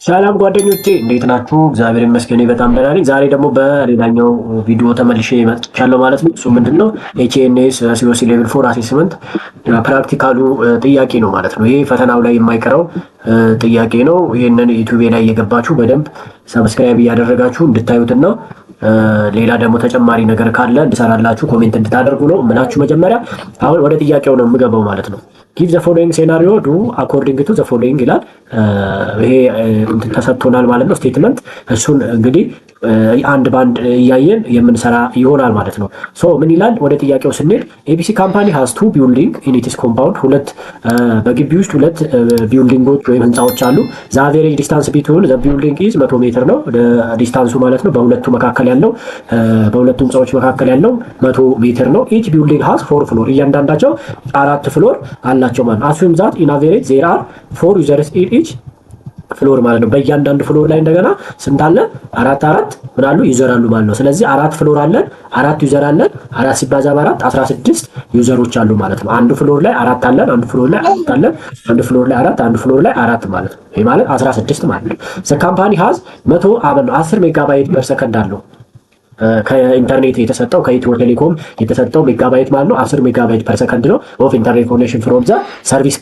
ሰላም ጓደኞቼ እንዴት ናችሁ? እግዚአብሔር ይመስገን በጣም ደህና ነኝ። ዛሬ ደግሞ በሌላኛው ቪዲዮ ተመልሼ መጥቻለሁ ማለት ነው። እሱ ምንድነው ኤችኤንኤስ ሲኦሲ ሌቭል 4 አሴስመንት ፕራክቲካሉ ጥያቄ ነው ማለት ነው። ይሄ ፈተናው ላይ የማይቀረው ጥያቄ ነው። ይህንን ዩቲዩብ ላይ እየገባችሁ በደንብ ሰብስክራይብ እያደረጋችሁ እንድታዩትና ሌላ ደግሞ ተጨማሪ ነገር ካለ እንድሰራላችሁ ኮሜንት እንድታደርጉ ነው እምላችሁ። መጀመሪያ አሁን ወደ ጥያቄው ነው የምገባው ማለት ነው። ጊቭ ዘ ፎሎዊንግ ሴናሪዮ ዱ አኮርዲንግ ቱ ዘ ፎሎዊንግ ይላል። ይሄ ተሰጥቶናል ማለት ነው ስቴትመንት። እሱን እንግዲህ አንድ ባንድ እያየን የምንሰራ ይሆናል ማለት ነው። ሶ ምን ይላል? ወደ ጥያቄው ስንሄድ ኤቢሲ ካምፓኒ ሃዝ ቱ ቢልዲንግ ኢን ኢትስ ኮምፓውንድ፣ ሁለት በግቢ ውስጥ ሁለት ቢልዲንጎች ወይም ህንፃዎች አሉ። ዘ አቨሬጅ ዲስታንስ ቢትዊን ዘ ቢልዲንግ ኢዝ 100 ሜትር ነው ዲስታንሱ ማለት ነው። በሁለቱ መካከል ያለው በሁለቱ ህንፃዎች መካከል ያለው 100 ሜትር ነው። ኢች ቢልዲንግ ሃዝ 4 ፍሎር፣ እያንዳንዳቸው 4 ፍሎር አላቸው ማለት ነው። አሱም ዛት ኢን አቨሬጅ ዜር አር 4 ዩዘርስ ኢን ኢች ፍሎር ማለት ነው። በእያንዳንዱ ፍሎር ላይ እንደገና ስንት አለ? አራት ምን አሉ? ዩዘር አሉ ማለት ነው። ስለዚህ 4 ፍሎር አለን፣ 4 ዩዘር አለን። 4 ሲባዛ በ4 16 ዩዘሮች አሉ ማለት ነው። አንዱ ፍሎር ላይ 4 አለን፣ አንዱ ፍሎር ላይ 4 አለን፣ አንዱ ፍሎር ላይ 4፣ አንዱ ፍሎር ላይ 4 ማለት ነው። ይሄ ማለት 16 ማለት ነው። ዘ ካምፓኒ ሃዝ 10 ሜጋባይት ፐር ሰከንድ አለው። ከኢንተርኔት የተሰጠው ከኢትዮ ቴሌኮም የተሰጠው ሜጋባይት ማለት ነው 10 ሜጋባይት ፐር ሰከንድ ነው ኦፍ ኢንተርኔት ኮኔክሽን ፍሮም ዘ ሰርቪስ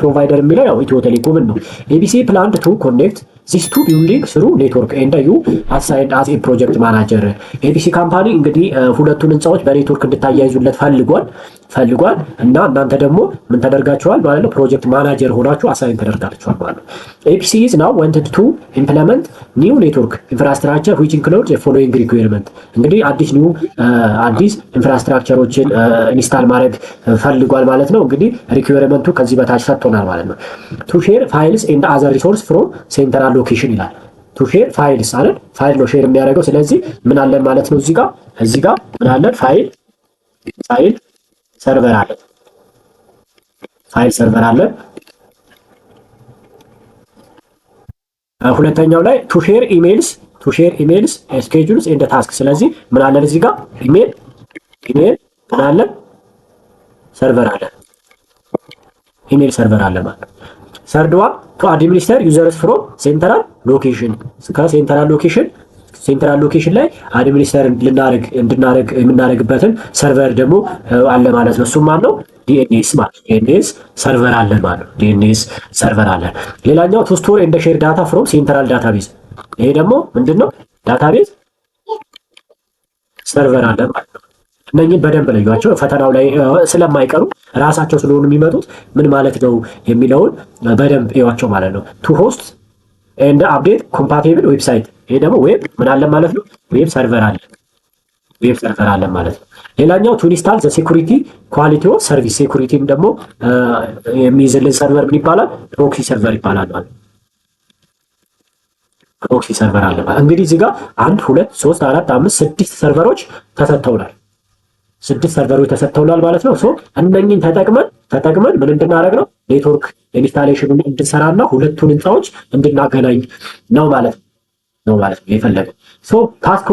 ፕሮቫይደር የሚለው ያው ኢትዮ ቴሌኮምን ነው። ኤቢሲ ፕላንድ ቱ ኮኔክት ዚስ ቱ ቢልዲንግ ስሩ ኔትወርክ ኤንድ ዩ አሳይንድ አዝ ኤ ፕሮጀክት ማናጀር። ኤቢሲ ካምፓኒ እንግዲህ ሁለቱን ህንፃዎች በኔትወርክ እንድታያይዙለት ፈልጓል እና እናንተ ደግሞ ምን ተደርጋችኋል ማለት ነው? ፕሮጀክት ማናጀር ሆናችሁ አሳይን ተደርጋችኋል ማለት ነው። ኤቢሲ ኢዝ ናው ዋንትድ ቱ ኢምፕሊመንት ኒው ኔትወርክ ኢንፍራስትራክቸር ዊች ኢንክሉድ ዘ ፎሎዊንግ ሪኩዌርመንት። እንግዲህ አዲስ ኢንፍራስትራክቸሮችን ኢንስታል ማድረግ ፈልጓል ማለት ነው። እንግዲህ ሪኩዌርመንቱ ከዚህ በታች ሰጥቶናል ማለት ነው። ቱ ሼር ፋይልስ ኤንድ አዘር ሪሶርስ ፍሮም ሴንትራል ሎኬሽን ይላል። ቱ ሼር ፋይልስ አለ፣ ፋይል ነው ሼር የሚያደርገው። ስለዚህ ምን አለን ማለት ነው? እዚህ ጋር ምን አለን? ፋይል ሰርቨር አለ፣ ፋይል ሰርቨር አለ። ሁለተኛው ላይ ቱ ሼር ኢሜልስ ስኬጁልስ ኤንድ ታስክ። ስለዚህ ምን አለን? እዚህ ጋር ኢሜል ምን አለን? ሰርቨር አለ፣ ኢሜል ሰርቨር አለ ማለት ነው። ሰርድዋ ቱ አድሚኒስተር ዩዘርስ ፍሮም ሴንትራል ሎኬሽን፣ ከሴንትራል ሎኬሽን ላይ አድሚኒስተር እንድናደርግ የምናደርግበትን ሰርቨር ደግሞ አለ ማለት ነው። እሱም ማነው? ዲኤንኤስ ማለት ዲኤንኤስ ሰርቨር አለን ማለት ነው። ዲኤንኤስ ሰርቨር አለን። ሌላኛው ቱ ስቶር ኤንድ ሼር ዳታ ፍሮም ሴንትራል ዳታቤዝ። ይሄ ደግሞ ምንድነው? ዳታቤዝ ሰርቨር አለን ማለት ነው። እነኚህን በደንብ ለዩዋቸው፣ ፈተናው ላይ ስለማይቀሩ ራሳቸው ስለሆኑ የሚመጡት ምን ማለት ነው የሚለውን በደንብ እዩዋቸው ማለት ነው። ቱ ሆስት ኤንድ አፕዴት ኮምፓቲብል ዌብሳይት። ይሄ ደግሞ ዌብ ምን አለን ማለት ነው? ዌብ ሰርቨር አለን ማለት ነው። ሌላኛው ቱ ኢንስታል ዘ ሴኩሪቲ ኳሊቲ ኦፍ ሰርቪስ። ሴኩሪቲም ደግሞ የሚይዝልን ሰርቨር ምን ይባላል? ፕሮክሲ ሰርቨር ይባላል ማለት ነው። ፕሮክሲ ሰርቨር አለ ማለት እንግዲህ እዚህ ጋር 1 2 3 4 5 6 ሰርቨሮች ተሰጥተውናል። 6 ሰርቨሮች ተሰጥተውናል ማለት ነው። ሶ እነኚህን ተጠቅመን ምን እንድናደርግ ነው? ኔትወርክ ኢንስታሌሽኑን እንድንሰራና ሁለቱን ህንፃዎች እንድናገናኝ ነው ማለት ነው የፈለገው። ሶ ታስክ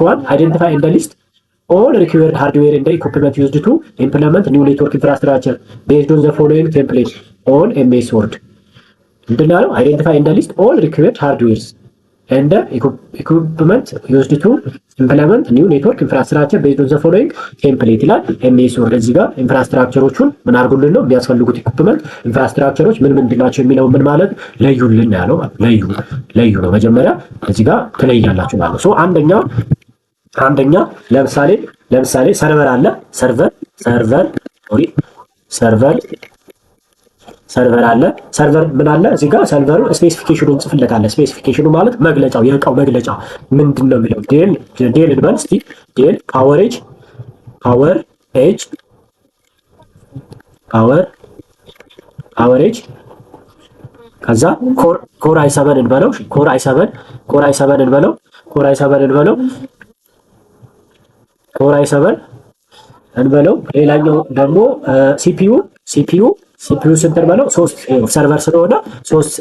ዋን አይደንቲፋይ ኤንድ ሊስት ኦል ሪኩዌርድ ሃርድዌር ኤንድ ኢኩዊፕመንት ዩዝድ ቱ ኢምፕሊመንት ኒው ኔትወርክ ኢንፍራስትራክቸር ቤዝድ ኦን ዘ ፎሎዊንግ ቴምፕሌት ኦን ኤምኤስ ወርድ። ምንድን ነው? አይደንቲፋይ ኤንድ ሊስት ኦል ሪኩዌርድ ሃርድዌርስ ኤንድ ኢኩዊፕመንት ዩዝድ ቱ ኢምፕሊመንት ኒው ኔትወርክ ኢንፍራስትራክቸር ቤዝድ ኦን ዘ ፎሎዊንግ ቴምፕሌት ይላል። ኤምኤስ ወርድ እዚህ ጋር ኢንፍራስትራክቸሮቹን ምን አድርጉልን ነው የሚያስፈልጉት ኢኩዊፕመንት ኢንፍራስትራክቸሮች ምን ናቸው የሚለው ምን ማለት ለዩልን ያለው ለዩ ነው። መጀመሪያ እዚህ ጋር ትለያላችሁ ማለት ነው። ሶ አንደኛ ለምሳሌ ሰርቨር አለ። ሰርቨር አለ። ሰርቨር ምን አለ? እዚህ ጋር ሰርቨሩ ስፔሲፊኬሽኑን ጽፍለታለ። ስፔሲፊኬሽኑ ማለት መግለጫው የእቃው መግለጫ ምንድን ነው የሚለው ዴል እንበል እስቲ። ዴል ፓወር ኤጅ ከዛ ኮር i7 እንበለው። ኮር i7 እንበለው። ሌላኛው ደግሞ ሲፒዩ ስንት እንበለው? 3 ሰርቨር ስለሆነ 3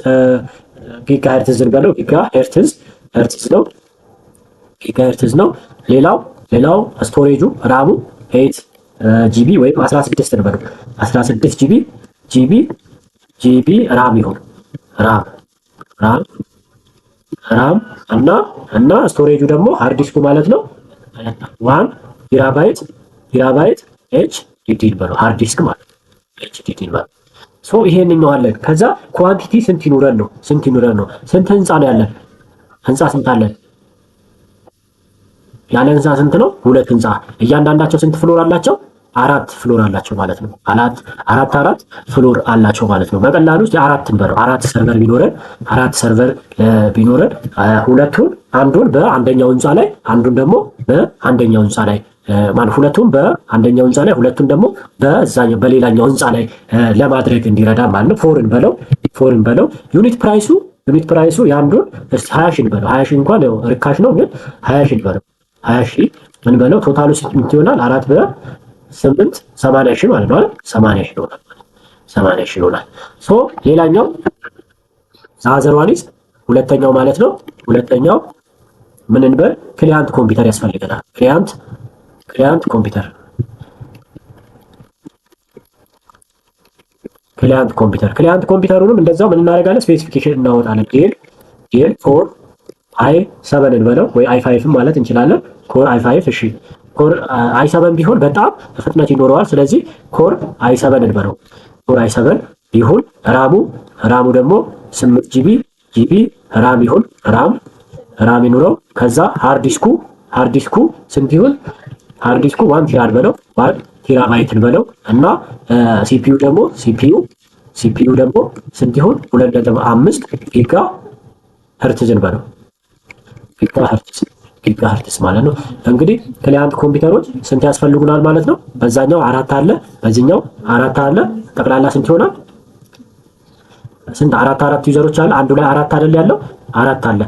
ጊጋ ሄርትዝ እንበለው። ጊጋ ሄርትዝ ነው። ሌላው ስቶሬጁ ራሙ 8 ጂቢ ወይም 16 እንበለው። 16 ጂቢ ራም ይሁን። ራም ራም እና ስቶሬጁ ደግሞ ሃርድ ዲስኩ ማለት ነው 1 ቴራባይት ኤች ዲዲ በለው ሃርድ ዲስክ ማለት ነው ኤች ዲዲ ማለት ሶ ይሄንኛው አለን። ከዛ ኳንቲቲ ስንት ይኑረን ነው ስንት ህንፃ ነው ያለን? ህንፃ ስንት አለን? ያለ ህንፃ ስንት ነው? 2 ህንፃ። እያንዳንዳቸው ስንት ፍሎር አላቸው? 4 ፍሎር አላቸው ማለት ነው። አራት ፍሎር አላቸው ማለት ነው። በቀላሉ ውስጥ የአራትን በለው 4 ሰርቨር ቢኖረን አንዱን በአንደኛው ህንፃ ላይ አንዱን ደግሞ በአንደኛው ህንፃ ላይ ማለት ሁለቱም በአንደኛው ህንፃ ላይ ሁለቱም ደግሞ በዛኛው በሌላኛው ህንፃ ላይ ለማድረግ እንዲረዳ ማለት ነው። ፎርን በለው ዩኒት ፕራይሱ ያንዱን 20 ሺህ በለው 20 ሺህ እንኳን ርካሽ ነው ግን 20 ሺህ በለው 20 ሺህ ምን በለው ቶታሉ ስንት ይሆናል? 4 በ8 80 ሺህ ማለት ነው አይደል? 80 ሺህ ይሆናል። 80 ሺህ ይሆናል። ሶ ሌላኛው ዛዘርዋኒስ ሁለተኛው ማለት ነው። ሁለተኛው ምን እንበል? ክሊያንት ኮምፒውተር ያስፈልገናል። ክሊያንት ኮምፒውተሩንም እንደዛው ምን እናደርጋለን? ስፔሲፊኬሽን እናወጣለን። ዴል 4 i7 እንበለው ወይ i5 ማለት እንችላለን። ኮር i5 እሺ፣ ኮር i7 ቢሆን በጣም ፍጥነት ይኖረዋል። ስለዚህ ኮር i7 እንበለው። ኮር i7 ይሁን። ራሙ ደግሞ 8 ጂቢ ራም ይሁን። ራም ይኑረው። ከዛ ሃርድ ዲስኩ ስንት ይሁን? ሃርድ ዲስኩ 1 ቴራ በለው 1 ቴራባይት እንበለው እና ሲፒዩ ደግሞ ስንት ይሁን? 2.5 ጊጋ ሄርትዝ እንበለው። ጊጋ ሄርትዝ ማለት ነው። እንግዲህ ክሊያንት ኮምፒውተሮች ስንት ያስፈልጉናል ማለት ነው? በዛኛው 4 አለ፣ በዚህኛው 4 አለ። ጠቅላላ ስንት ይሆናል? ስንት? 4 ዩዘሮች አለ። አንዱ ላይ 4 አይደል ያለው? 4 አለ።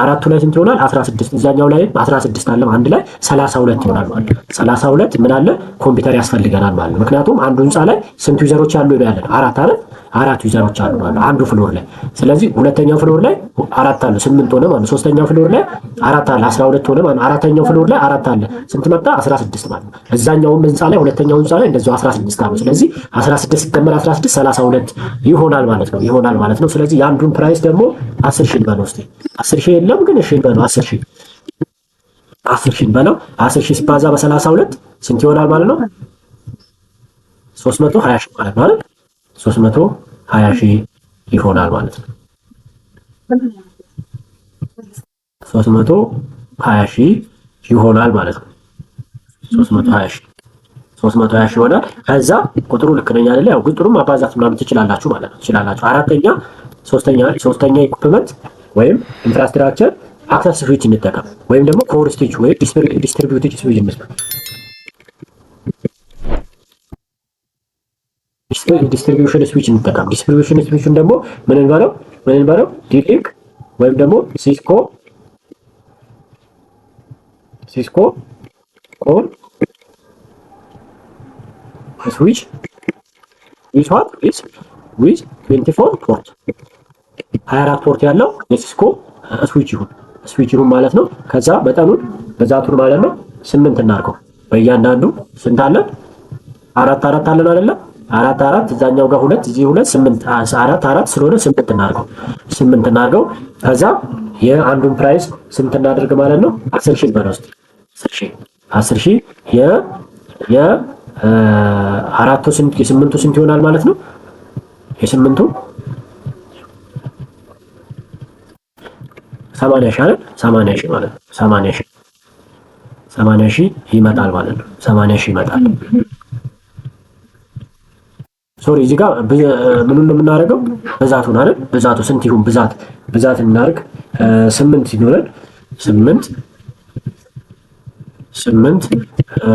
አራቱ ላይ ስንት ይሆናል? 16። እዛኛው ላይ 16 አለ። አንድ ላይ 32 ይሆናል ማለት ነው። 32 ምን አለ? ኮምፒውተር ያስፈልገናል ማለት ነው። ምክንያቱም አንዱ ህንፃ ላይ ስንት ዩዘሮች አሉ ያለን? 4 አይደል? 4 ዩዘሮች አሉ ማለት አንዱ ፍሎር ላይ። ስለዚህ ሁለተኛው ፍሎር ላይ 4 አለ፣ 8 ሆነ ማለት ነው። ሶስተኛው ፍሎር ላይ 4 አለ፣ 12 ሆነ ማለት ነው። አራተኛው ፍሎር ላይ 4 አለ፣ ስንት መጣ? 16 ማለት ነው። እዛኛው ህንፃ ላይ ሁለተኛው ህንፃ ላይ እንደዛው 16 አለ። ስለዚህ 16 ሲደመር 16 32 ይሆናል ማለት ነው። ስለዚህ የአንዱን ፕራይስ ደግሞ 10 ሺህ በለው እስቲ። 10 ሺህ የለም ግን እሺ በለው 10 ሺህ በለው። 10 ሺህ ሲባዛ በ32 ስንት ይሆናል ማለት ነው? 320 ሺህ ማለት ነው አይደል? 320 ሺህ ይሆናል ማለት ነው። 320 ሺህ ይሆናል ማለት ነው። 320 ሺህ ይሆናል። ከዛ ቁጥሩ ልክ ነኝ አይደለ? ያው ቁጥሩን ማባዛት ምናምን ትችላላችሁ ማለት ነው። ሶስተኛ ኢኩፕመንት ወይም ኢንፍራስትራክቸር አክሰስ ስዊች እንጠቀም ወይም ደግሞ ኮር ስዊች ወይ ዲስትሪቢዩትድ ስዊች እንጠቀም። ዲስትሪቢዩሽን ስዊች እንጠቀም። ዲስትሪቢዩሽን ስዊችን ደግሞ ምን እንበለው? ዲሊንክ ወይም ደግሞ ሲስኮ ኮር ስዊች ዊዝ 24 ፖርት 24 ፖርት ያለው የሲስኮ ስዊች ይሁን ማለት ነው። ከዛ በዛቱን ማለት ነው 8 እናድርገው። በእያንዳንዱ ስንት አለን? 4 አለን አይደለ? 4 እዛኛው ጋር 2 እዚህ 2 8 4 ስለሆነ 8 እናድርገው። ከዛ የአንዱን ፕራይስ ስንት እናድርግ ማለት ነው? 10 ሺህ በለው እስኪ 10 ሺህ የአራቱ ስንት የስምንቱ ስንት ይሆናል ማለት ነው? የስምንቱ 80 ሺህ አይደል? 80 ሺህ ማለት ነው። 80 ሺህ ይመጣል ማለት ነው። 80 ሺህ ይመጣል። ሶሪ እዚህ ጋር ምኑን ነው የምናደርገው? ብዛቱን አይደል? ብዛቱ ስንት ይሁን? ብዛት እናድርግ። 8 ይኖረን 8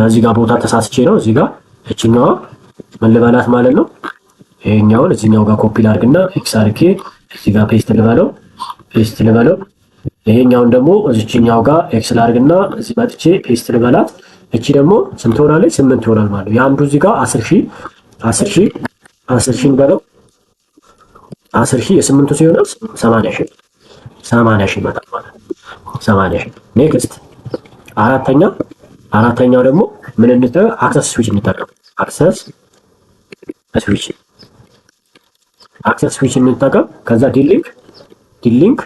እዚህ ጋር ቦታ ተሳስቼ ነው። እዚህ ጋር እችኛዋ ምን ልበላት ማለት ነው? ይሄኛውን እዚህኛው ጋር ኮፒ ላድርግና ኤክስ አድርጌ እዚህ ጋር ፔስት ልበለው። ይሄኛውን ደግሞ እዚህኛው ጋር ኤክስ ላድርግና እዚህ መጥቼ ፔስት ልበላት። እቺ ደግሞ ስንት ሆናለች? 8 ይሆናል ማለት ነው። የአንዱ እዚህ ጋር 10 ሺህ በለው 10 ሺህ የስምንቱ ሲሆን 80 ሺህ ይመጣል ማለት ነው። 80 ሺህ ኔክስት አራተኛው ደግሞ ምን እንጠቀም? አክሰስ ስዊች እንጠቀም። አክሰስ ስዊች እንጠቀም። ከዛ ዲሊንክ ዲሊንክ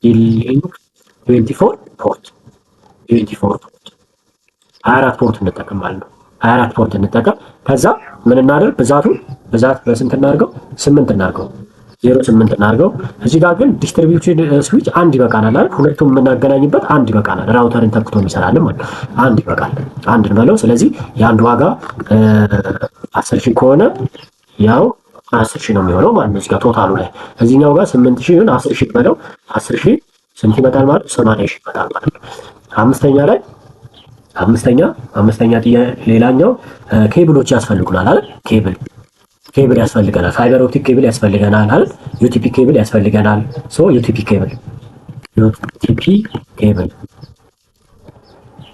24 ፖርት 24 ፖርት እንጠቀም ማለት ነው። 24 ፖርት እንጠቀም። ከዛ ምን እናደርግ? ብዛት በስንት እናድርገው? 8 እናድርገው። 08 እናድርገው። እዚህ ጋር ግን ዲስትሪቢዩትድ ስዊች አንድ ይበቃናል አይደል? ሁለቱም የምናገናኝበት አንድ ይበቃናል። ራውተርን ተክቶ የሚሰራልን ማለት አንድ ይበቃል። አንድ እንበለው። ስለዚህ የአንድ ዋጋ 10,000 ከሆነ ያው 10,000 ነው የሚሆነው ማለት ነው። እዚህ ጋር ቶታሉ ላይ እዚህኛው ጋር 8,000 ይሁን 10,000 በለው 10,000 ስንት ይመጣል ማለት 80,000 ይመጣል ማለት ነው። አምስተኛ ላይ አምስተኛ ሌላኛው ኬብሎች ያስፈልጉናል አይደል? ኬብል ያስፈልገናል። ፋይበር ኦፕቲክ ኬብል ያስፈልገናል አይደል? ዩቲፒ ኬብል ያስፈልገናል።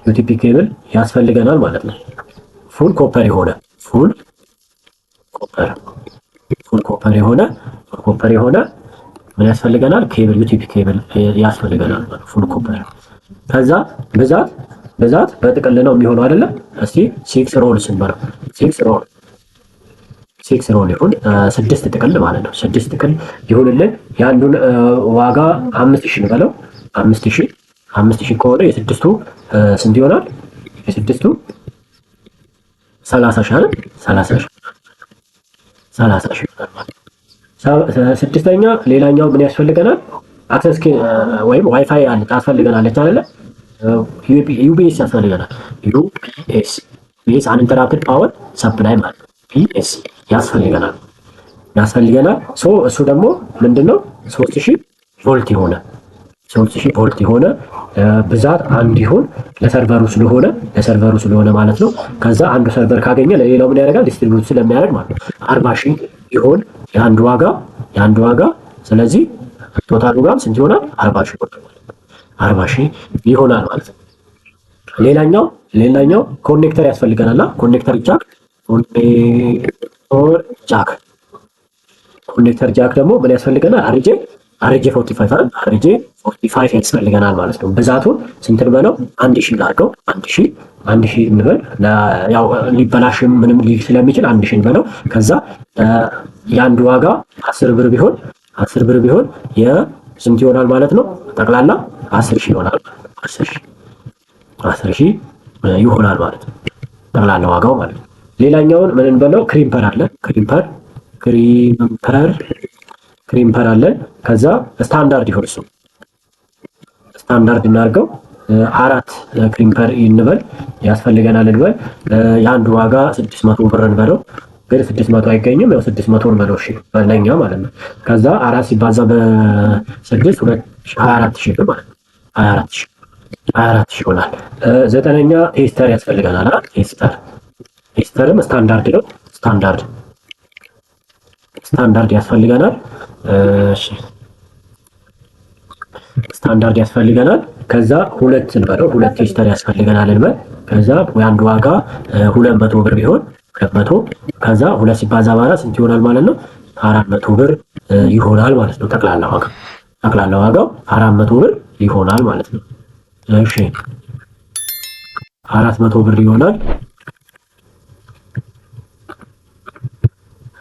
ዩቲፒ ኬብል ያስፈልገናል ማለት ነው። ፉል ኮፐር የሆነ ምን ያስፈልገናል? ኬብል ዩቲፒ ኬብል ያስፈልገናል። ፉል ኮፐር። ከዛ ብዛት በጥቅል ነው የሚሆነው አይደለ? እስቲ 6 ሮል ስንበለው 6 ሮል ይሁን 6 ጥቅል ማለት ነው። 6 ጥቅል ይሁንልን። የአንዱን ዋጋ 5,000 እንበለው። 5,000 ከሆነ የስድስቱ ስንት ይሆናል? የስድስቱ 30,000 አይደል? 30,000 ይሆናል ማለት ነው። ስድስተኛ ሌላኛው ምን ያስፈልገናል? አክሰስ ወይም ዋይፋይ ታስፈልገናለች አይደለ? ዩቢኤስ ያስፈልገናል። ዩቢኤስ አንኢንተራፕትድ ፓወር ሰፕላይ ማለት ነው። ዩቢኤስ ያስፈልገናል። እሱ ደግሞ ምንድነው? 3000 ቮልት የሆነ ብዛት አንድ ይሁን ለሰርቨሩ ስለሆነ ማለት ነው። ከዛ አንዱ ሰርቨር ካገኘ ለሌላው ምን ያደርጋል? ዲስትሪቢዩት ስለሚያደርግ ማለት ነው። 40,000 ይሁን የአንዱ ዋጋ። ስለዚህ ቶታሉ ጋር ስንት ይሆናል? 40,000 ይሆናል ማለት ነው። ሌላኛው ኮኔክተር ያስፈልገናል። ኮኔክተር ጃክ ደግሞ ምን ያስፈልገናል? አርጄ 45 ያስፈልገናል ማለት ነው። ብዛቱን ስንት እንበለው? 1,000 ላድርገው። 1,000 እንበል። ያው ሊበላሽም ምንም ሊል ስለሚችል 1,000 እንበለው። ከዛ የአንዱ ዋጋ 10 ብር ቢሆን የስንት ይሆናል ማለት ነው? ጠቅላላ 10,000 ይሆናል። 10,000 ይሆናል ማለት ነው። ጠቅላላ ዋጋው ማለት ነው። ሌላኛውን ምን እንበለው? ክሪምፐር አለ። ክሪምፐር አለ። ከዛ ስታንዳርድ ይሆን እሱ ስታንዳርድ እናድርገው። 4 ክሪምፐር ያስፈልገናል እንበል። የአንዱ ዋጋ 600 ብር እንበለው። ግን 600 አይገኝም። ያው 600 እንበለው እሺ ለኛ ማለት ነው። ከዛ 4 ሲባዛ በ6 24,000 ብር ማለት ነው። 24,000 ይሆናል። ዘጠነኛ ቴስተር ያስፈልገናል። ቴስተርም ስታንዳርድ ነው። ስታንዳርድ ያስፈልገናል። እሺ ስታንዳርድ ያስፈልገናል። ከዛ 2 እንበለው። 2 ቴስተር ያስፈልገናል እንበል። ከዛ የአንዱ ዋጋ 200 ብር ቢሆን 200 ከዛ 2 ሲባዛ በ4 ስንት ይሆናል ማለት ነው? 400 ብር ይሆናል ማለት ነው። ጠቅላላ ዋጋው 400 ብር ይሆናል ማለት ነው። እሺ 400 ብር ይሆናል።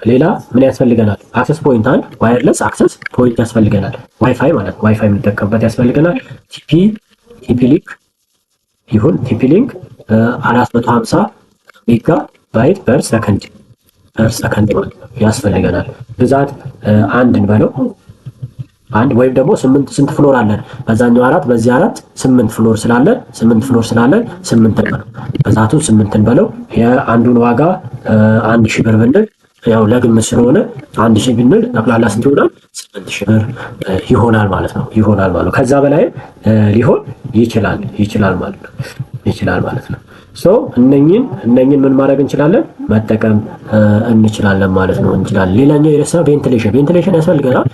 ሌላ ምን ያስፈልገናል? አክሰስ ፖይንት አለ። ዋየርለስ አክሰስ ፖይንት ያስፈልገናል። ዋይፋይ ማለት ዋይፋይ የምንጠቀምበት ያስፈልገናል። ቲፒ ሊንክ 450 ሜጋ ባይት ፐር ሰከንድ ያስፈልገናል። ብዛት አንድ እንበለው። አንድ ወይም ደግሞ 8 ስንት ፍሎር አለን? በዛኛው 4 በዚህ 4 8 ፍሎር ስላለን 8 እንበለው። ብዛቱ 8 እንበለው። የአንዱን ዋጋ 1,000 ብር ብንል ያው ለግምት ስለሆነ 1,000 ብንል ጠቅላላ ስንት ይሆናል? 8,000 ብር ይሆናል ማለት ነው። ከዛ በላይ ሊሆን ይችላል ማለት ነው። እነኝን ምን ማድረግ እንችላለን? መጠቀም እንችላለን ማለት ነው። ሌላኛው የረሳ ቬንቲሌሽን ያስፈልገናል።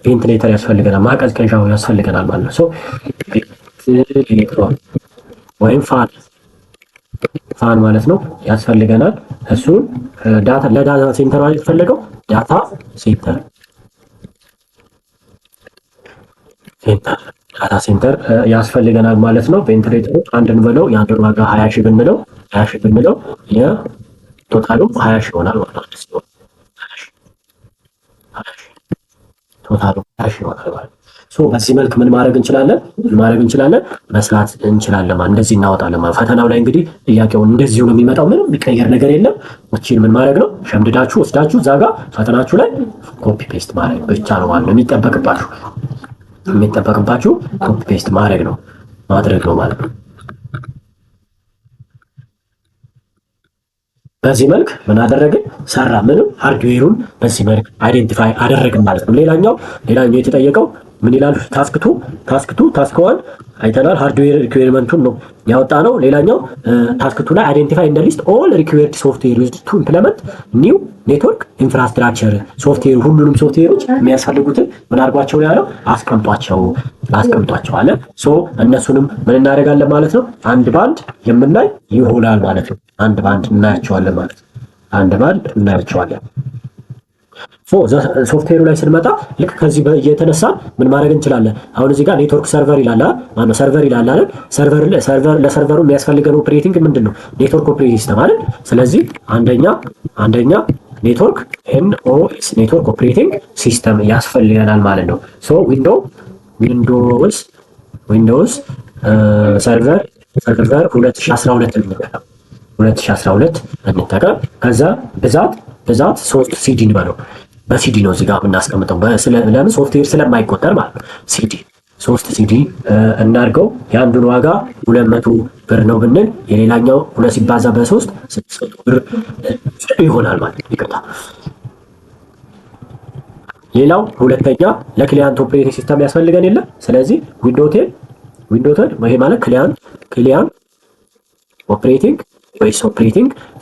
ቬንቲሌተር ያስፈልገናል። ማቀዝቀዣው ያስፈልገናል ማለት ነው። ቬንቲሌተር ወይም ፋን ማለት ነው ያስፈልገናል። እሱን ለዳታ ሴንተር ማለት የተፈለገው ዳታ ሴንተር ያስፈልገናል ማለት ነው። ቬንቲሌተሩ አንድ እንበለው። የአንዱን ዋጋ 20,000 ብንለው የቶታሉ 20,000 ይሆናል ማለት ነው። ቶታሉ 20,000 ይሆናል በዚህ መልክ ምን ማድረግ እንችላለን መስራት እንችላለን ማለት እንደዚህ እናወጣለን ማለት። ፈተናው ላይ እንግዲህ ጥያቄውን እንደዚሁ ነው የሚመጣው፣ ምንም የሚቀየር ነገር የለም። እቺን ምን ማድረግ ነው ሸምድዳችሁ ወስዳችሁ እዛ ጋር ፈተናችሁ ላይ ኮፒ ፔስት ማድረግ ብቻ ነው ማለት ነው የሚጠበቅባችሁ ኮፒ ፔስት ማድረግ ነው ማለት ነው። በዚህ መልክ ምን አደረግን ሰራ ምንም ሃርድዌሩን በዚህ መልክ አይዴንቲፋይ አደረግን ማለት ነው። ሌላኛው የተጠየቀው ምን ይላል? ታስክ ዋን አይተናል። ሃርድዌር ሪኩዌርመንቱን ነው ያወጣ ነው። ሌላኛው ታስክ ቱ ላይ አይዴንቲፋይ ኢን ዘ ሊስት ኦል ሪኩዌርድ ሶፍትዌር ዩዝድ ቱ ኢምፕሊመንት ኒው ኔትወርክ ኢንፍራስትራክቸር። ሁሉንም ሶፍትዌሮች የሚያስፈልጉትን ምን አድርጓቸው ያለው አስቀምጧቸው አለ። እነሱንም ምን እናደርጋለን ማለት ነው አንድ ባንድ የምናይ ይሆናል ማለት ነው። አንድ ባንድ እናያቸዋለን ማለት ነው። ሶፍትዌሩ ላይ ስንመጣ ልክ ከዚህ እየተነሳ ምን ማድረግ እንችላለን? አሁን እዚህ ጋር ኔትወርክ ሰርቨር ይላል አይደል? ሰርቨር ይላል አይደል? ለሰርቨሩ የሚያስፈልገን ኦፕሬቲንግ ምንድነው? ኔትወርክ ኦፕሬቲንግ ሲስተም አይደል? ስለዚህ አንደኛ ኔትወርክ ኤንኦኤስ ኔትወርክ ኦፕሬቲንግ ሲስተም ያስፈልገናል ማለት ነው። ዊንዶውስ ሰርቨር 2012 እንጠቀም። ከዛ ብዛት 3 ሲዲ እንበለው። በሲዲ ነው እዚህ ጋር የምናስቀምጠው ለምን ሶፍትዌር ስለማይቆጠር ማለት ነው። ሲዲ 3 ሲዲ እናድርገው። የአንዱን ዋጋ 200 ብር ነው ብንል የሌላኛው 2 ሲባዛ በ3 600 ብር ይሆናል ማለት ነው። ይቅርታ። ሌላው ሁለተኛ ለክሊያንት ኦፕሬቲንግ ሲስተም ያስፈልገን የለም። ስለዚህ ዊንዶውስ ይሄ ማለት ክሊያንት ኦፕሬቲንግ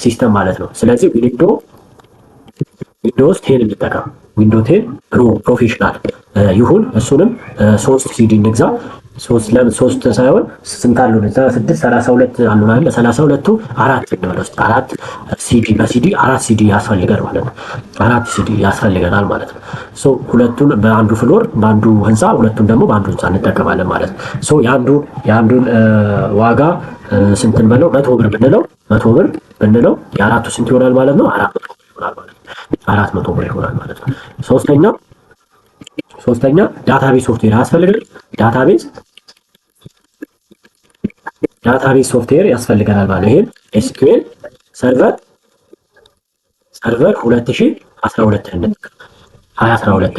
ሲስተም ማለት ነው። ስለዚህ ዊንዶውስ 10 እንጠቀም። ዊንዶውስ 10 ፕሮ ፕሮፌሽናል ይሁን። እሱንም 3 ሲዲ እንግዛ። 3 ሳይሆን ስንት አሉን? 6 32 አሉን አይደል? 32ቱ 4 እንበለው። 4 ሲዲ በሲዲ 4 ሲዲ ያስፈልገናል ማለት ነው። 4 ሲዲ ያስፈልገናል ማለት ነው። ሁለቱን በአንዱ ፍሎር በአንዱ ህንፃ፣ ሁለቱን ደግሞ በአንዱ ህንፃ እንጠቀማለን ማለት ነው። የአንዱን ዋጋ ስንት እንበለው? 100 ብር ብንለው የአራቱ ስንት ይሆናል ማለት ነው? 400 ብር ይሆናል ማለት ነው። ሶስተኛ ዳታቤዝ ሶፍትዌር ያስፈልገናል። ዳታቤዝ ሶፍትዌር ያስፈልገናል ማለት ነው። ይሄን ኤስኪዩኤል ሰርቨር 2012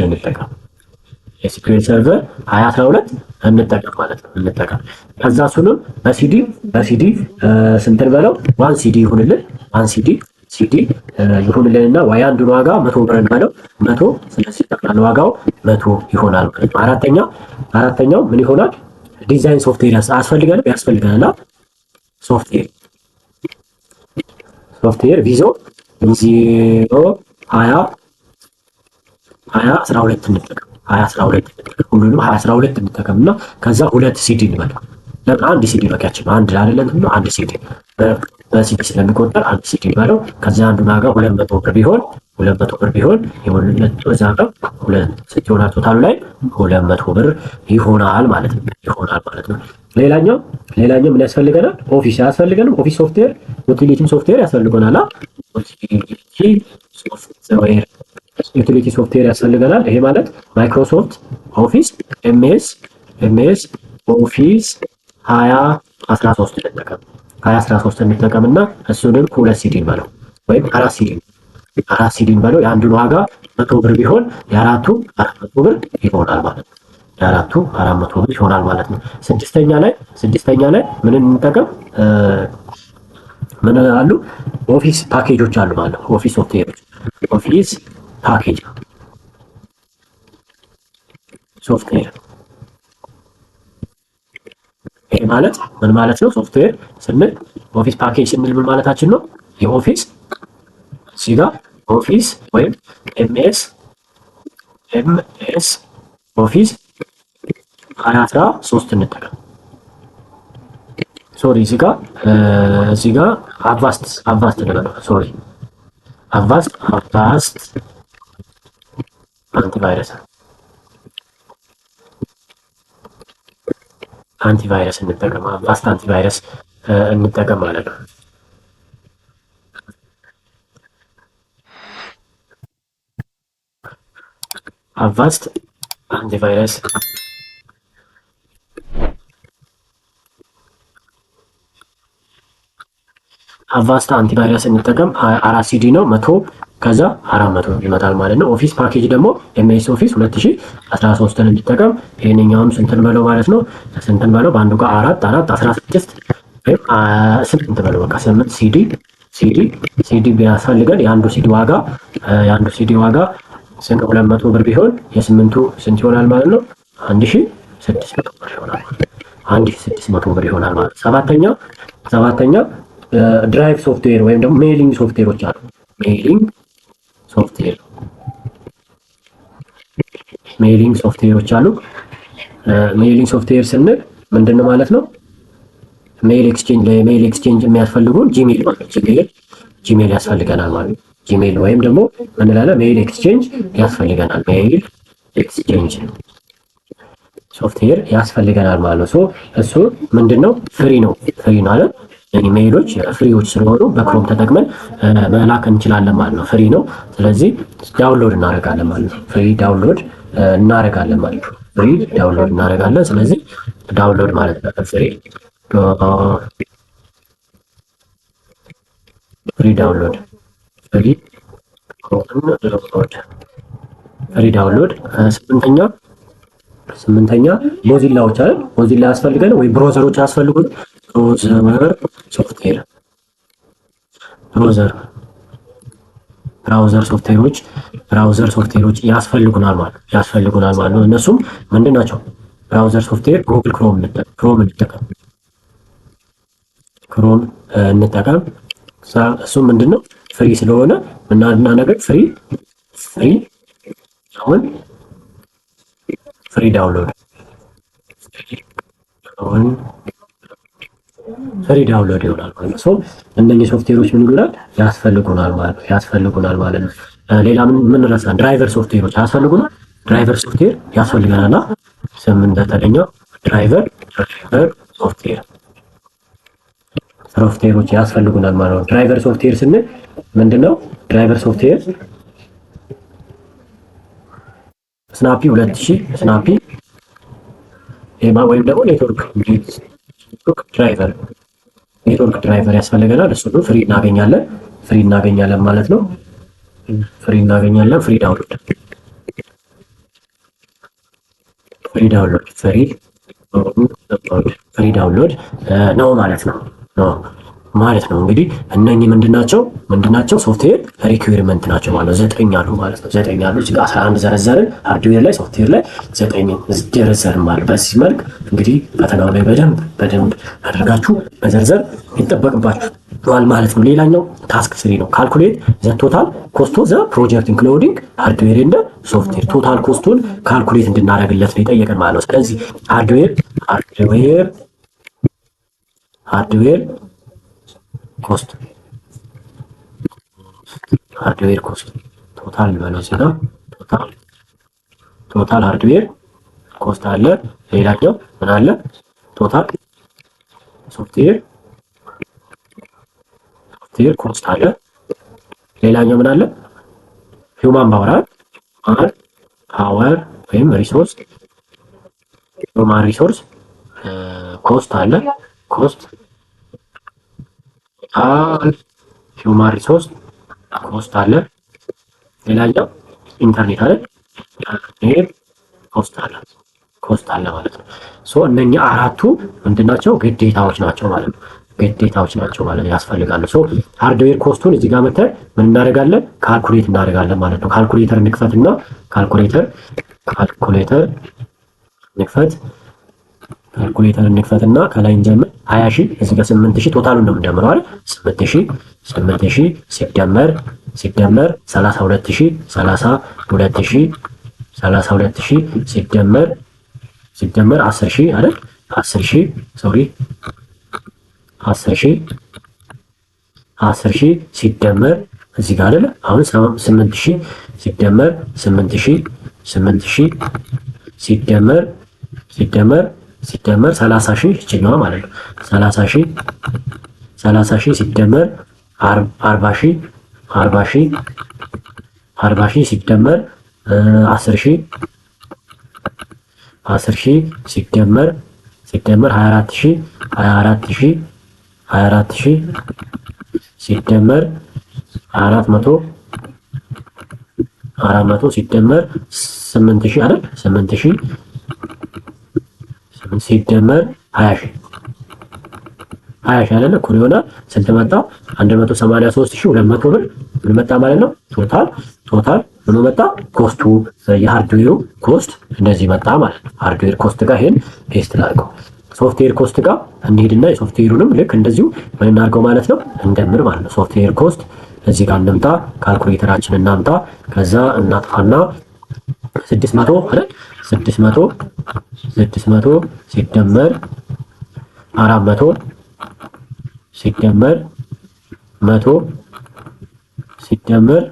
እንጠቀም። ኤስኪዩኤል ሰርቨር 2012 እንጠቀም ማለት ነው። ከዛ እሱንም በሲዲ ስንት እንበለው? 1 ሲዲ ይሁንልን። 1 ሲዲ ይሁንልንና የአንዱን ዋጋ 100 ብር እንበለው 100። ስለዚህ ጠቅላላ ዋጋው 100 ይሆናል ማለት ነው። አራተኛው ምን ይሆናል? ዲዛይን ሶፍትዌር ያስፈልገናል። ሶፍትዌር ቪዞ 2012 እንጠቀም። ሁሉንም 2012 እንጠቀምና ከዛ 2 ሲዲ እንበለው። አንድ ሲዲ በቂያችን ነው። አንድ አይደለም ነው አንድ ሲዲ በሲዲ ስለሚቆጠር አንድ ሲዲ ባለው ከዛ አንዱ ዋጋ 200 ብር ቢሆን የወለለት በዛጋ 2 ሲሆን ቶታሉ ላይ 200 ብር ይሆናል ማለት ነው። ሌላኛው ምን ያስፈልገናል? ኦፊስ ያስፈልገናል። ኦፊስ ሶፍትዌር ዩቲሊቲ ሶፍትዌር ያስፈልገናል። ዩቲሊቲ ሶፍትዌር ያስፈልገናል። ይሄ ማለት ማይክሮሶፍት ኦፊስ ኤምኤስ ኦፊስ 2013 እንጠቀምና እሱንም 2 ሲዲ እንበለው ወይም 4 ሲዲ እንበለው። የአንዱን ዋጋ 100 ብር ቢሆን የአራቱ 400 ብር ይሆናል ማለት ነው። ስድስተኛ ላይ ምን እንጠቀም? ምን አሉ? ኦፊስ ፓኬጆች አሉ ማለት ነው። ኦፊስ ሶፍትዌሮች ኦፊስ ፓኬጅ ሶፍትዌር ይሄ ማለት ምን ማለት ነው? ሶፍትዌር ስንል ኦፊስ ፓኬጅ ስንል ምን ማለታችን ነው? የኦፊስ እዚህ ጋር ኦፊስ ወይም ኤምኤስ ኦፊስ 2013 እንጠቀም። ሶሪ እዚህ ጋር አድቫንስድ እንበለው። ሶሪ አድቫንስድ አንቲቫይረስ እንጠቀም። አድቫንስድ አንቲቫይረስ እንጠቀም ማለት ነው። አድቫንስድ አንቲቫይረስ አቫስታ አንቲቫይረስ እንጠቀም 4 ሲዲ ነው 100 ከዛ 400 ይመጣል ማለት ነው። ኦፊስ ፓኬጅ ደግሞ ኤምኤስ ኦፊስ 2013 እንጠቀም። ይሄንኛውም ስንትን በለው ማለት ነው ስንትን በለው በአንዱ ጋር 4 16 ወይም 8 በለው በቃ 8 ሲዲ ቢያስፈልገን የአንዱ ሲዲ ዋጋ ስንት 200 ብር ቢሆን የስምንቱ ስንት ይሆናል ማለት ነው 1600 ብር ይሆናል። 1600 ብር ይሆናል ማለት ነው። ሰባተኛ ድራይቭ ሶፍትዌር ወይም ደግሞ ሜሊንግ ሶፍትዌሮች አሉ። ሜሊንግ ሶፍትዌሮች አሉ። ሜሊንግ ሶፍትዌር ስንል ምንድነው ማለት ነው? ሜል ኤክስቼንጅ የሚያስፈልጉን ጂሜል ያስፈልገናል ማለት ነው። ጂሜል ወይም ደግሞ ምን እንላለን? ሜል ኤክስቼንጅ ያስፈልገናል። ሜል ኤክስቼንጅ ሶፍትዌር ያስፈልገናል ማለት ነው። እሱ ምንድነው? ፍሪ ነው ማለት ኢሜይሎች ፍሪዎች ስለሆኑ በክሮም ተጠቅመን መላክ እንችላለን ማለት ነው። ፍሪ ነው። ስለዚህ ዳውንሎድ እናደርጋለን ማለት ነው። ፍሪ ዳውንሎድ እናደርጋለን ማለት ነው። ስለዚህ ዳውንሎድ ማለት ነው። ፍሪ ዳውንሎድ። ስምንተኛ ሞዚላዎች አይደል? ሞዚላ ያስፈልገን ወይ ብሮዘሮች ያስፈልጉን ብራውዘር ሶፍትዌሮች ያስፈልጉናል ማለት ነው። እነሱም ምንድን ናቸው? ብራውዘር ሶፍትዌር ጉግል ክሮም እንጠቀም። እሱም ምንድነው? ፍሪ ስለሆነ ምናልና ነገር ፍሪ ዳውንሎድ ይሆናል ማለት ነው። እነኚህ ሶፍትዌሮች ምን ይሉናል? ያስፈልጉናል ማለት ነው። ሌላ ምን ረሳን? ድራይቨር ሶፍትዌሮች ያስፈልጉናል። ድራይቨር ሶፍትዌር ያስፈልገናልና ዘጠነኛው ድራይቨር ሶፍትዌሮች ያስፈልጉናል ማለት ነው። ድራይቨር ሶፍትዌር ስንል ምንድነው? ድራይቨር ሶፍትዌር ስናፒ 2000 ወይም ደግሞ ኔትወርክ ድራይቨር ያስፈልገናል። እሱ ፍሪ እናገኛለን ማለት ነው። ፍሪ ዳውንሎድ ነው ማለት ነው። እንግዲህ እነኚህ ምንድናቸው? ሶፍትዌር ሪኩዌርመንት ናቸው ማለት ነው። 9 አሉ ማለት ነው። 9 አሉ። እዚህ ጋር 11 ዘረዘርን። ሃርድዌር ላይ ሶፍትዌር ላይ 9 ዘረዘርን ማለት በዚህ መልክ እንግዲህ ፈተናው ላይ በደንብ አድርጋችሁ መዘርዘር ይጠበቅባችኋል ማለት ነው። ሌላኛው ታስክ 3 ነው። ካልኩሌት ዘ ቶታል ኮስት ኦፍ ዘ ፕሮጀክት ኢንክሉዲንግ ሃርድዌር እንደ ሶፍትዌር። ቶታል ኮስቱን ካልኩሌት እንድናደርግለት ነው የጠየቀን ማለት ነው። ስለዚህ ሃርድዌር ኮስት ቶታል በለው ሲና ቶታል ሃርድዌር ኮስት አለ። ሌላኛው ምን አለ? ቶታል ሶፍትዌር ኮስት አለ። ሌላኛው ምን አለ? ሂውማን ፓወር ወይም ሪሶርስ ኮስት አለ። ሂውማን ሪሶርስ ኮስት አለ። ሌላኛው ኢንተርኔት አለ። ኢንተርኔት ኮስት አለ ማለት ነው። እነኛ አራቱ ምንድናቸው? ግዴታዎች ናቸው ማለት ነው። ያስፈልጋሉ። ሃርድዌር ኮስቱን እዚህ ጋር መተን ምን እናደርጋለን? ካልኩሌት እናደርጋለን ማለት ነው። ካልኩሌተር እንክፈትና ካልኩሌተር እንክፈትና ከላይ እንጀምር። 20,000 እዚህ ጋር 8,000 ቶታሉን ነው የምንደምረው አይደል? 8,000 ሲደመር 32,000 ሲደመር 10,000 አይደል? 10,000 ሲደመር እዚህ ጋር አይደል? አሁን 8,000 ሲደመር 30,000 ይችኛዋ ማለት ነው። 30,000 ሲደመር 40,000 ሲደመር 10,000 ሲደመር 24,000 ሲደመር 400 ሲደመር 8000 አይደል? 8000 ሲደመር 20000 አይደል? እኩል ይሆናል ስንት መጣ? 183200 ብር ምን መጣ ማለት ነው? ቶታል ምን መጣ? ኮስቱ የሃርድዌሩ ኮስት እንደዚህ መጣ ማለት ነው። ሃርድዌር ኮስት ጋር ይሄን ፔስት ላድርገው። ሶፍትዌር ኮስት ጋር እንሂድና የሶፍትዌሩንም ልክ እንደዚሁ ምን እናድርገው ማለት ነው? እንደምር ማለት ነው። ሶፍትዌር ኮስት እዚህ ጋር እንምጣ፣ ካልኩሌተራችን እናምጣ። ከዛ እናጥፋና 600 አይደል? 600 ሲደመር 400 ሲደመር 100 ሲደመር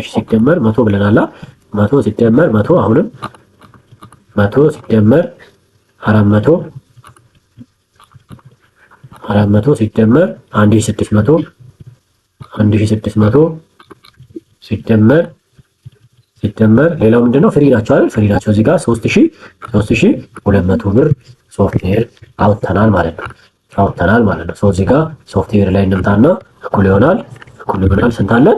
ሲደመር 100 ብለናል። 100 ሲደመር 100 አሁንም 100 ሲደመር 400 ሲደመር 1600 ሲደመር ሌላው ምንድነው? ፍሪ ናቸው አይደል? ፍሪ ናቸው። እዚህ ጋር 3200 ብር ሶፍትዌር አውጥተናል ማለት ነው። እዚህ ጋር ሶፍትዌር ላይ እንምጣና እኩል ይሆናል ስንት አለን?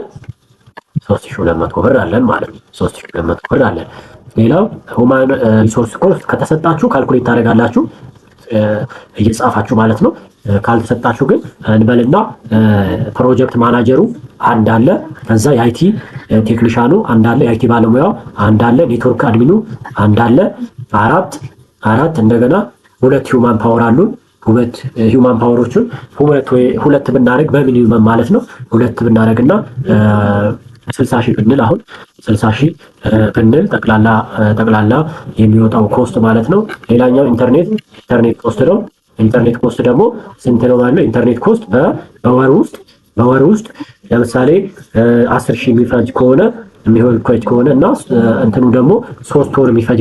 3200 ብር አለን ማለት ነው። 3200 ብር አለን። ሌላው ሁማን ሪሶርስ ኮስት ከተሰጣችሁ ካልኩሌት ታደርጋላችሁ እየጻፋችሁ ማለት ነው። ካልተሰጣችሁ ግን እንበልና ፕሮጀክት ማናጀሩ አንድ አለ፣ ከዛ የአይቲ ቴክኒሻኑ አንድ አለ፣ የአይቲ ባለሙያው አንድ አለ፣ ኔትወርክ አድሚኑ አንድ አለ፣ አራት እንደገና ሁለት ሂውማን ፓወር አሉን። ሁለት ሂውማን ፓወሮቹን ሁለት ብናደርግ በሚኒመም ማለት ነው። ሁለት ብናደርግና 60,000 ብንል አሁን 60,000 ብንል ጠቅላላ የሚወጣው ኮስት ማለት ነው። ሌላኛው ኢንተርኔት ኮስት ነው። ኢንተርኔት ኮስት ደግሞ ስንት ነው ማለት ነው? ኢንተርኔት ኮስት በወር ውስጥ ለምሳሌ 10,000 የሚፈጅ ከሆነ እና እንትኑ ደግሞ 3 ወር የሚፈጅ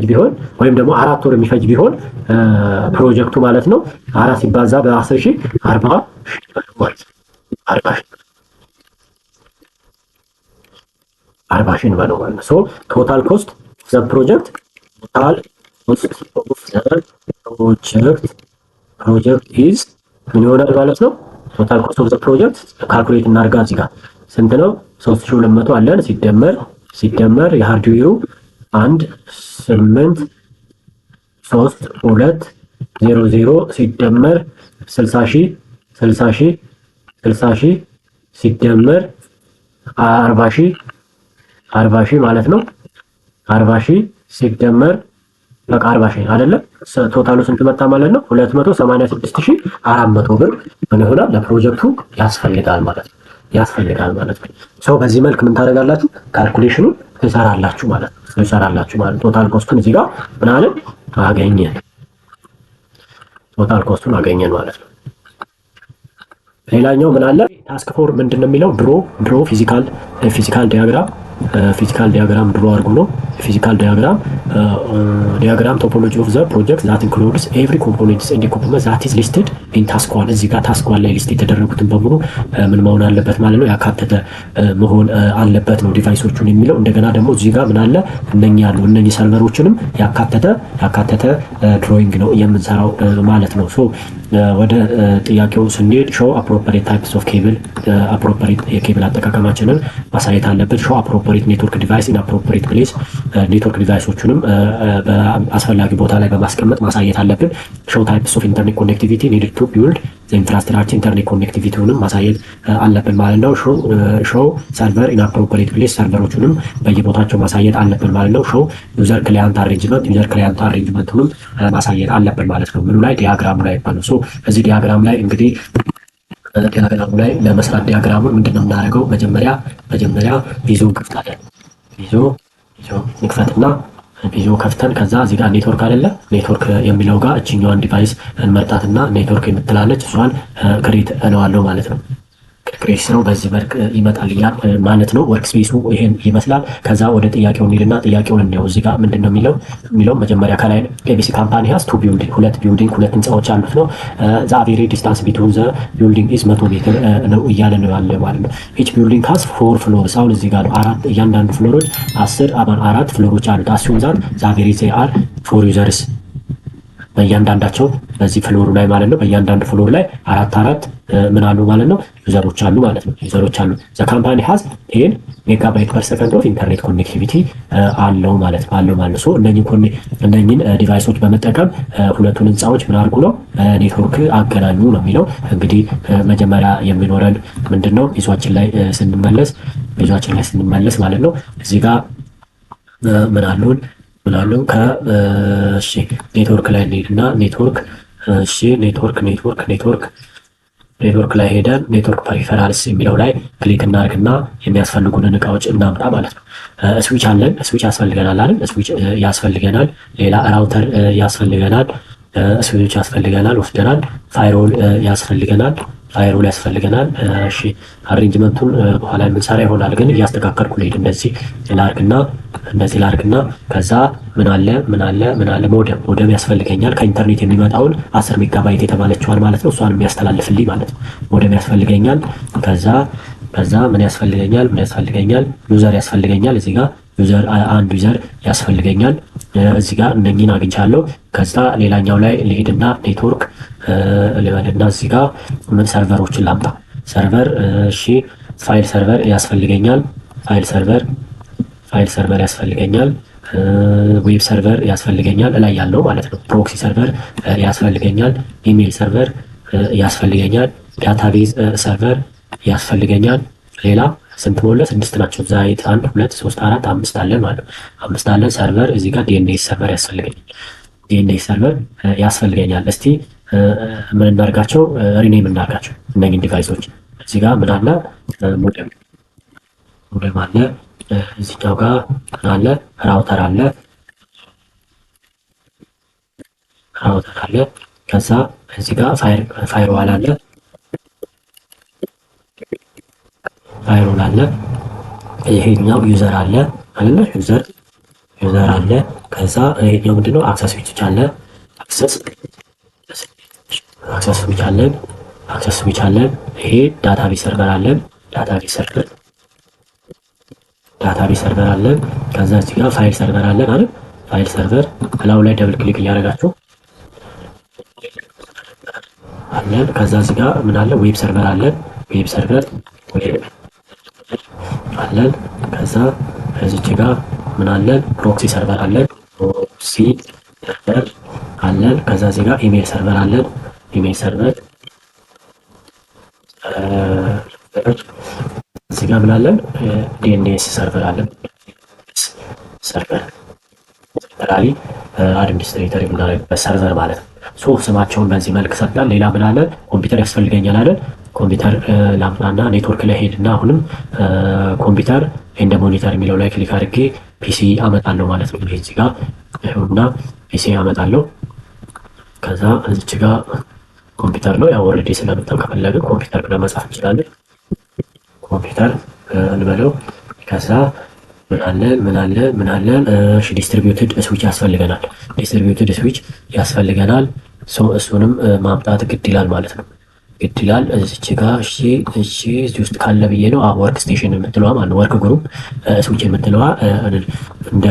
ቢሆን ወይም ደግሞ 4 ወር የሚፈጅ ቢሆን ፕሮጀክቱ ማለት ነው 4 ሲባዛ በ10,000 40,000 በለው ማለት ነው። ሶ ቶታል ኮስት ዘ ፕሮጀክት ኢዝ ምን ይሆናል ማለት ነው? ቶታል ኮስት ኦፍ ዘ ፕሮጀክት ካልኩሌት እናድርጋ። እዚህ ጋር ስንት ነው? 3200 አለን ሲደመር የሃርድዌሩ 18300 ሲደመር 60,000 ሲደመር 40,000 ማለት ነው። 40,000 ሲደመር በቃ 40,000 አይደለም። ቶታሉ ስንት መጣ ማለት ነው? 286,400 ብር ምን ይሆናል ለፕሮጀክቱ ያስፈልጋል ማለት ነው። ሰው በዚህ መልክ ምን ታደርጋላችሁ? ካልኩሌሽኑን ትሰራላችሁ ማለት ነው። ቶታል ኮስቱን እዚህ ጋር ምን አለን? ቶታል ኮስቱን አገኘን ማለት ነው። ሌላኛው ምን አለ? ታስክ ፎር ምንድነው የሚለው? ድሮ ፊዚካል ዲያግራም ድሮ አድርጉ ነው። ፊዚካል ዲያግራም ቶፖሎጂ ኦፍ ዘ ፕሮጀክት ዛት ኢንክሉድስ ኤቭሪ ኮምፖነንትስ ኤንድ ኢኩይፕመንት ዛት ኢዝ ሊስትድ ኢን ታስክ ዋን። እዚህ ጋር ታስክ ዋን ላይ ሊስት የተደረጉትን በሙሉ ምን መሆን አለበት ማለት ነው? ያካተተ መሆን አለበት ነው ዲቫይሶቹን የሚለው። እንደገና ደግሞ እዚህ ጋር ምን አለ? እነኚህ ሰርቨሮችንም ያካተተ ድሮይንግ ነው የምንሰራው ማለት ነው። ሶ ወደ ጥያቄው ስንሄድ ሾው አፕሮፕሪየት ታይፕስ ኦፍ ኬብል፣ አፕሮፕሪየት የኬብል አጠቃቀማችንን ማሳየት አለበት። ሾው አፕሮፕሪየት ኔትወርክ ዲቫይስ ኢን አፕሮፕሪየት ፕሌስ፣ ኔትወርክ ዲቫይሶቹንም በአስፈላጊ ቦታ ላይ በማስቀመጥ ማሳየት አለብን። ሾው ታይፕስ ኦፍ ኢንተርኔት ኮኔክቲቪቲ ኒድድ ቱ ቢልድ ዘ ኢንፍራስትራክቸር፣ ኢንተርኔት ኮኔክቲቪቲውንም ማሳየት አለብን ማለት ነው። ሾው ሰርቨር ኢን አፕሮፕሪየት ፕሌስ፣ ሰርቨሮቹንም በየቦታቸው ማሳየት አለብን ማለት ነው። ሾው ዩዘር ክላይንት አሬንጅመንቱንም ማሳየት አለብን ማለት ነው። ምኑ ላይ? ዲያግራሙ ላይ ማለት ነው። እዚህ ዲያግራም ላይ እንግዲህ ለመስራት ዲያግራሙን ምንድነው የምናደርገው? መጀመሪያ ቪዞ እንከፍታለን። ቪዞ እንክፈትና ቪዞ ከፍተን ከዛ እዚህ ጋር ኔትወርክ አይደለ? ኔትወርክ የሚለው ጋር እችኛዋን ዲቫይስ እንመርጣትና ኔትወርክ የምትላለች እሷን ክሬት እለዋለሁ ማለት ነው። ክሬት ነው በዚህ መልክ ይመጣልኛል ማለት ነው። ወርክ ስፔሱ ይሄን ይመስላል። ከዛ ወደ ጥያቄው እንሂድና ጥያቄውን እንየው። እዚህ ጋር ምንድነው የሚለው መጀመሪያ ከላይ ኤቢሲ ካምፓኒ ሃዝ ቱ ቢልዲንግ፣ ሁለት ህንጻዎች አሉት ነው። ዘ አቬሬጅ ዲስታንስ ቢትዊን ዘ ቢልዲንግ ኢዝ 100 ሜትር ነው እያለ ነው ያለ ማለት ነው። ኢች ቢልዲንግ ሃዝ 4 ፍሎርስ። አሁን እዚህ ጋር ነው እያንዳንዱ ፍሎሮች 4 ፍሎሮች አሉት። አስዩም ዛት ዘ አቬሬጅ ዜይ አር 4 ዩዘርስ በእያንዳንዳቸው በዚህ ፍሎሩ ላይ ማለት ነው በእያንዳንዱ ፍሎር ላይ አራት ምን አሉ ማለት ነው ዩዘሮች አሉ ማለት ነው። ዩዘሮች አሉ። ዘ ካምፓኒ ሃዝ 10 ሜጋባይት ፐር ሰከንድ ኦፍ ኢንተርኔት ኮኔክቲቪቲ አለው ማለት ነው። ሶ እነኚህን ዲቫይሶች በመጠቀም ሁለቱን ህንፃዎች ምን አድርጉ ነው ኔትወርክ አገናኙ ነው የሚለው። እንግዲህ መጀመሪያ የሚኖረን ምንድነው ይዟችን ላይ ስንመለስ ማለት ነው እዚህ ጋር ምን አለው ከእሺ ኔትወርክ ላይ እንሄድና ኔትወርክ ላይ ሄደን ኔትወርክ ፐሪፈራልስ የሚለው ላይ ክሊክ እናድርግና የሚያስፈልጉንን እቃዎች እናምጣ ማለት ነው። ስዊች አለን። ስዊች ያስፈልገናል አይደል? ስዊች ያስፈልገናል። ሌላ ራውተር ያስፈልገናል። ስዊች ያስፈልገናል ወስደናል። ፋይርዎል ያስፈልገናል። እሺ አሬንጅመንቱን በኋላ የምንሰራ ይሆናል፣ ግን እያስተካከልኩ ልሄድ። እንደዚህ ላርግና ከዛ ምን አለ ሞደም ያስፈልገኛል። ከኢንተርኔት የሚመጣውን 10 ሜጋባይት የተባለችዋል ማለት ነው እሷን የሚያስተላልፍልኝ ማለት ነው። ሞደም ያስፈልገኛል። ከዛ ምን ያስፈልገኛል? ዩዘር ያስፈልገኛል። እዚህ ጋር አንድ ዩዘር ያስፈልገኛል። እዚህ ጋር እነኚህን አግኝቻለሁ። ከዛ ሌላኛው ላይ ልሄድና ኔትወርክ ልበልና እዚህ ጋር ምን ሰርቨሮችን ላምጣ። ሰርቨር እሺ ፋይል ሰርቨር ያስፈልገኛል። ዌብ ሰርቨር ያስፈልገኛል እላይ ያለው ማለት ነው። ፕሮክሲ ሰርቨር ያስፈልገኛል። ኢሜል ሰርቨር ያስፈልገኛል። ዳታቤዝ ሰርቨር ያስፈልገኛል። ሌላ ስንት ሞላ? 6 ናቸው። ዛይት 1 2 3 4 5 አለን ማለት ነው። 5 አለን። ሰርቨር እዚህ ጋር ዲኤንኤስ ሰርቨር ያስፈልገኛል። እስቲ ምን እናርጋቸው? ሪኔም እናርጋቸው እነኚህን ዲቫይሶች። እዚህ ጋር ምን አለ? ሞደም አለ። እዚህኛው ጋር ምን አለ? ራውተር አለ። ከዛ እዚህ ጋር ፋይርዋል አለ። ይሄኛው ዩዘር አለ አይደለ? ዩዘር አለ። ከዛ ይሄኛው ምንድነው? አክሰስ ስዊች አለ። አክሰስ ስዊች አለን። ይሄ ዳታቤዝ ሰርቨር አለን። ዳታቤዝ ሰርቨር አለን። ከዛ እዚህ ጋር ፋይል ሰርቨር አለን አይደል? ፋይል ሰርቨር እላው ላይ ደብል ክሊክ እያደረጋችሁ አለን። ከዛ እዚህ ጋር ምን አለ? ዌብ ሰርቨር አለን። ከዛ እዚች ጋር ምን አለን? ፕሮክሲ ሰርቨር አለን። ከዛ እዚህ ጋር ኢሜል ሰርቨር አለን። እዚህ ጋር ምን አለን? ዲኤንኤስ ሰርቨር አለን። ጀነራሊ አድሚኒስትሬተር የምናደርግበት ሰርቨር ማለት ነው። ስማቸውን በዚህ መልክ ሰጥተን ሌላ ምን አለን? ኮምፒውተር ያስፈልገኛል አይደል? ኮምፒውተር ላምጣና ኔትወርክ ላይ ሄድና አሁንም ኮምፒውተር እንደ ሞኒተር የሚለው ላይ ክሊክ አድርጌ ፒሲ አመጣለሁ ማለት ነው። እዚህ ጋር ይኸውና ፒሲ አመጣለሁ። ከዛ እዚህ ጋር ኮምፒውተር ነው ያው ኦልሬዲ ስለመጣው ከፈለግን ኮምፒውተር ብለን መጻፍ እንችላለን። ኮምፒውተር እንበለው። ከዛ ምን አለን? እሺ ዲስትሪቢዩትድ ስዊች ያስፈልገናል። እሱንም ማምጣት ግድ ይላል ማለት ነው። እዚች ጋር እሺ እዚህ ውስጥ ካለ ብዬ ነው። ወርክ ስቴሽን የምትለዋ ማለት ወርክ ግሩፕ ስዊች የምትለዋ እንደ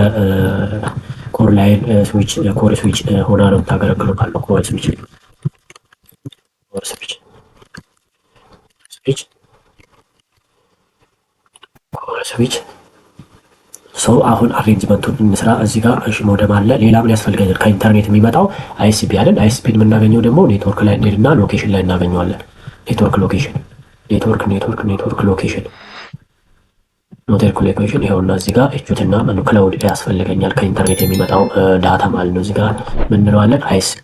ኮር ስዊች ሆና ነው የምታገለግለው ማለት ነው። ኮር ስዊች ሰው አሁን አሬንጅመንቱን እንስራ። እዚህ ጋር እሺ ሞደም አለ። ሌላ ምን ያስፈልገኛል? ከኢንተርኔት የሚመጣው አይኤስፒ አይደል? አይኤስፒን የምናገኘው ደግሞ ኔትወርክ ላይ እንሄድና ሎኬሽን ላይ እናገኘዋለን። ኔትወርክ ሎኬሽን ይኸውና እዚህ ጋር እቹትና ክላውድ ያስፈልገኛል። ከኢንተርኔት የሚመጣው ዳታ ማለት ነው። እዚህ ጋር ምን እንለዋለን? አይኤስፒ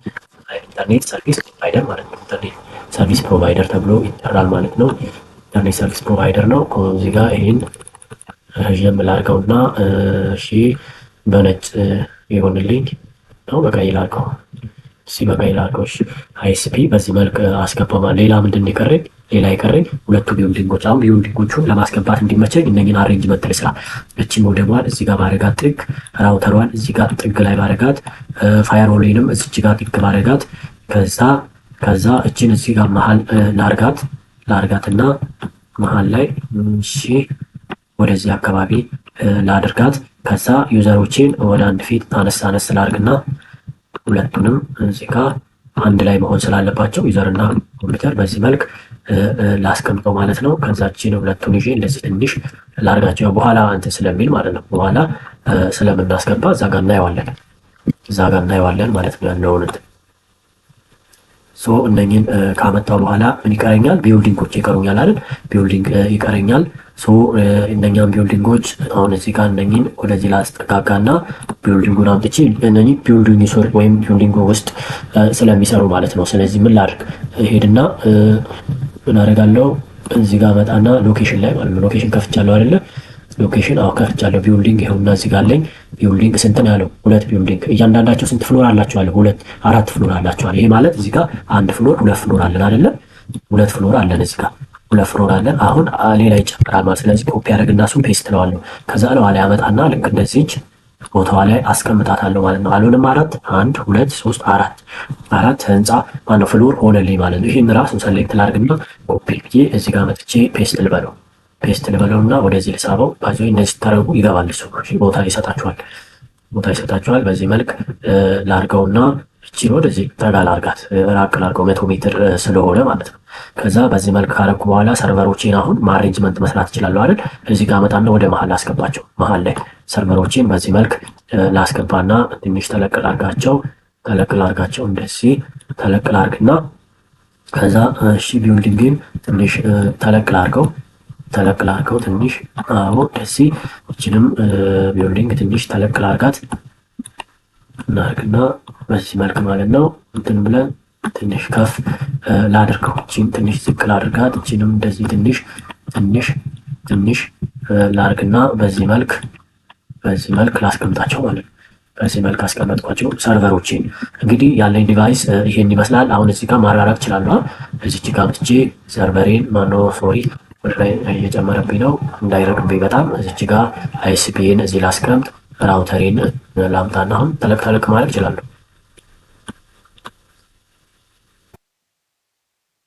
ኢንተርኔት ሰርቪስ ፕሮቫይደር ማለት ነው። ኢንተርኔት ሰርቪስ ፕሮቫይደር ተብሎ ይጠራል ማለት ነው። ኢንተርኔት ሰርቪስ ፕሮቫይደር ነው። እዚህ ጋር ይሄን ረዥም ላድርገውና እሺ በነጭ ይሆንልኝ ነው። በቀይ ላድርገው። እሺ አይኤስፒ በዚህ መልክ አስገባማ። ሌላ ምንድን ነው የቀረኝ? ሁለቱ ቢውልዲንጎች። አሁን ቢውልዲንጎቹን ለማስገባት እንዲመቸኝ እነኝን አሬንጅመንት ልስራ። እቺ ሞደሟን እዚህ ጋር ባረጋት ጥግ፣ ራውተሯን እዚህ ጋር ጥግ ላይ ባረጋት፣ ፋየርዎሌንም እዚህ ጋር ጥግ ባረጋት፣ ከዛ እቺን እዚህ ጋር መሀል ላርጋትና መሀል ላይ እሺ ወደዚህ አካባቢ ላድርጋት። ከዛ ዩዘሮችን ወደ አንድ ፊት አነስ ላርግና ሁለቱንም እዚህ ጋር አንድ ላይ መሆን ስላለባቸው ዩዘር እና ኮምፒውተር በዚህ መልክ ላስቀምጠው ማለት ነው። ከዛችን ሁለቱን ይዤ እንደዚህ ትንሽ ላርጋቸው በኋላ እንትን ስለሚል ማለት ነው። በኋላ ስለምናስገባ እዛ ጋር እናየዋለን ማለት ነው ያለውን እነኝን ካመጣው በኋላ ምን ይቀረኛል? ቢልዲንጎች ይቀሩኛል አይደል? ቢልዲንግ ይቀረኛል። እነኛም ቢልዲንጎች አሁን እዚህ ጋር እነኝን ወደዚህ ላስጠጋጋና ቢልዲንጉን አምጥቼ እነኚህ ቢልዲንግ ሶሪ ወይም ቢልዲንጉ ውስጥ ስለሚሰሩ ማለት ነው። ስለዚህ ምን ላድርግ? ሄድና ምን አደርጋለሁ? እዚህ ጋር መጣና ሎኬሽን ላይ ማለት ነው። ሎኬሽን ከፍቻለሁ አይደለ? ሎኬሽን ከፍቻለሁ። ቢልዲንግ ይኸውና እዚህ ጋር አለኝ። ቢልዲንግ ስንት ነው ያለው? 2 ቢልዲንግ። እያንዳንዳቸው ስንት ፍሎር አላቸው አለ? 4 ፍሎር አላቸው አለ። ይሄ ማለት እዚህ ጋር 1 ፍሎር 2 ፍሎር አለን አይደለ? 2 ፍሎር አለን እዚህ ጋር 2 ፍሎር አለን። አሁን ሌላ ይጨምራል ማለት ስለዚህ ኮፒ ያደርግና እሱን ፔስት እለዋለሁ። ከዛ ለኋላ ያመጣና ልክ እንደዚህች ቦታዋ ላይ አስቀምጣታለሁ ማለት ነው። አሉንም 4 1 2 3 4 ህንፃ ማነው ፍሎር ሆነልኝ ማለት ነው። ይሄን ራሱን ሰሌክት ላድርግና ኮፒ ብዬ እዚህ ጋር መጥቼ ፔስት ልበለውና ወደዚህ ልሳበው። ባዚ እነዚህ ተረጉ ይገባል። እሱ ቦታ ይሰጣችኋል። በዚህ መልክ ላርገውና እቺ ወደዚህ ጠጋ ላርጋት ራቅ ላርገው 100 ሜትር ስለሆነ ማለት ነው። ከዛ በዚህ መልክ ካረኩ በኋላ ሰርቨሮቼን አሁን ማሬንጅመንት መስራት እችላለሁ አይደል? እዚህ ጋር መጣና ወደ መሀል ላስገባቸው። መሀል ላይ ሰርቨሮቼን በዚህ መልክ ላስገባና ትንሽ ተለቅ ላርጋቸው እንደዚህ ተለቅ ላርግና ከዛ እሺ ቢልዲንግን ትንሽ ተለቅ ላርገው ትንሽ እንደዚህ እችንም ቢልዲንግ ትንሽ ተለቅ ላርጋት እናርግና በዚህ መልክ ማለት ነው። እንትን ብለን ትንሽ ከፍ ላድርገው፣ እቺን ትንሽ ዝቅ ላድርጋት፣ እቺንም እንደዚህ ትንሽ ላርግና በዚህ መልክ ላስቀምጣቸው ማለት ነው። በዚህ መልክ አስቀመጥኳቸው ሰርቨሮቼን። እንግዲህ ያለኝ ዲቫይስ ይሄን ይመስላል። አሁን እዚህ ጋር ማራራቅ እችላለሁ። እዚች ጋር ብቻ ሰርቨሬን ወደ ላይ እየጨመረብኝ ነው እንዳይረቅብኝ በጣም። እዚች ጋር አይኤስፒን እዚህ ላስቀምጥ፣ ራውተሬን ላምጣና አሁን ተለቅ ማድረግ እችላለሁ።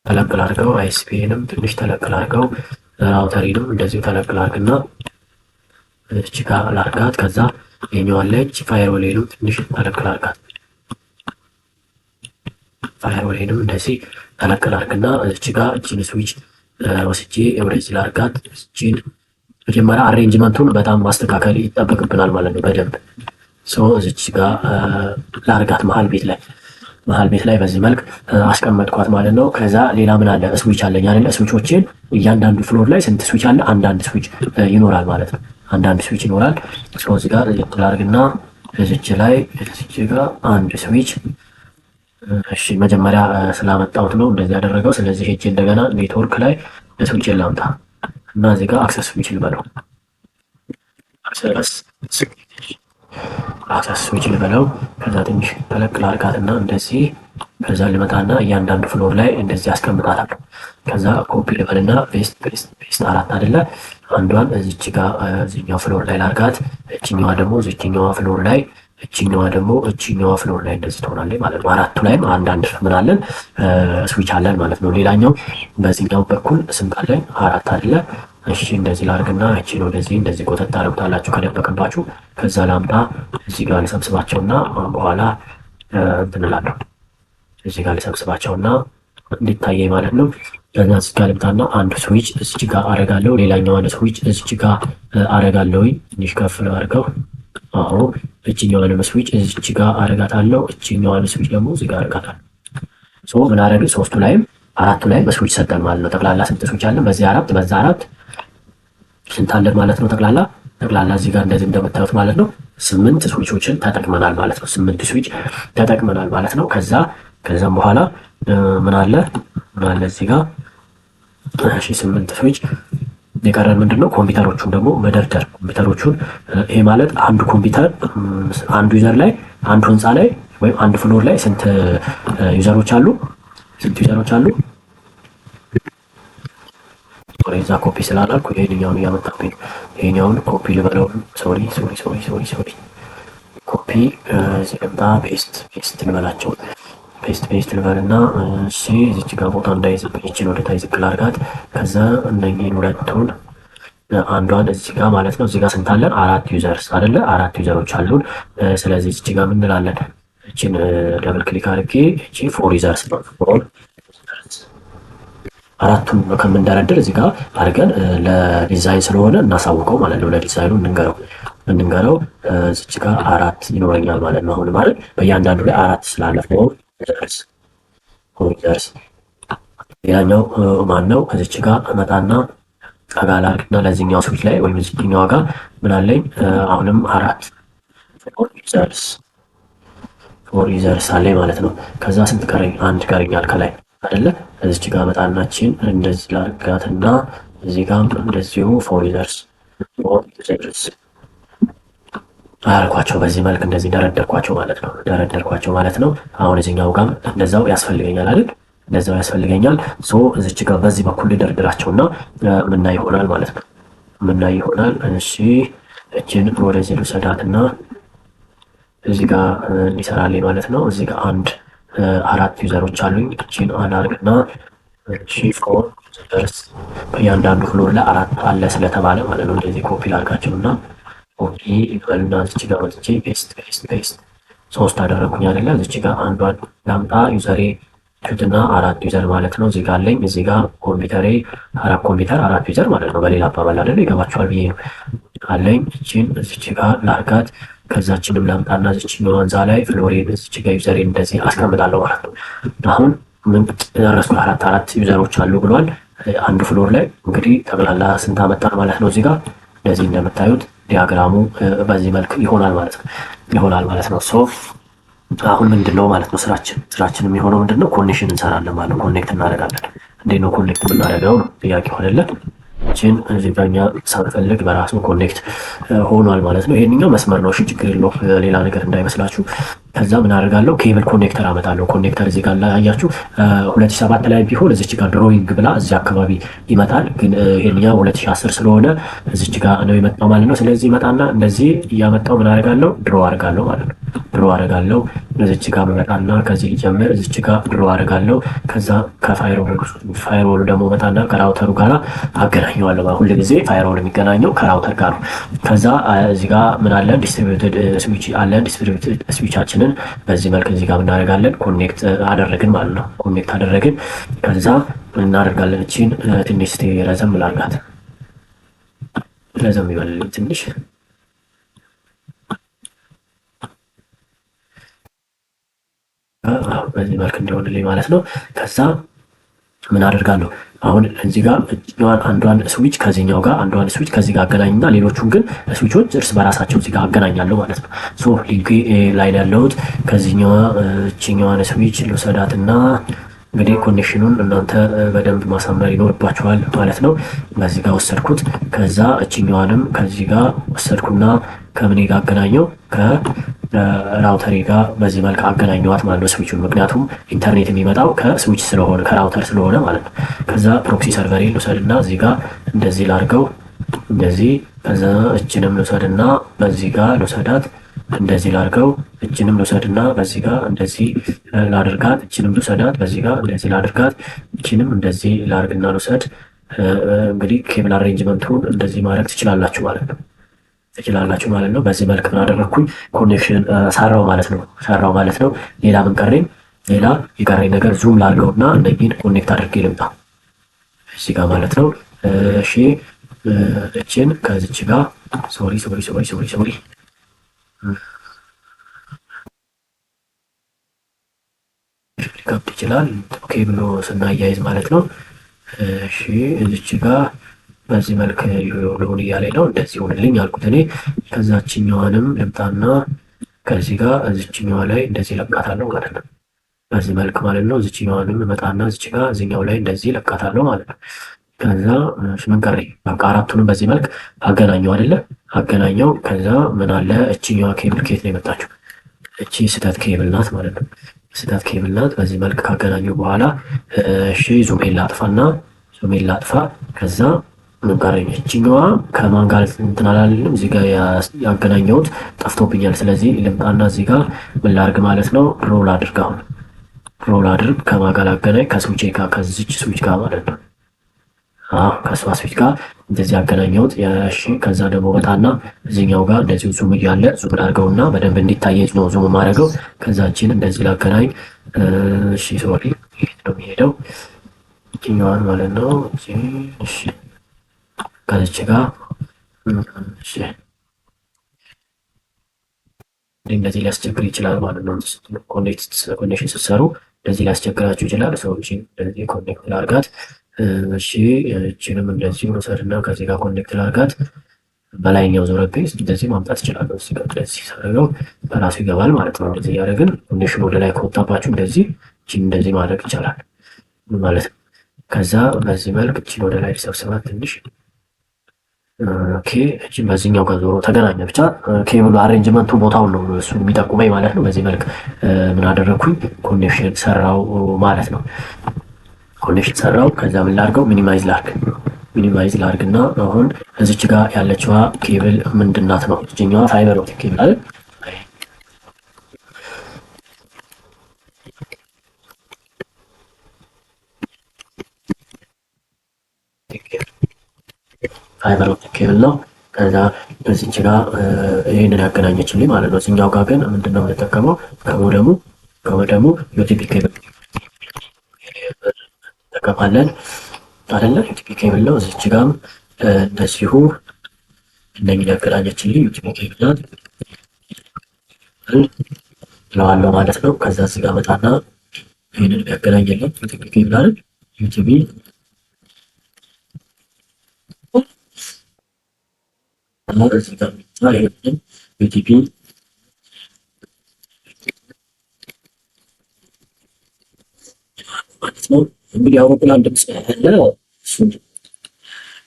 ተለቅ ላድርገው፣ አይኤስፒንም ትንሽ ተለቅ ላድርገው፣ ራውተሬንም እንደዚሁ ተለቅ ላድርግና እዚች ጋር ላድርጋት። ከዛ የኛዋለች ፋየርዌሌንም ትንሽ ተለቅ ላድርጋት። ፋየርዌሌንም እንደዚህ ተለቅ ላድርግና እዚች ጋር እቺን ስዊች ወስጄ ወደዚህ ላድርጋት። እቺን መጀመሪያ አሬንጅመንቱን በጣም ማስተካከል ይጠበቅብናል ማለት ነው በደንብ። እዚች ጋር ላድርጋት መሀል ቤት ላይ በዚህ መልክ አስቀመጥኳት ማለት ነው። ከዛ ሌላ ምን አለ? ስዊች አለኝ አይደለ? ስዊቾችን እያንዳንዱ ፍሎር ላይ ስንት ስዊች አለ? አንዳንድ ስዊች ይኖራል ማለት ነው። አንዳንድ ስዊች ይኖራል። እዚህ ጋር ላድርግና እዚች ጋር አንድ ስዊች። እሺ መጀመሪያ ስላመጣሁት ነው እንደዚህ ያደረገው። ስለዚህ ሄጄ እንደገና ኔትወርክ ላይ ስዊች ላምጣ እና እዚህ ጋር አክሰስ ስዊች ልበለው። አክሰስ ስዊች ልበለው። ከዛ ትንሽ ተለቅ ላድርጋትና እንደዚህ ከዛ ልመጣና እያንዳንዱ ፍሎር ላይ እንደዚህ አስቀምጣታለሁ። ከዛ ኮፒ ልበልና ፔስት 4 አይደለ? አንዷን እዚች ጋር እዚህኛው ፍሎር ላይ ላድርጋት። እቺኛዋ ደግሞ እዚህኛዋ ፍሎር ላይ እቺኛዋ ደግሞ እቺኛዋ ፍሎር ላይ እንደዚህ ትሆናለች ማለት ነው። አራቱ ላይም አንዳንድ ምን አለን? ስዊች አለን ማለት ነው። ሌላኛው በዚህኛው በኩል ስንት አለን? 4 አይደለ? እሺ እንደዚህ ላድርግና እቺን ወደዚህ እንደዚህ ቆጠጥ ታደርጉታላችሁ ከደበቅባችሁ። ከዛ ላምጣ እዚህ ጋር ልሰብስባቸውና በኋላ እንትን እላለሁ። እዚህ ጋር ልሰብስባቸውና እንዲታየኝ ማለት ነው። ከዛ እዚህ ጋር ልምጣና አንድ ስዊች እዚህ ጋር አረጋለሁ። ሌላኛዋን ስዊች እዚህ ጋር አረጋለሁ። ትንሽ ከፍ አድርገው። አዎ እቺኛዋን ስዊች እዚህ ጋር አረጋታለሁ። እቺኛዋን ስዊች ደግሞ እዚህ ጋር አረጋታለሁ። ምን አረግን? ሶስቱ ላይም አራቱ ላይም ስዊች ሰጠን ማለት ነው። ጠቅላላ ስንት ስዊች አለን? በዚህ 4 በዛ 4 ስንት አለን ማለት ነው? ጠቅላላ እዚህ ጋር እንደዚህ እንደምታዩት ማለት ነው 8 ስዊቾችን ተጠቅመናል ማለት ነው። 8 ስዊች ተጠቅመናል ማለት ነው። ከዛም በኋላ ምን አለ እዚህ ጋር? እሺ 8 ስዊች የቀረን ምንድነው? ኮምፒውተሮቹን ደግሞ መደርደር። ኮምፒውተሮቹን ይሄ ማለት አንዱ ኮምፒውተር አንዱ ዩዘር ላይ አንዱ ህንፃ ላይ ወይም አንድ ፍሎር ላይ ስንት ዩዘሮች አሉ? ወደዛ ኮፒ ስላላልኩ ይሄኛውን እያመጣብኝ ይሄኛውን ኮፒ ልበለው። ሶሪ ኮፒ ሲቀምጣ ፔስት ልበላቸው። ፔስት ልበልና እሺ እዚች ጋር ቦታ እንዳይዝብኝ እቺን ወደ ታች ዝቅ ላድርጋት። ከዛ እነኚህን ሁለቱን አንዷን እዚህ ጋር ማለት ነው። እዚህ ጋር ስንት አለን? 4 ዩዘርስ አይደለ? 4 ዩዘሮች አሉን። ስለዚህ እዚች ጋር ምን እንላለን? እቺን ደብል ክሊክ አድርጌ እቺ ፎር ዩዘርስ ነው ፎር አራቱን ከምንደረድር እዚህ ጋር አድርገን ለዲዛይን ስለሆነ እናሳውቀው ማለት ነው። ለዲዛይኑ እንንገረው እዚች ጋር አራት ይኖረኛል ማለት ነው። አሁን ማለት በእያንዳንዱ ላይ አራት ስላለ ፎር ዩዘርስ ሌላኛው ማን ነው? እዚች ጋር እመጣና ጠጋ ላድርግና ለዚህኛው ስዊች ላይ ወይም እዚህኛው ጋር ምን አለኝ? አሁንም አራት ፎር ዩዘርስ አለኝ ማለት ነው። ከዛ ስንት ቀረኝ? አንድ ቀረኛል ከላይ አይደለ? እዚች ጋር መጣናችን እንደዚህ ላድርጋትና እዚህ ጋር እንደዚሁ ፎር ዩዘርስ አያልኳቸው በዚህ መልክ እንደዚህ ደረደርኳቸው ማለት ነው። አሁን እዚህኛው ጋር እንደዛው ያስፈልገኛል አይደል? እንደዛው ያስፈልገኛል። እዚች ጋር በዚህ በኩል ልደርድራቸውና ምናይ ይሆናል ማለት ነው። እሺ እችን ወደዚህ ልውሰዳትና እዚህ ጋር እንዲሰራልኝ ማለት ነው። እዚህ ጋር አራት ዩዘሮች አሉኝ። እችን አላርግና እሺ ፎር ዩዘርስ በእያንዳንዱ ፍሎር ላይ አራት አለ ስለተባለ ማለት ነው። እንደዚህ ኮፒ ላርጋቸውና ኮፒ ይበልና እዚች ጋር ወጥቼ ፔስት ሶስት አደረኩኝ አይደለ? እዚች ጋር አንዷን ላምጣ ዩዘሬ ቱትና አራት ዩዘር ማለት ነው። እዚህ ጋር አለኝ። እዚህ ጋር ኮምፒውተሬ አራት ዩዘር ማለት ነው። በሌላ አባባል አይደለ? ይገባችኋል ብዬ ነው አለኝ። እቺን እዚች ጋር ላርጋት ከዛችንም ላምጣና እዚችኛው ዋንዛ ላይ ፍሎሬን እዚች ጋር ዩዘሬን እንደዚህ አስቀምጣለሁ ማለት ነው። አሁን ምን ደረስኩ? አራት ዩዘሮች አሉ ብሏል። አንዱ ፍሎር ላይ እንግዲህ ጠቅላላ ስንት አመጣን ማለት ነው። እዚህ ጋር እንደዚህ እንደምታዩት ዲያግራሙ በዚህ መልክ ይሆናል ማለት ነው። አሁን ምንድነው ማለት ነው ስራችን የሚሆነው ምንድነው? ኮኔክሽን እንሰራለን ማለት ነው። ኮኔክት እናደርጋለን። እንዴት ነው ኮኔክት የምናደርገው ነው ጥያቄው አይደለ? እቺን እዚህ ጋር ሳንፈልግ በራሱ ኮኔክት ሆኗል ማለት ነው። ይሄንኛው መስመር ነው። እሺ ችግር የለውም ሌላ ነገር እንዳይመስላችሁ። ከዛ ምን አደርጋለሁ? ኬብል ኮኔክተር አመጣለሁ። ኮኔክተር እዚህ ጋር አያችሁ 2007 ላይ ቢሆን እዚች ጋር ድሮዊንግ ብላ እዚህ አካባቢ ይመጣል። ግን ይሄንኛው 2010 ስለሆነ እዚች ጋር ነው የመጣው ማለት ነው። ስለዚህ ይመጣና እንደዚህ እያመጣው ምን አደርጋለሁ? ድሮ አደርጋለሁ ማለት ነው። ድሮ አደርጋለሁ እዚች ጋር መጣና ከዚህ ጀምር እዚች ጋር ድሮ አደርጋለሁ። ከዛ ከፋይርዎሉ ደግሞ መጣና ከራውተሩ ጋር አገናኘዋለሁ። ሁሉ ጊዜ ፋይርዎል የሚገናኘው ከራውተር ጋር ነው። ከዛ እዚህ ጋር ምን አለ? ዲስትሪቢዩትድ ስዊች አለ። ዲስትሪቢዩትድ ስዊቻችን በዚህ መልክ እዚህ ጋር እናደርጋለን። ኮኔክት አደረግን ማለት ነው። ኮኔክት አደረግን። ከዛ እናደርጋለን እቺን ትንሽ ረዘም ላርጋት፣ ረዘም ይበልልኝ ትንሽ በዚህ መልክ እንዲሆንልኝ ማለት ነው። ከዛ ምን አደርጋለሁ? አሁን እዚህ ጋር አንዷን ስዊች ከዚህኛው ጋር አንዷን ስዊች ከዚህ ጋር አገናኝና ሌሎቹን ግን ስዊቾች እርስ በራሳቸው እዚህ ጋር አገናኛለሁ ማለት ነው። ሊንክ ላይ ያለሁት ከዚህኛዋ እቺኛዋን ስዊች ልውሰዳትና እንግዲህ ኮኔክሽኑን እናንተ በደንብ ማሳመር ይኖርባችኋል ማለት ነው። በዚህ ጋር ወሰድኩት። ከዛ እቺኛዋንም ከዚህ ጋር ወሰድኩና ከምን ጋር አገናኘው? ከራውተሪ ጋር በዚህ መልክ አገናኘዋት ማለት ነው ስዊቹን። ምክንያቱም ኢንተርኔት የሚመጣው ከስዊች ስለሆነ ከራውተር ስለሆነ ማለት ነው። ከዛ ፕሮክሲ ሰርቨሬን ልውሰድና እዚህ ጋር እንደዚህ ላርገው እንደዚህ። ከዛ እችንም ልውሰድና በዚህ ጋር ልውሰዳት እንደዚህ ላርገው። እችንም ልውሰድና በዚህ ጋር እንደዚህ ላድርጋት። እችንም ልውሰዳት በዚህ ጋር እንደዚህ ላድርጋት። እችንም እንደዚህ ላርግና ልውሰድ። እንግዲህ ኬብል አሬንጅመንቱን እንደዚህ ማድረግ ትችላላችሁ ማለት ነው። በዚህ መልክ ምን አደረግኩኝ? ኮኔክሽን ሰራው ማለት ነው። ሌላ ምን ቀረኝ? ሌላ የቀረኝ ነገር ዙም ላድርገውና እነዚህን ኮኔክት አድርጌ ልምጣ እዚህ ጋር ማለት ነው። እሺ እችን ከዚች ጋር ሶሪ ሊከብድ ይችላል። ኦኬ ብሎ ስናያይዝ ማለት ነው። እሺ እዚች ጋር በዚህ መልክ ይሁን እያለኝ ነው። እንደዚህ ሆንልኝ አልኩት እኔ። ከዛችኛዋንም ልምጣና ከዚህ ጋር እዚችኛዋ ላይ እንደዚህ ለቃታለሁ ማለት ነው። በዚህ መልክ ማለት ነው። እዚችኛዋንም መጣና እዚች ጋር እዚኛው ላይ እንደዚህ ለቃታለሁ ማለት ነው። ከዛ ምን ቀረኝ? በቃ አራቱንም በዚህ መልክ አገናኘው አይደለ? አገናኘው። ከዛ ምን አለ? እቺኛዋ ኬብል ከየት ነው የመጣችው? እቺ ስህተት ኬብል ናት ማለት ነው። ስህተት ኬብል ናት። በዚህ መልክ ካገናኘው በኋላ እሺ ዙሜን ላጥፋ። ከዛ ምን ቀረኝ? እቺኛዋ ከማን ጋር እንትን አላልንም። እዚህ ጋር ያገናኘሁት ጠፍቶብኛል። ስለዚህ ልምጣና እዚህ ጋር ምን ላድርግ ማለት ነው? ሮል አድርግ። ከማን ጋር ላገናኝ? ከስዊች ጋር ከዚች ስዊች ጋር ማለት ነው። ከእሷ ስዊች ጋር እንደዚህ ያገናኘሁት። እሺ ከዛ ደግሞ በታና እዚህኛው ጋር እንደዚሁ ዙም እያለ ዙም አድርገውና በደንብ እንዲታየች ነው ዙም ማድረገው። ከዛችን እንደዚህ ላገናኝ። እሺ ሶሪ ነው የሚሄደው ይችኛዋን ማለት ነው። እሺ ከዚች ጋር እሺ እንደዚህ ሊያስቸግር ይችላል ማለት ነው። ኮኔክሽን ስትሰሩ እንደዚህ ሊያስቸግራችሁ ይችላል። ሰዎች እንደዚህ ኮኔክት ላርጋት። እሺ እችንም እንደዚህ መውሰድና ከዚህ ጋር ኮኔክት ላርጋት። በላይኛው ዞረብኝ እንደዚህ ማምጣት ይችላለሁ። እዚህ ጋር እንደዚህ ሳደርገው በራሱ ይገባል ማለት ነው። እንደዚህ እያደረግን ኮኔክሽን ወደ ላይ ከወጣባችሁ እንደዚህ እቺን እንደዚህ ማድረግ ይቻላል ማለት ነው። ከዛ በዚህ መልክ እቺን ወደ ላይ ሰብስባት ትንሽ ኦኬ እቺን በዚህኛው ጋር ዞሮ ተገናኘ። ብቻ ኬብሉ አሬንጅመንቱ ቦታውን ነው እሱ የሚጠቁመኝ ማለት ነው። በዚህ መልክ ምን አደረግኩኝ ኮኔክሽን ሰራው ማለት ነው። ኮኔክሽን ሰራው። ከዛ ምን ላድርገው ሚኒማይዝ ላድርግና አሁን እዚች ጋር ያለችዋ ኬብል ምንድናት ነው? እዚህኛዋ ፋይበር ኦፕቲክ ኬብል አይደል? ፋይበር ኦፕቲክ ኬብል ነው። ከዛ በዚች ጋር ይሄንን ያገናኘችልኝ ማለት ነው። እዚህኛው ጋር ግን ምንድነው የምንጠቀመው? ከሞደሙ ዩቲፒ ኬብል እንጠቀማለን አይደለ? ዩቲፒ ኬብል ነው። እዚች ጋርም እንደዚሁ እነኝን ያገናኘችልኝ ዩቲፒ ኬብል ናት እለዋለሁ ማለት ነው። ከዛ እዚህ ጋር መጣና ይሄንን ያገናኘልን ዩቲፒ ኬብል አይደል? ዩቲፒ እዚህ ጋር ይሄንን ዩቲፒ ማለት ነው። እንግዲህ አውሮፕላን ድምፅ ያለ እሱ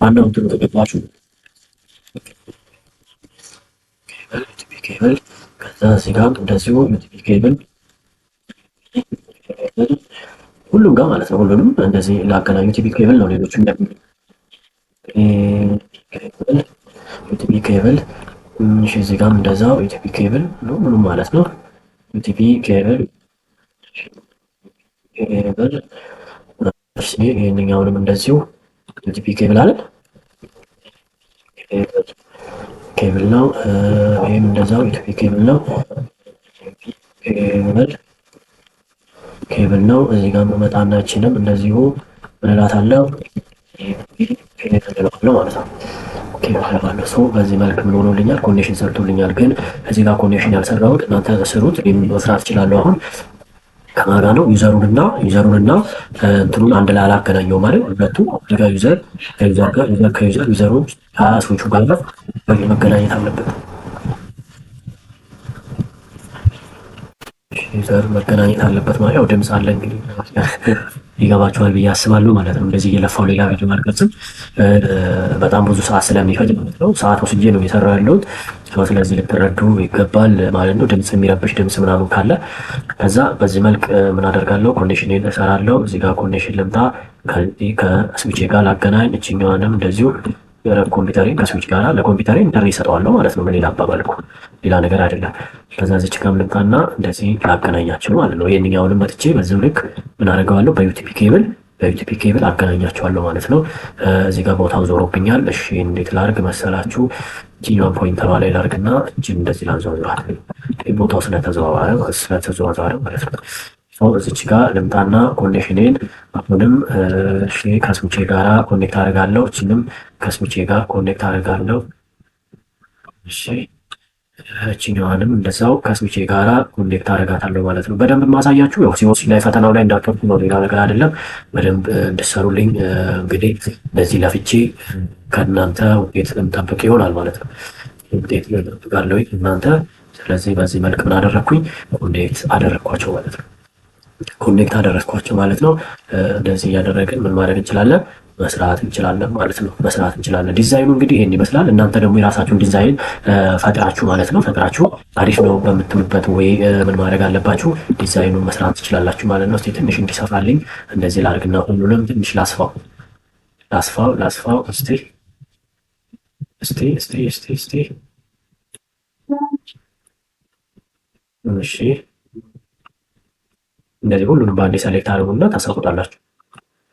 ዋናው እንትኑ ተገባችሁ ዩቲፒ ኬብል። ከዛ እዚህ ጋር እንደዚሁ ዩቲፒ ኬብል ሁሉም ጋር ማለት ነው። ሁሉንም እንደዚህ ላገናኙ ዩቲፒ ኬብል ነው። ሌሎቹ ዩቲፒ ኬብል እሺ፣ እዚህ ጋርም እንደዛው ዩቲፒ ኬብል ነው ምንም ማለት ነው። ዩቲፒ ኬብል እሺ፣ ይሄንኛውንም እንደዚሁ ዩቲፒ ኬብል አለ ኬብል ነው። ይሄም እንደዛው ዩቲፒ ኬብል ነው። ኬብል ነው። እዚህ ጋር መጣናችንም እንደዚሁ ምንላታለው ነው ማለት ነው። ባለው ሰው በዚህ መልክ ምን ሆኖልኛል? ኮኔክሽን ሰርቶልኛል። ግን እዚህ ጋር ኮኔክሽን ያልሰራሁት እናንተ ስሩት፣ መስራት እችላለሁ። አሁን ከማጋ ነው ዩዘሩንና እንትኑን አንድ ላይ አላገናኘው ማለት ሁለቱ ጋር ዩዘሩን ከስዊቹ ጋር መገናኘት አለበት። ዩዘር መገናኘት አለበት ማለት ያው ድምፅ አለ እንግዲህ ይገባችኋል ብዬ አስባለሁ ማለት ነው። እንደዚህ እየለፋው ሌላ ቪዲዮ ማድረግም በጣም ብዙ ሰዓት ስለሚፈጅ ማለት ነው። ሰዓት ወስጄ ነው እየሰራሁ ያለሁት። ስለዚህ ልትረዱ ይገባል ማለት ነው። ድምፅ የሚረብሽ ድምፅ ምናምን ካለ ከዛ በዚህ መልክ ምን አደርጋለሁ? ኮኔክሽን እሰራለሁ። እዚህ ጋር ኮኔክሽን ልምጣ፣ ከስዊቼ ጋር ላገናኝ። እችኛዋንም እንደዚሁ ኮምፒውተሬን ከስዊች ጋር ለኮምፒውተሬ ኢንተርኔት ሰጠዋለሁ ማለት ነው። በሌላ አባባል እኮ ሌላ ነገር አይደለም። ከዛ እዚች ጋር ልምጣና እንደዚህ ላገናኛቸው ማለት ነው። ይሄንኛውንም መጥቼ በዚህ ልክ ምን አደርገዋለሁ? በዩቲፒ ኬብል አገናኛቸዋለሁ ማለት ነው። እዚህ ጋር ቦታው ዞሮብኛል። እሺ እንዴት ላርግ መሰላችሁ? እቺኛዋን ፖይንተሯ ላይ ላርግና እቺን እንደዚህ ላንዘዋዝራት። ቦታው ስለተዘዋዋረ ማለት ነው። እዚች ጋር ልምጣና ኮኔክሽኔን አሁንም እሺ ከስዊቼ ጋር ኮኔክት አደርጋለሁ። እቺንም ከስዊቼ ጋር ኮኔክት አደርጋለሁ። እሺ እቺኛዋንም እንደዛው ከስዊቼ ጋር ኮኔክት አደርጋታለሁ ማለት ነው። በደንብ ማሳያችሁ ያው ሲኦሲ ላይ ፈተናው ላይ እንዳትወርቁ ነው፣ ሌላ ነገር አይደለም። በደንብ እንድትሰሩልኝ እንግዲህ በዚህ ለፍቼ ከእናንተ ውጤት እንጠብቅ ይሆናል ማለት ነው። ውጤት እንጠብቃለሁ እናንተ። ስለዚህ በዚህ መልክ ምን አደረግኩኝ? ኮኔክት አደረግኳቸው ማለት ነው። ኮኔክት አደረግኳቸው ማለት ነው። እንደዚህ እያደረግን ምን ማድረግ እንችላለን? መስራት እንችላለን ማለት ነው። መስራት እንችላለን። ዲዛይኑ እንግዲህ ይሄን ይመስላል። እናንተ ደግሞ የራሳችሁን ዲዛይን ፈጥራችሁ ማለት ነው ፈጥራችሁ አሪፍ ነው በምትሉበት ወይ ምን ማድረግ አለባችሁ? ዲዛይኑን መስራት ትችላላችሁ ማለት ነው። እስቲ ትንሽ እንዲሰፋልኝ እንደዚህ ላድርግና ሁሉንም ትንሽ ላስፋው። እስቲ እሺ እንደዚህ ሁሉንም በአንዴ ሰሌክት አድርጉና ታሳውቁታላችሁ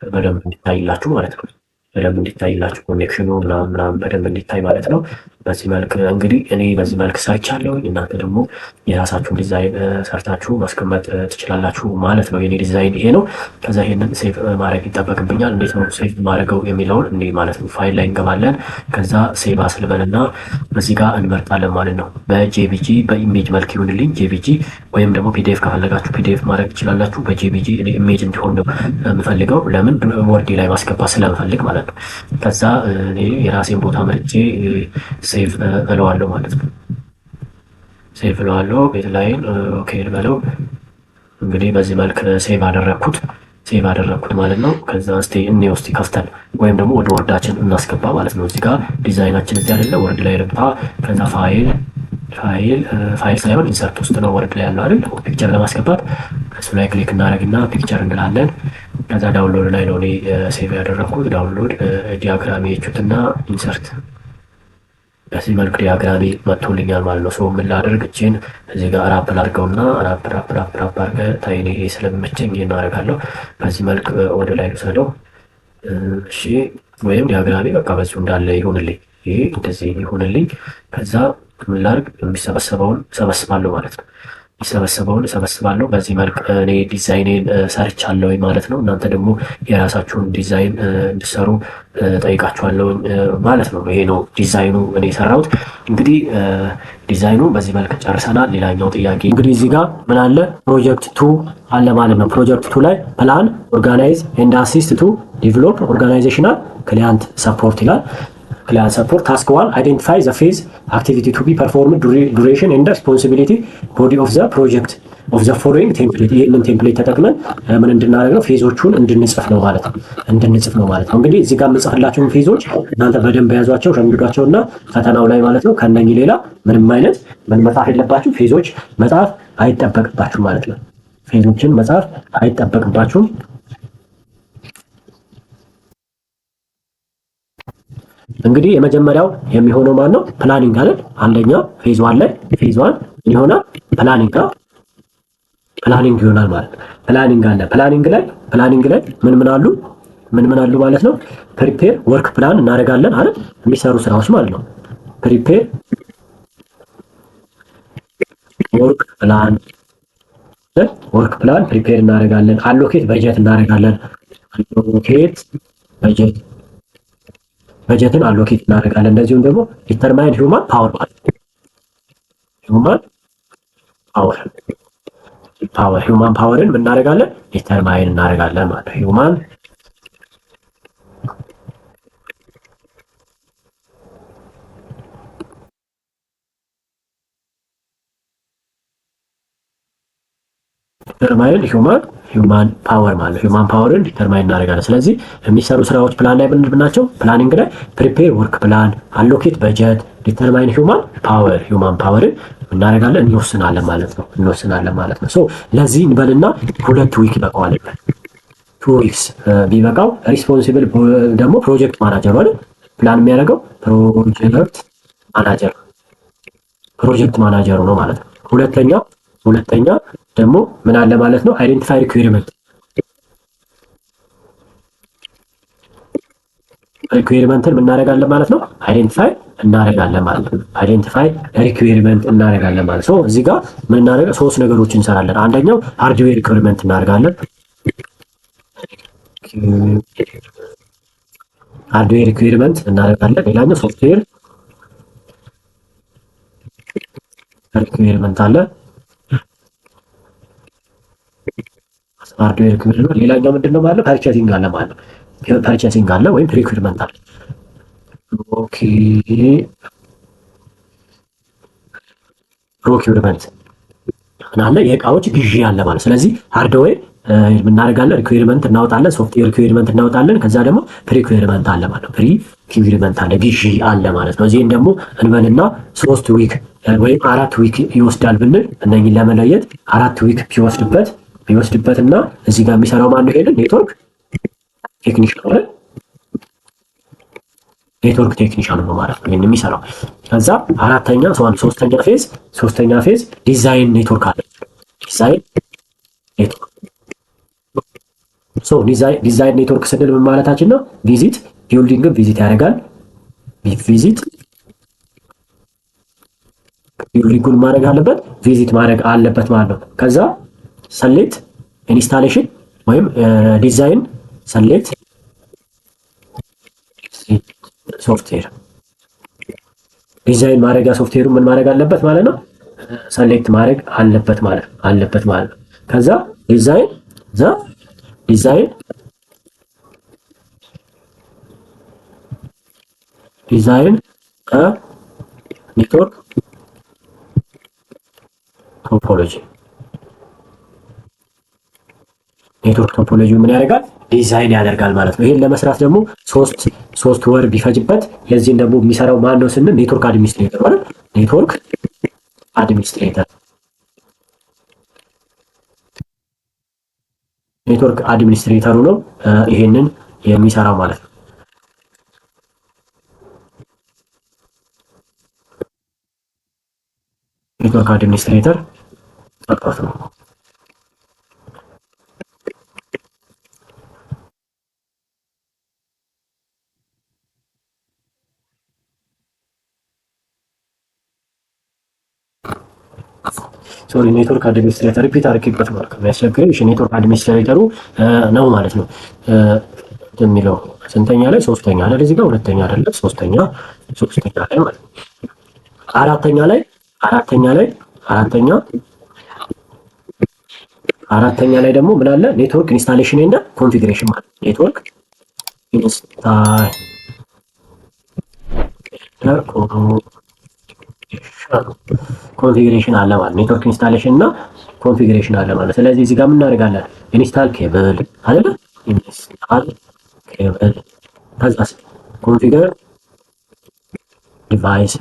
በደንብ እንዲታይላችሁ ማለት ነው። በደንብ እንዲታይላችሁ ኮኔክሽኑ ምናምን በደንብ እንዲታይ ማለት ነው። በዚህ መልክ እንግዲህ እኔ በዚህ መልክ ሰርቻለሁ። እናንተ ደግሞ የራሳችሁን ዲዛይን ሰርታችሁ ማስቀመጥ ትችላላችሁ ማለት ነው። የኔ ዲዛይን ይሄ ነው። ከዛ ይሄንን ሴቭ ማድረግ ይጠበቅብኛል። እንዴት ነው ሴቭ ማድረገው የሚለውን እንዴ ማለት ነው። ፋይል ላይ እንገባለን። ከዛ ሴቭ አስልበልና በዚህ ጋር እንመርጣለን ማለት ነው። በጄፒጂ በኢሜጅ መልክ ይሁንልኝ ጄፒጂ፣ ወይም ደግሞ ፒዲኤፍ ከፈለጋችሁ ፒዲኤፍ ማድረግ ትችላላችሁ። በጄፒጂ ኢሜጅ እንዲሆን ነው የምፈልገው። ለምን ወርዴ ላይ ማስገባት ስለምፈልግ ማለት ነው። ከዛ የራሴን ቦታ መርጬ ሴቭ እለዋለሁ ማለት ነው። ሴቭ እለዋለሁ ቤት ላይን ኦኬ ልበለው። እንግዲህ በዚህ መልክ ሴቭ አደረግኩት ማለት ነው። ከዛ እስቲ እንየው እስቲ ከፍተን ወይም ደግሞ ወደ ወርዳችን እናስገባ ማለት ነው። እዚህ ጋር ዲዛይናችን እዚህ አይደለ ወርድ ላይ ልግባ። ከዛ ፋይል ሳይሆን ኢንሰርት ውስጥ ነው ወርድ ላይ ያለው አይደል? ፒክቸር ለማስገባት እሱ ላይ ክሊክ እናደርግና ፒክቸር እንላለን። ከዛ ዳውንሎድ ላይ ነው እኔ ሴቭ ያደረግኩት። ዳውንሎድ ዲያግራም የቹትና ኢንሰርት በዚህ መልክ ዲያግራሚ መጥቶልኛል ማለት ነው። ሰው ምን ላድርግ እጄን እዚህ ጋር ራፕ ላድርገውና ራፕ አድርገ ታይኔ ስለሚመቸኝ ይሄን አደርጋለሁ። በዚህ መልክ ወደ ላይ ልውሰደው። እሺ ወይም ዲያግራሚ በቃ በዚሁ እንዳለ ይሁንልኝ። ይሄ እንደዚህ ይሁንልኝ። ከዛ ምን ላድርግ የሚሰበሰበውን ሰበስባለሁ ማለት ነው። ሰበስባለሁ። በዚህ መልክ እኔ ዲዛይኔን ሰርቻለሁ ማለት ነው። እናንተ ደግሞ የራሳችሁን ዲዛይን እንድሰሩ ጠይቃችኋለሁ ማለት ነው። ይሄ ነው ዲዛይኑ እኔ የሰራሁት። እንግዲህ ዲዛይኑ በዚህ መልክ ጨርሰናል። ሌላኛው ጥያቄ እንግዲህ እዚህ ጋር ምን አለ? ፕሮጀክት 2 አለ ማለት ነው። ፕሮጀክት 2 ላይ ፕላን፣ ኦርጋናይዝ ኤንድ አሲስት ቱ ዲቨሎፕ ኦርጋናይዜሽናል ክሊያንት ሰፖርት ይላል። ክሊያንት ሰፖርት ታስክ 1 አይደንቲፋይ ዘ ፌዝ አክቲቪቲ ቱ ቢ ፐርፎርምድ ዱሬሽን ኤንድ ሪስፖንሲቢሊቲ ቦዲ ኦፍ ዘ ፕሮጀክት ኦፍ ዘ ፎሎዊንግ ቴምፕሌት። ይህንን ቴምፕሌት ተጠቅመን ምን እንድናደርግ ነው? ፌዞቹን እንድንጽፍ ነው ማለት ነው። እንግዲህ እዚህ ጋር የምጽፍላቸውን ፌዞች እናንተ በደንብ ያዟቸው፣ ሸምድዷቸውና ፈተናው ላይ ማለት ነው ከነኚህ ሌላ ምንም አይነት ምን መጻፍ የለባችሁ፣ ፌዞች መጻፍ አይጠበቅባችሁ ማለት ነው። ፌዞችን መጻፍ አይጠበቅባችሁም። እንግዲህ የመጀመሪያው የሚሆነው ማለት ነው ፕላኒንግ አይደል? አንደኛው ፌዝ 1 ላይ ፌዝ 1 ይሆናል ፕላኒንግ ይሆናል ማለት ነው። ፕላኒንግ ላይ ምን አሉ ማለት ነው? ፕሪፔር ወርክ ፕላን እናደርጋለን አይደል? የሚሰሩ ስራዎች ማለት ነው። ፕሪፔር ወርክ ፕላን ፕሪፔር እናደርጋለን። አሎኬት በጀት እናደርጋለን። በጀትን አሎኬት እናደርጋለን። እንደዚሁም ደግሞ ዲተርማይን ሂውማን ፓወር ማለት ነው። ሂውማን ፓወርን ምን እናደርጋለን? ዲተርማይን እናደርጋለን ማለት ነው። ሂውማን ዲተርማይን ሂውማን ፓወር ማለት ነው። ሂውማን ፓወርን ዲተርማይን እናደርጋለን። ስለዚህ የሚሰሩ ስራዎች ፕላን ላይ ምንድን ናቸው? ፕላኒንግ ላይ ፕሪፔር ወርክ ፕላን፣ አሎኬት በጀት፣ ዲተርማይን ሂውማን ፓወርን እናደርጋለን፣ እንወስናለን ማለት ነው። ሶ ለዚህ እንበልና 2 ዊክ ይበቃዋል። 2 ዊክስ ቢበቃው ሪስፖንሲብል ደግሞ ፕሮጀክት ማናጀር አይደል? ፕላን የሚያደርገው ፕሮጀክት ማናጀሩ ነው ማለት ነው። ሁለተኛ ደግሞ ምን አለ ማለት ነው? አይደንቲፋይ ሪኩዌርመንትን ምን እናደርጋለን ማለት ነው? አይደንቲፋይ እናደርጋለን ማለት ነው። እዚህ ጋር ምን እናደርጋለን? 3 ነገሮች እንሰራለን። አንደኛው ሃርድዌር ሪኩዌርመንት እናደርጋለን። ሌላኛው ሶፍትዌር ሪኩዌርመንት አለ። ሃርድዌር ሪኩዌርመንት ሌላኛው ምንድነው ማለት ነው? ፐርቼሲንግ አለ ወይም ሪኩዌርመንት አለ። ኦኬ ፕሮኪውርመንት አለ፣ የእቃዎች ግዢ አለ ማለት። ስለዚህ ሃርድዌር እናደርጋለን፣ ሪኩዌርመንት እናወጣለን፣ ሶፍትዌር ሪኩዌርመንት እናወጣለን። ከዛ ደግሞ ፕሪኩዌርመንት አለ ማለት ነው። ፕሪኩዌርመንት አለ፣ ግዢ አለ ማለት ነው። እዚህን ደግሞ እንበልና 3 ዊክ ወይም 4 ዊክ ይወስዳል ብንል እነኝን ለመለየት 4 ዊክ ቢወስድበትና እዚህ ጋር የሚሰራው ማን ነው? ሄደን ኔትወርክ ቴክኒሻን ነው ማለት ነው የሚሰራው። ከዛ ሶስተኛ ፌዝ ዲዛይን ኔትወርክ አለ። ዲዛይን ኔትወርክ ስንል ምን ማለታችን ነው? ቪዚት ቢውልዲንግን ቪዚት ያደርጋል። ቪዚት ቢውልዲንጉን ማድረግ አለበት ቪዚት ማድረግ አለበት ማለት ነው። ከዛ ሰሌክት ኢንስታሌሽን ወይም ዲዛይን ሰሌክት ሶፍትዌር ዲዛይን ማድረጊያ ሶፍትዌሩ ምን ማድረግ አለበት ማለት ነው? ሰሌክት ማድረግ አለበት ማለት ነው። ከዛ ዲዛይን ኔትወርክ ቶፖሎጂ ምን ያደርጋል? ዲዛይን ያደርጋል ማለት ነው። ይሄን ለመስራት ደግሞ ሶስት ወር ቢፈጅበት የዚህን ደግሞ የሚሰራው ማን ነው ስንል ኔትወርክ አድሚኒስትሬተር ማለት ኔትወርክ አድሚኒስትሬተሩ ነው ይሄንን የሚሰራው ማለት ነው። ኔትወርክ አድሚኒስትሬተር ጠቅጦት ነው። ሶሪ ኔትወርክ አድሚኒስትሬተር ሪፒት አድርጌበት ማለት ነው የሚያስቸግረኝ። እሺ ኔትወርክ አድሚኒስትሬተሩ ነው ማለት ነው የሚለው ስንተኛ ላይ? ሶስተኛ ላይ እዚህ ጋር ሁለተኛ አይደለም ሶስተኛ ላይ ማለት ነው። አራተኛ ላይ ደግሞ ምን አለ? ኔትወርክ ኢንስታሌሽን እና ኮንፊግሬሽን ማለት ኔትወርክ ኮንፊግሬሽን አለ ማለት ኔትወርክ ኢንስታሌሽን እና ኮንፊግሬሽን አለ ማለት። ስለዚህ እዚህ ጋር ምን እናደርጋለን? ኢንስታል ኬብል አይደለ? ኢንስታል ኬብል ከዛስ ኮንፊገር ዲቫይስ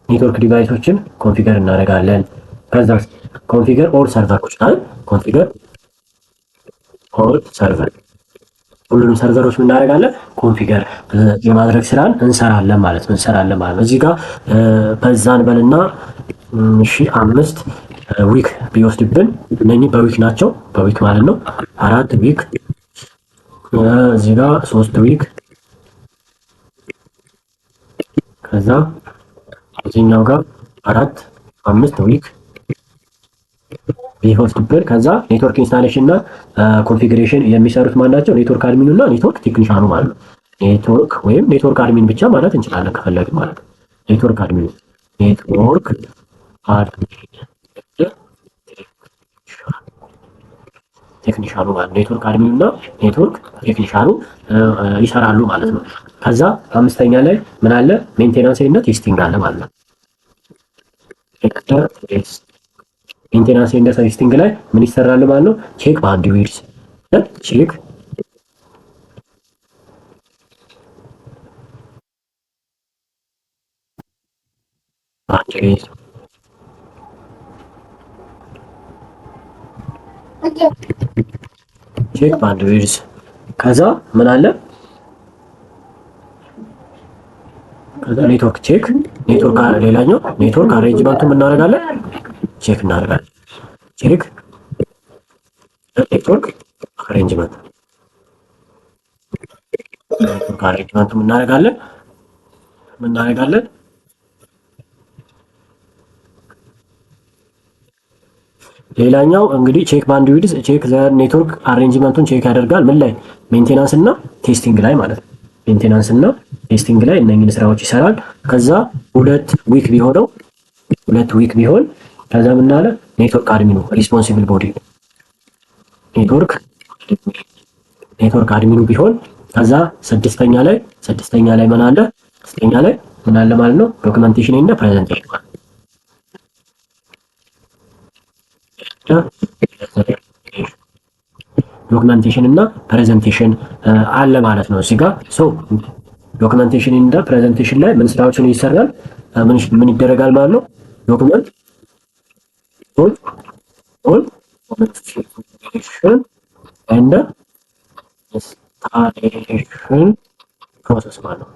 ኔትወርክ ዲቫይሶችን ኮንፊገር እናደርጋለን። ከዛ ኮንፊገር ኦል ሰርቨሮች አይደል? ኮንፊገር ኦል ሰርቨር ሁሉንም ሰርቨሮች ምን እናደርጋለን? ኮንፊገር የማድረግ ስራን እንሰራለን ማለት ነው። እዚህ ጋር በዛን በልና 5 ዊክ ቢወስድብን እነኚህ በዊክ ናቸው። በዊክ ማለት ነው 4 ዊክ እዚህ ጋር 3 ዊክ ከዛ እዚህኛው ጋር 5 ዊክ ቢወስድብን ከዛ ኔትወርክ ኢንስታሌሽን እና ኮንፊግሬሽን የሚሰሩት ማን ናቸው? ኔትወርክ አድሚኑ እና ኔትወርክ ቴክኒሻኑ ማለት ነው። ኔትወርክ ወይም ኔትወርክ አድሚን ብቻ ማለት እንችላለን ከፈለግን ማለት ነው። ኔትወርክ አድሚኑ ቴክኒሻኑ ማለት ኔትወርክ አድሚኑ እና ኔትወርክ ቴክኒሻኑ ይሰራሉ ማለት ነው። ከዛ 5ኛ ላይ ምን አለ? ሜንቴናንስ እና ቴስቲንግ አለ ማለት ነው። ሜንቴናንስ እና ቴስቲንግ ላይ ምን ይሰራል ማለት ነው? ቼክ ባንድዊድዝ ቼክ ባንድዊድዝ ከዛ ምን አለ? ከዛ ኔትወርክ ቼክ ሌላኛው ኔትወርክ አሬንጅመንቱ ምን እናደርጋለን? ቼክ እናደርጋለን። ቼክ ኔትወርክ አሬንጅመንት ምን እናደርጋለን? ሌላኛው እንግዲህ ቼክ ባንድዊድዝ ቼክ ኔትወርክ አሬንጅመንቱን ቼክ ያደርጋል። ምን ላይ? ሜንቴናንስ እና ቴስቲንግ ላይ ማለት ነው። ሜንቴናንስ እና ቴስቲንግ ላይ እነኝህን ስራዎች ይሰራል። ከዛ 2 ዊክ ቢሆን ከዛ ምን አለ? ኔትወርክ አድሚኑ ሪስፖንሲብል ቦዲ ኔትወርክ አድሚኑ ቢሆን ከዛ 6ኛ ላይ ምን አለ? 6ኛ ላይ ምን አለ ማለት ነው? ዶክመንቴሽን እና ፕሬዘንቴሽን አለ ማለት ነው። እዚህ ጋር ዶክመንቴሽን እና ፕሬዘንቴሽን ላይ ምን ስራዎችን ይሰራል? ምን ይደረጋል ማለት ነው? ዶክመንት ኦል ኮንፊግሬሽን ኤንድ ኢንስታሌሽን ፕሮሰስ ማለት ነው።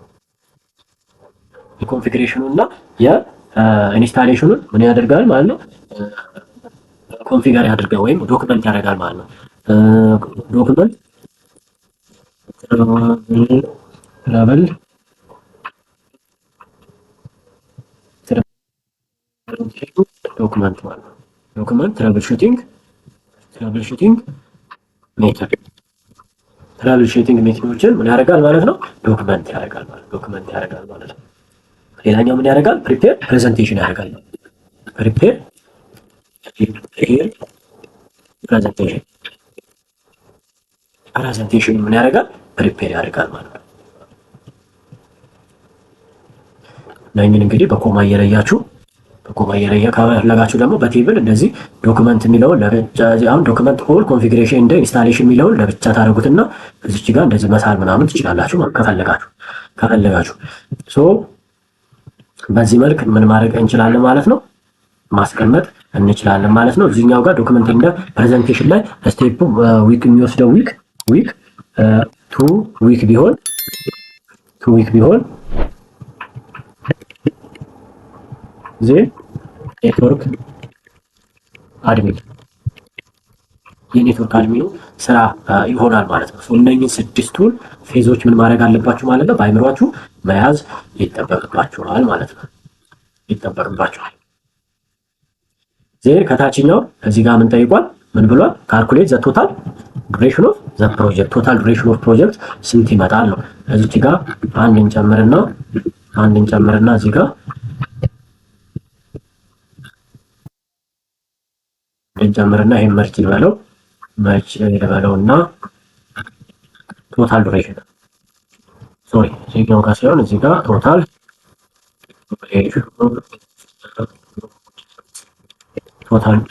የኮንፊግሬሽኑ እና የኢንስታሌሽኑን ምን ያደርጋል ማለት ነው? ኮንፊገር ያደርጋል ወይም ዶክመንት ያደርጋል ማለት ነው። ዶክመንት ትራቨል ዶክመንት ማለት ነው። ዶክመንት ትራቨል ሹቲንግ ሜተድ ትራቨል ሹቲንግ ሜተዶችን ምን ያደርጋል ማለት ነው? ዶክመንት ያደርጋል ማለት ነው። ሌላኛው ምን ያደርጋል? ፕሪፔር ፕሬዘንቴሽን ያደርጋል። ፕሪፔር ፕሬዘንቴሽን ምን ያደርጋል? ፕሪፔር ያደርጋል ማለት ነው። እነኝን እንግዲህ በኮማ እየለያችሁ ካፈለጋችሁ ደግሞ በቴብል እንደዚህ ዶክመንት የሚለውን ለብቻ አሁን ዶክመንት ኦል ኮንፊግሬሽን እንደ ኢንስታሌሽን የሚለውን ለብቻ ታደርጉትና እዚች ጋር እንደዚህ መሳል ምናምን ትችላላችሁ ከፈለጋችሁ ሶ በዚህ መልክ ምን ማድረግ እንችላለን ማለት ነው? ማስቀመጥ እንችላለን ማለት ነው። እዚህኛው ጋር ዶክመንት እንደ ፕሬዘንቴሽን ላይ ስቴፕ ዊክ የሚወስደው ዊክ ቱ ዊክ ቢሆን ኔትወርክ አድሚኑ ስራ ይሆናል ማለት ነው። እነኚህ ስድስቱን ፌዞች ምን ማድረግ አለባችሁ ማለት ነው? በአይምሯችሁ መያዝ ይጠበቅባችኋል ማለት ነው። ከታችኛው እዚህ ጋር ምን ጠይቋል? ምን ብሏል? ካልኩሌት ዘ ቶታል ዱሬሽን ኦፍ ዘ ፕሮጀክት። ቶታል ዱሬሽን ኦፍ ፕሮጀክት ስንት ይመጣል ነው። እዚህ ጋር አንድ እንጨምርና እዚህ ጋር እንጨምርና ይሄን መርጅ ልበለውና ቶታል ዱሬሽን እዚህኛው ጋር ሳይሆን እዚህ ጋር ቶታል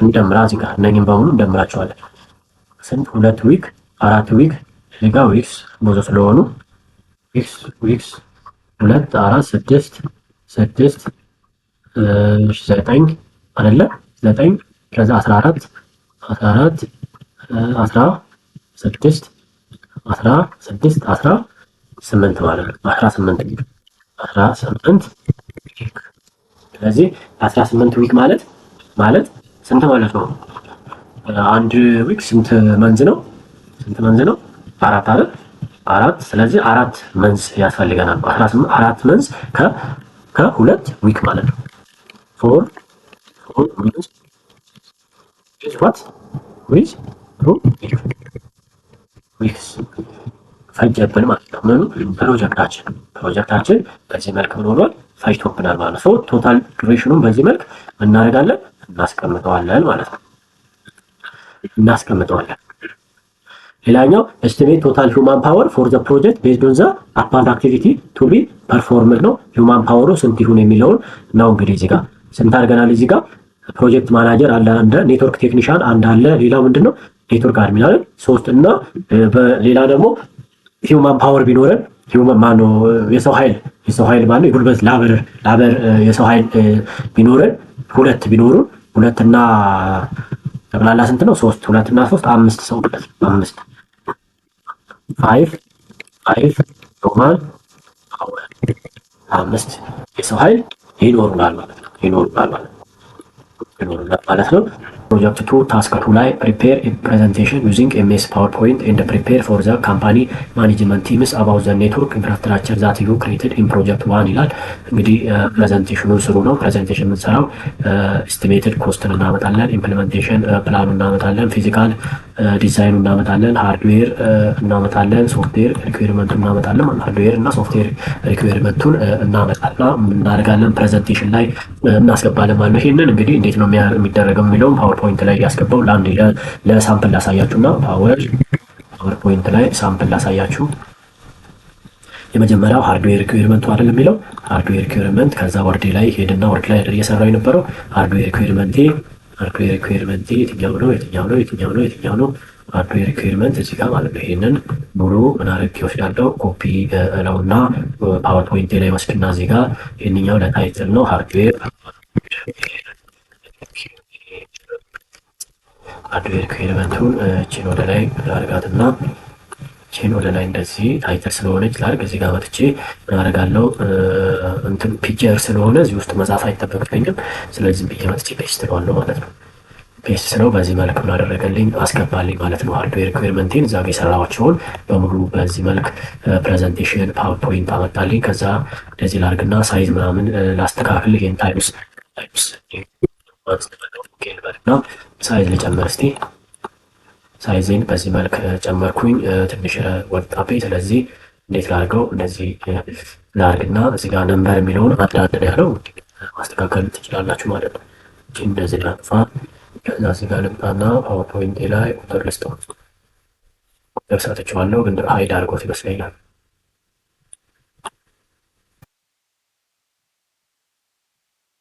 እንደምራ እዚህ ጋር እነኝም በሙሉ እንደምራቸዋለን። ስንት 2 ዊክ 4 ዊክ እዚህ ጋር ዊክስ ብዙ ስለሆኑ ዊክስ 2 4 6 9 አይደለ 9 ከዛ 14 16 18 ማለት ነው። 18 ዊክ። ስለዚህ 18 ዊክ ማለት ስንት ማለት ነው? አንድ ዊክ ስንት መንዝ ነው? አራት አይደል? አራት። ስለዚህ 4 መንዝ ያስፈልገናል። 4 መንዝ ከ2 ዊክ ማለት ነው። 4 መንዝ what with weeks ፈጀብን ማለት ነው። ምኑ ፕሮጀክታችን በዚህ መልክ ምን ሆኗል? ፈጅቶብናል ማለት ነው። ቶታል ዱሬሽኑን በዚህ መልክ እናደርጋለን እናስቀምጠዋለን ማለት ነው። ሌላኛው ኤስቲሜት ቶታል ሂውማን ፓወር ፎር ዘ ፕሮጀክት ቤዝድ ኦን ዘ አፓርት አክቲቪቲ ቱ ቢ ፐርፎርምድ ነው። ሂውማን ፓወሩ ስንት ይሁን የሚለውን ነው እንግዲህ እዚህ ጋር ስንት አድርገናል። እዚህ ጋር ፕሮጀክት ማናጀር አለ፣ አንድ ኔትወርክ ቴክኒሻን አንድ አለ፣ ሌላው ምንድነው ኔትወርክ አድሚን አለ 3 እና በሌላ ደግሞ ሂውማን ፓወር ቢኖረን ሂውማን ማነው የሰው ኃይል ማለት የጉልበት ላበር የሰው ኃይል ቢኖረን ሁለት እና ጠቅላላ ስንት ነው? 3 2 እና 3 5 ሰው ማለት 5 ሂውማን ፓወር 5 የሰው ኃይል ይኖሩናል ማለት ነው። ፕሮጀክት 2 ታስክ 2 ላይ ፕሪፔር ፕሬዘንቴሽን ዩዚንግ ኤምኤስ ፓወርፖይንት ኤንድ ፕሪፔር ፎር ዘ ካምፓኒ ማኔጅመንት ቲምስ አባውት ዘ ኔትወርክ ኢንፍራስትራክቸር ዛት ዩ ክሬትድ ኢን ፕሮጀክት 1 ይላል። እንግዲህ ፕሬዘንቴሽኑን ስሩ ነው። ፕሬዘንቴሽን የምንሰራው ኤስቲሜትድ ኮስትን እናመጣለን፣ ኢምፕሊሜንቴሽን ፕላኑ እናመጣለን፣ ፊዚካል ዲዛይኑ እናመጣለን፣ ሃርድዌር እናመጣለን፣ ሶፍትዌር ሪኩዌርመንቱን እናመጣለን። ሃርድዌር እና ሶፍትዌር ሪኩዌርመንቱን እናደርጋለን። ፕሬዘንቴሽን ላይ እናስገባለን ማለት ነው። ይሄንን እንግዲህ እንዴት ነው የሚደረገው የሚለውን ፓወርፖይንት ላይ ያስገባው ለሳምፕል ላሳያችሁና ፓወርፖይንት ላይ ሳምፕል ላሳያችሁ። የመጀመሪያው ሃርድዌር ሪኩዌርመንቱ አይደል የሚለው ሃርድዌር ሪኩዌርመንት። ከዛ ወርድ ላይ ሄድና ወርድ ላይ እየሰራው የነበረው ሃርድዌር ሪኩዌርመንት የትኛው ነው? ሃርድዌር ሪኩዌርመንት እዚህ ጋር ማለት ነው። ይሄንን ሙሉ ምን አድርጌ ወስዳለሁ ኮፒ ነውና ፓወርፖይንት ላይ ወስድና እዚህ ጋር ይሄንኛው ለታይትል ነው ሃርድዌር ሪኩዌርመንቱን ቺን ወደ ላይ አድርጋትና ቺን ወደ ላይ እንደዚህ ታይትል ስለሆነች ላድርግ። እዚህ ጋር መጥቼ ምን አደርጋለሁ እንትን ፒክቸር ስለሆነ እዚህ ውስጥ መጻፍ አይጠበቅብኝም። ስለዚህ ብዬ መጥቼ ፔስት እለዋለሁ ማለት ነው። ፔስት ስለው በዚህ መልክ ምን አደረገልኝ አስገባልኝ ማለት ነው። ሃርድዌር ሪኩዌርመንቴን እዛ ጋ የሰራኋቸውን በሙሉ በዚህ መልክ ፕሬዘንቴሽን ፓወርፖይንት አመጣልኝ። ከዛ እንደዚህ ላርግና ሳይዝ ምናምን ላስተካክል። ይሄን ታይምስ እና ሳይዝ ልጨምር እስቲ። ሳይዜን በዚህ መልክ ጨመርኩኝ። ትንሽ ወጣብኝ። ስለዚህ እንዴት ላርገው? እንደዚህ ላርግና እዚህ ጋር ነምበር የሚለውን አንድ ያለው ማስተካከል ትችላላችሁ ማለት ነው። እንደዚህ ላጥፋ። ከዛ እዚህ ጋር ልምጣና ፓወርፖይንት ላይ ቁጥር ልስጠው። ቁጥር ሰጥቼዋለሁ ግን ሀይድ አድርጎት ይመስለኛል።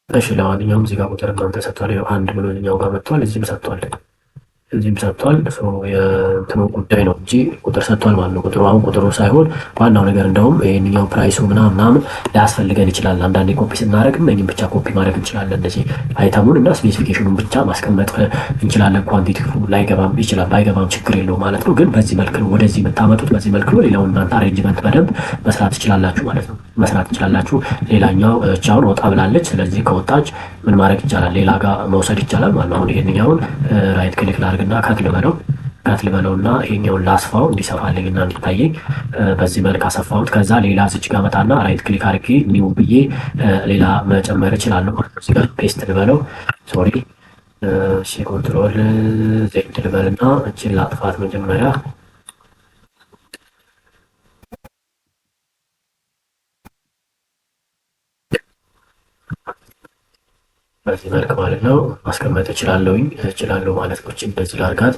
እሺ ለማንኛውም እዚህ ጋር ቁጥር እናንተ ሰጥቷል። አንድ ብሎ እኛው ጋር መጥቷል። እዚህም ሰጥቷል። እዚህም ሰጥቷል። የእንትኑ ጉዳይ ነው እንጂ ቁጥር ሰጥቷል ማለት ነው። ቁጥሩ አሁን ቁጥሩ ሳይሆን ዋናው ነገር እንደውም ይሄንኛው ፕራይሱ ምናምን ሊያስፈልገን ይችላል። አንዳንዴ ኮፒ ስናደርግ እነኝም ብቻ ኮፒ ማድረግ እንችላለን። እንደዚህ አይተሙን እና ስፔሲፊኬሽኑን ብቻ ማስቀመጥ እንችላለን። ኳንቲቲ ላይገባም ይችላል፣ ባይገባም ችግር የለው ማለት ነው። ግን በዚህ መልክ ነው ወደዚህ የምታመጡት። በዚህ መልክ ነው። ሌላውን እናንተ አሬንጅመንት በደንብ መስራት ትችላላችሁ ማለት ነው። መስራት ትችላላችሁ። ሌላኛው ቻውን ወጣ ብላለች። ስለዚህ ከወጣች ምን ማድረግ ይቻላል? ሌላ ጋር መውሰድ ይቻላል ማለት ነው። አሁን ይሄንኛውን ራይት ክሊክ ላድርግና ከት ልበለውና ይሄኛውን ላስፋው እንዲሰፋልኝ እና እንዲታየኝ በዚህ መልክ አሰፋሁት። ከዛ ሌላ ዝች ጋር መጣና ራይት ክሊክ አድርጌ ኒው ብዬ ሌላ መጨመር እችላለሁ። እዚህ ጋር ፔስት ልበለው። ሶሪ ኮንትሮል ዜድ ልበልና እችን ላጥፋት መጀመሪያ። በዚህ መልክ ማለት ነው ማስቀመጥ እችላለሁ ማለት ነው። እንደዚህ ላርጋት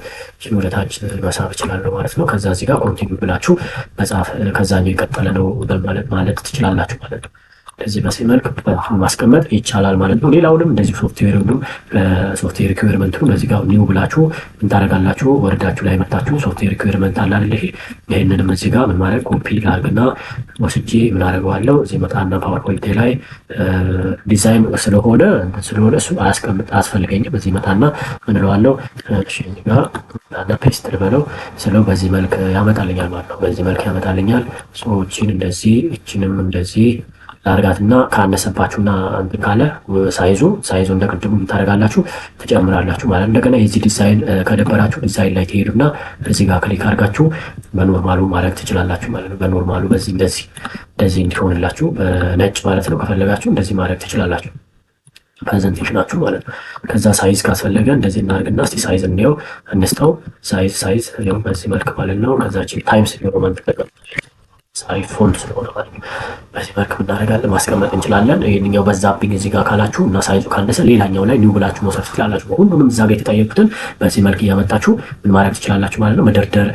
ወደ ታች መሳብ እችላለሁ ማለት ነው። ከዛ እዚህ ጋር ኮንቲኒው ብላችሁ መጻፍ ከዛኛው የቀጠለ ነው ማለት ትችላላችሁ ማለት ነው። እንደዚህ በዚህ መልክ ማስቀመጥ ይቻላል ማለት ነው። ሌላውንም እንደዚህ ሶፍትዌር ሪኩዌርመንቱን እዚህ ጋር ኒው ብላችሁ ምን ታደርጋላችሁ? ወርዳችሁ ላይ መጣችሁ ሶፍትዌር ሪኩዌርመንት አለ አይደል? ይሄንንም እዚህ ጋር ምን ማድረግ ኮፒ ላርግና ወስጄ ምን አደርገዋለሁ? እዚህ መጣና ፓወርፖይንት ላይ ዲዛይን ስለሆነ እሱ አያስፈልገኝም። እዚህ መጣና ምን እለዋለሁ? እሺ እዚህ ጋር ፔስት ልበለው ስለው በዚህ መልክ ያመጣልኛል ማለት ነው። በዚህ መልክ ያመጣልኛል። ሶችን እንደዚህ እችንም እንደዚህ ላርጋትና ካነሰባችሁና እንትን ካለ ሳይዙ እንደ ቅድሙ ታደርጋላችሁ ትጨምራላችሁ ማለት ነው። እንደገና የዚህ ዲዛይን ከደበራችሁ ዲዛይን ላይ ትሄዱና እዚህ ጋር ክሊክ አድርጋችሁ በኖርማሉ ማድረግ ትችላላችሁ ማለት ነው። በኖርማሉ በዚህ እንደዚህ እንዲሆንላችሁ በነጭ ማለት ነው። ከፈለጋችሁ እንደዚህ ማድረግ ትችላላችሁ ፕሬዘንቴሽናችሁ ማለት ነው። ከዛ ሳይዝ ካስፈለገ እንደዚህ እናርግና እስቲ ሳይዝ እንስጠው። ሳይዝ ያው በዚህ መልክ ማለት ነው። ከዛች ታይምስ ሮማን ተጠቀም ሳይዝ ፎንት ስለሆነ ማለት ነው። በዚህ መልክ እናደርጋለን ማስቀመጥ እንችላለን። ይሄንኛው በዛብኝ እዚህ ጋር ካላችሁ እና ሳይዙ ካነሰ ሌላኛው ላይ ኒው ብላችሁ መውሰድ ትችላላችሁ። ሁሉንም እዛ ጋር የተጠየቁትን በዚህ መልክ እያመጣችሁ ምን ማድረግ ትችላላችሁ ማለት ነው። መደርደር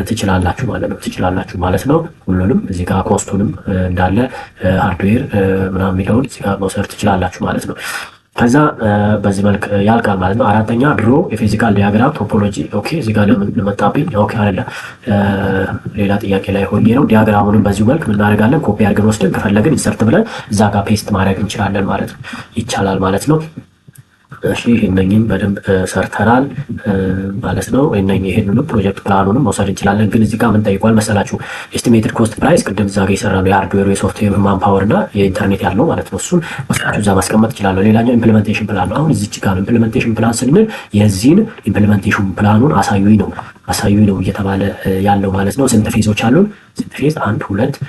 ትችላላችሁ ማለት ነው። ሁሉንም እዚህ ጋር ኮስቱንም እንዳለ ሃርድዌር ምናምን የሚለውን እዚህ ጋር መውሰድ ትችላላችሁ ማለት ነው። ከዛ በዚህ መልክ ያልቃል ማለት ነው። አራተኛ ድሮ የፊዚካል ዲያግራም ቶፖሎጂ። ኦኬ እዚህ ጋር ለመጣብኝ ኦኬ አይደለ፣ ሌላ ጥያቄ ላይ ሆኜ ነው። ዲያግራሙንም በዚሁ መልክ ምን እናደርጋለን? ኮፒ አድርገን ወስደን ከፈለግን ኢንሰርት ብለን እዛ ጋር ፔስት ማድረግ እንችላለን ማለት ነው። ይቻላል ማለት ነው። እሺ እነኝህን በደንብ ሰርተናል ማለት ነው። ይሄንን ፕሮጀክት ፕላኑንም መውሰድ እንችላለን። ግን እዚህ ጋር ምን ጠይቋል መሰላችሁ? ኤስቲሜትድ ኮስት ፕራይስ ቅድም እዛ ጋር የሰራነው የሃርድዌር የሶፍትዌር ማን ፓወር እና የኢንተርኔት ያለው ማለት ነው። እሱን ወስዳችሁ እዛ ማስቀመጥ ይችላል። ሌላኛው ኢምፕሊሜንቴሽን ፕላን ነው። አሁን እዚች ጋር ኢምፕሊሜንቴሽን ፕላን ስንል የዚህን ኢምፕሊሜንቴሽን ፕላኑን አሳዩኝ ነው እየተባለ ያለው ማለት ነው። ስንት ፌዞች አሉን? ስንት ፌዝ? 1 2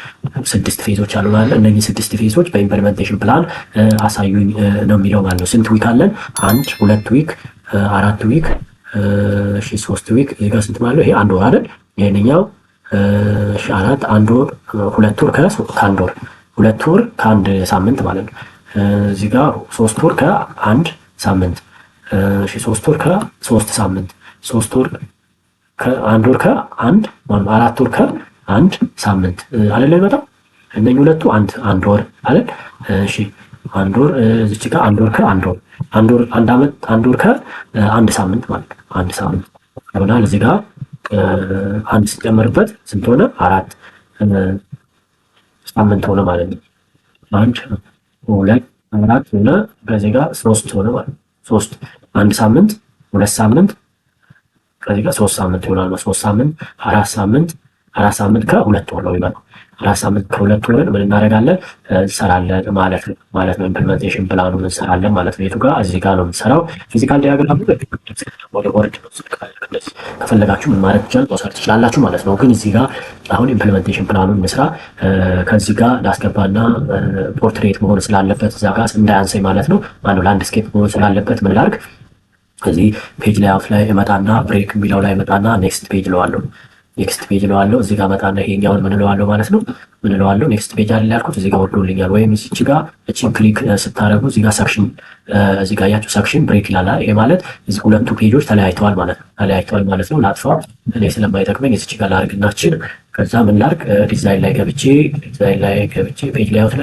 6 ፌዞች አሉ ማለት ነው። እነዚህ 6 ፌዞች በኢምፕሊሜንቴሽን ፕላን አሳዩኝ ነው የሚለው ማለት ነው። ስንት ዊክ አለን? 1 2 ዊክ 4 ዊክ 3 ዊክ። እዚህ ጋር ስንት ማለት ነው? ይሄ 1 ወር አይደል? ይሄንኛው 4 1 ወር 2 ወር ከ1 ወር 2 ወር ከ1 ሳምንት ማለት ነው። እዚህ ጋር 3 ወር ከ1 ሳምንት 3 ወር ከ3 ሳምንት 3 ወር ከ1 ወር ከ1 4 ወር ከ1 ሳምንት አይደል የሚመጣው? እነኚህ ሁለቱ አንድ ወር አይደል? እሺ 1 ወር እዚች ጋር 1 ወር ከ1 ወር 1 ወር 1 አመት 1 ወር ከ1 ሳምንት ማለት ነው። 1 ሳምንት ይሆናል። እዚህ ጋር 1 ሲጨመርበት ስንት ሆነ? 4 ሳምንት ሆነ ማለት ነው። 1 2 4 ሆነ። ከዚህ ጋር 3 ሆነ ማለት ነው። 3 1 ሳምንት 2 ሳምንት ከዚህ ጋር 3 ሳምንት ይሆናል። 3 ሳምንት 4 ሳምንት ከ2 ወር ነው የሚመጣው። 4 ሳምንት ከ2 ወር ምን እናደርጋለን እንሰራለን ማለት ነው። ኢምፕሊሜንቴሽን ፕላኑን እንሰራለን ማለት ነው። የቱ ጋር እዚህ ጋር ነው የምንሰራው። ፊዚካል ዲያግራም ወደ ወርድ ከፈለጋችሁ ምን ማድረግ ይችላል መውሰድ ትችላላችሁ ማለት ነው። ግን እዚህ ጋር አሁን ኢምፕሊሜንቴሽን ፕላኑን እንስራ። ከዚህ ጋር ላስገባና ፖርትሬት መሆን ስላለበት እዛ ጋር እንዳያንሰኝ ማለት ነው። ማነው ላንድስኬፕ መሆን ስላለበት ምን ላድርግ እዚህ ፔጅ ላይአውት ላይ እመጣና ብሬክ የሚለው ላይ እመጣና ኔክስት ፔጅ እለዋለሁ። ኔክስት ፔጅ እለዋለሁ። እዚህ ጋር መጣና ይሄኛውን ምን እለዋለሁ ማለት ነው። ምን እለዋለሁ ኔክስት ፔጅ አይደል ያልኩት እዚህ ጋር ወርዶልኛል። ወይም እዚህ ጋር እቺን ክሊክ ስታደርጉ እዚህ ጋር ሰክሽን እዚህ ጋር ያያችሁ ሰክሽን ብሬክ ይላል። ይሄ ማለት እዚህ ሁለቱ ፔጆች ተለያይተዋል ማለት ነው። ላጥፋው እኔ ስለማይጠቅመኝ እዚህ ጋር ላድርግናችን ከዛ ምን ላድርግ ዲዛይን ላይ ገብቼ ፔጅ ላይአውት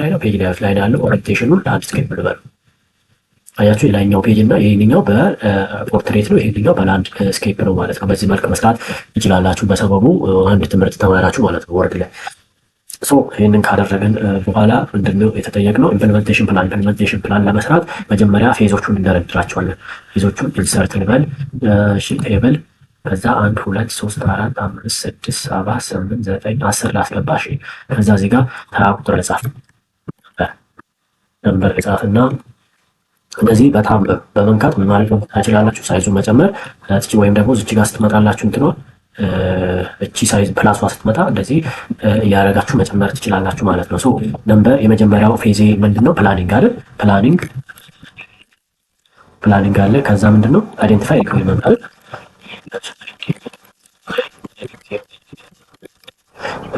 ላይ ነው ያለው ኦሪየንቴሽኑን ላንድስኬፕ ልበል። አያችሁ የላይኛው ፔጅ እና ይሄንኛው በፖርትሬት ነው፣ ይሄንኛው በላንድ ስኬፕ ነው ማለት ነው። በዚህ መልክ መስራት ይችላላችሁ። በሰበቡ አንድ ትምህርት ተማራችሁ ማለት ነው ወርድ ላይ። ይህንን ካደረግን በኋላ ምንድነው የተጠየቅነው? ኢምፕሊሜንቴሽን ፕላን ለመስራት መጀመሪያ ፌዞቹን እንደረድራቸዋለን። ፌዞቹን ኢንሰርት እንበል፣ እሺ ቴብል፣ ከዛ 1 2 3 4 5 6 7 8 9 10 ላስገባ። እሺ ከዛ እዚህ ጋር ተራ ቁጥር ልጻፍ፣ ነምበር ልጻፍና እንደዚህ በጣም በመንካት ምን ማለት ነው ታችላላችሁ። ሳይዙን መጨመር እቺ ወይም ደግሞ እዚህ ጋር ስትመጣላችሁ እንትኗ እቺ ሳይዝ ፕላሷ ስትመጣ እንደዚህ እያደረጋችሁ መጨመር ትችላላችሁ ማለት ነው። ነምበር የመጀመሪያው ፌዜ ምንድነው? ፕላኒንግ አለ። ከዛ ምንድነው አይዴንቲፋይ ሪኩዌርመንት አለ።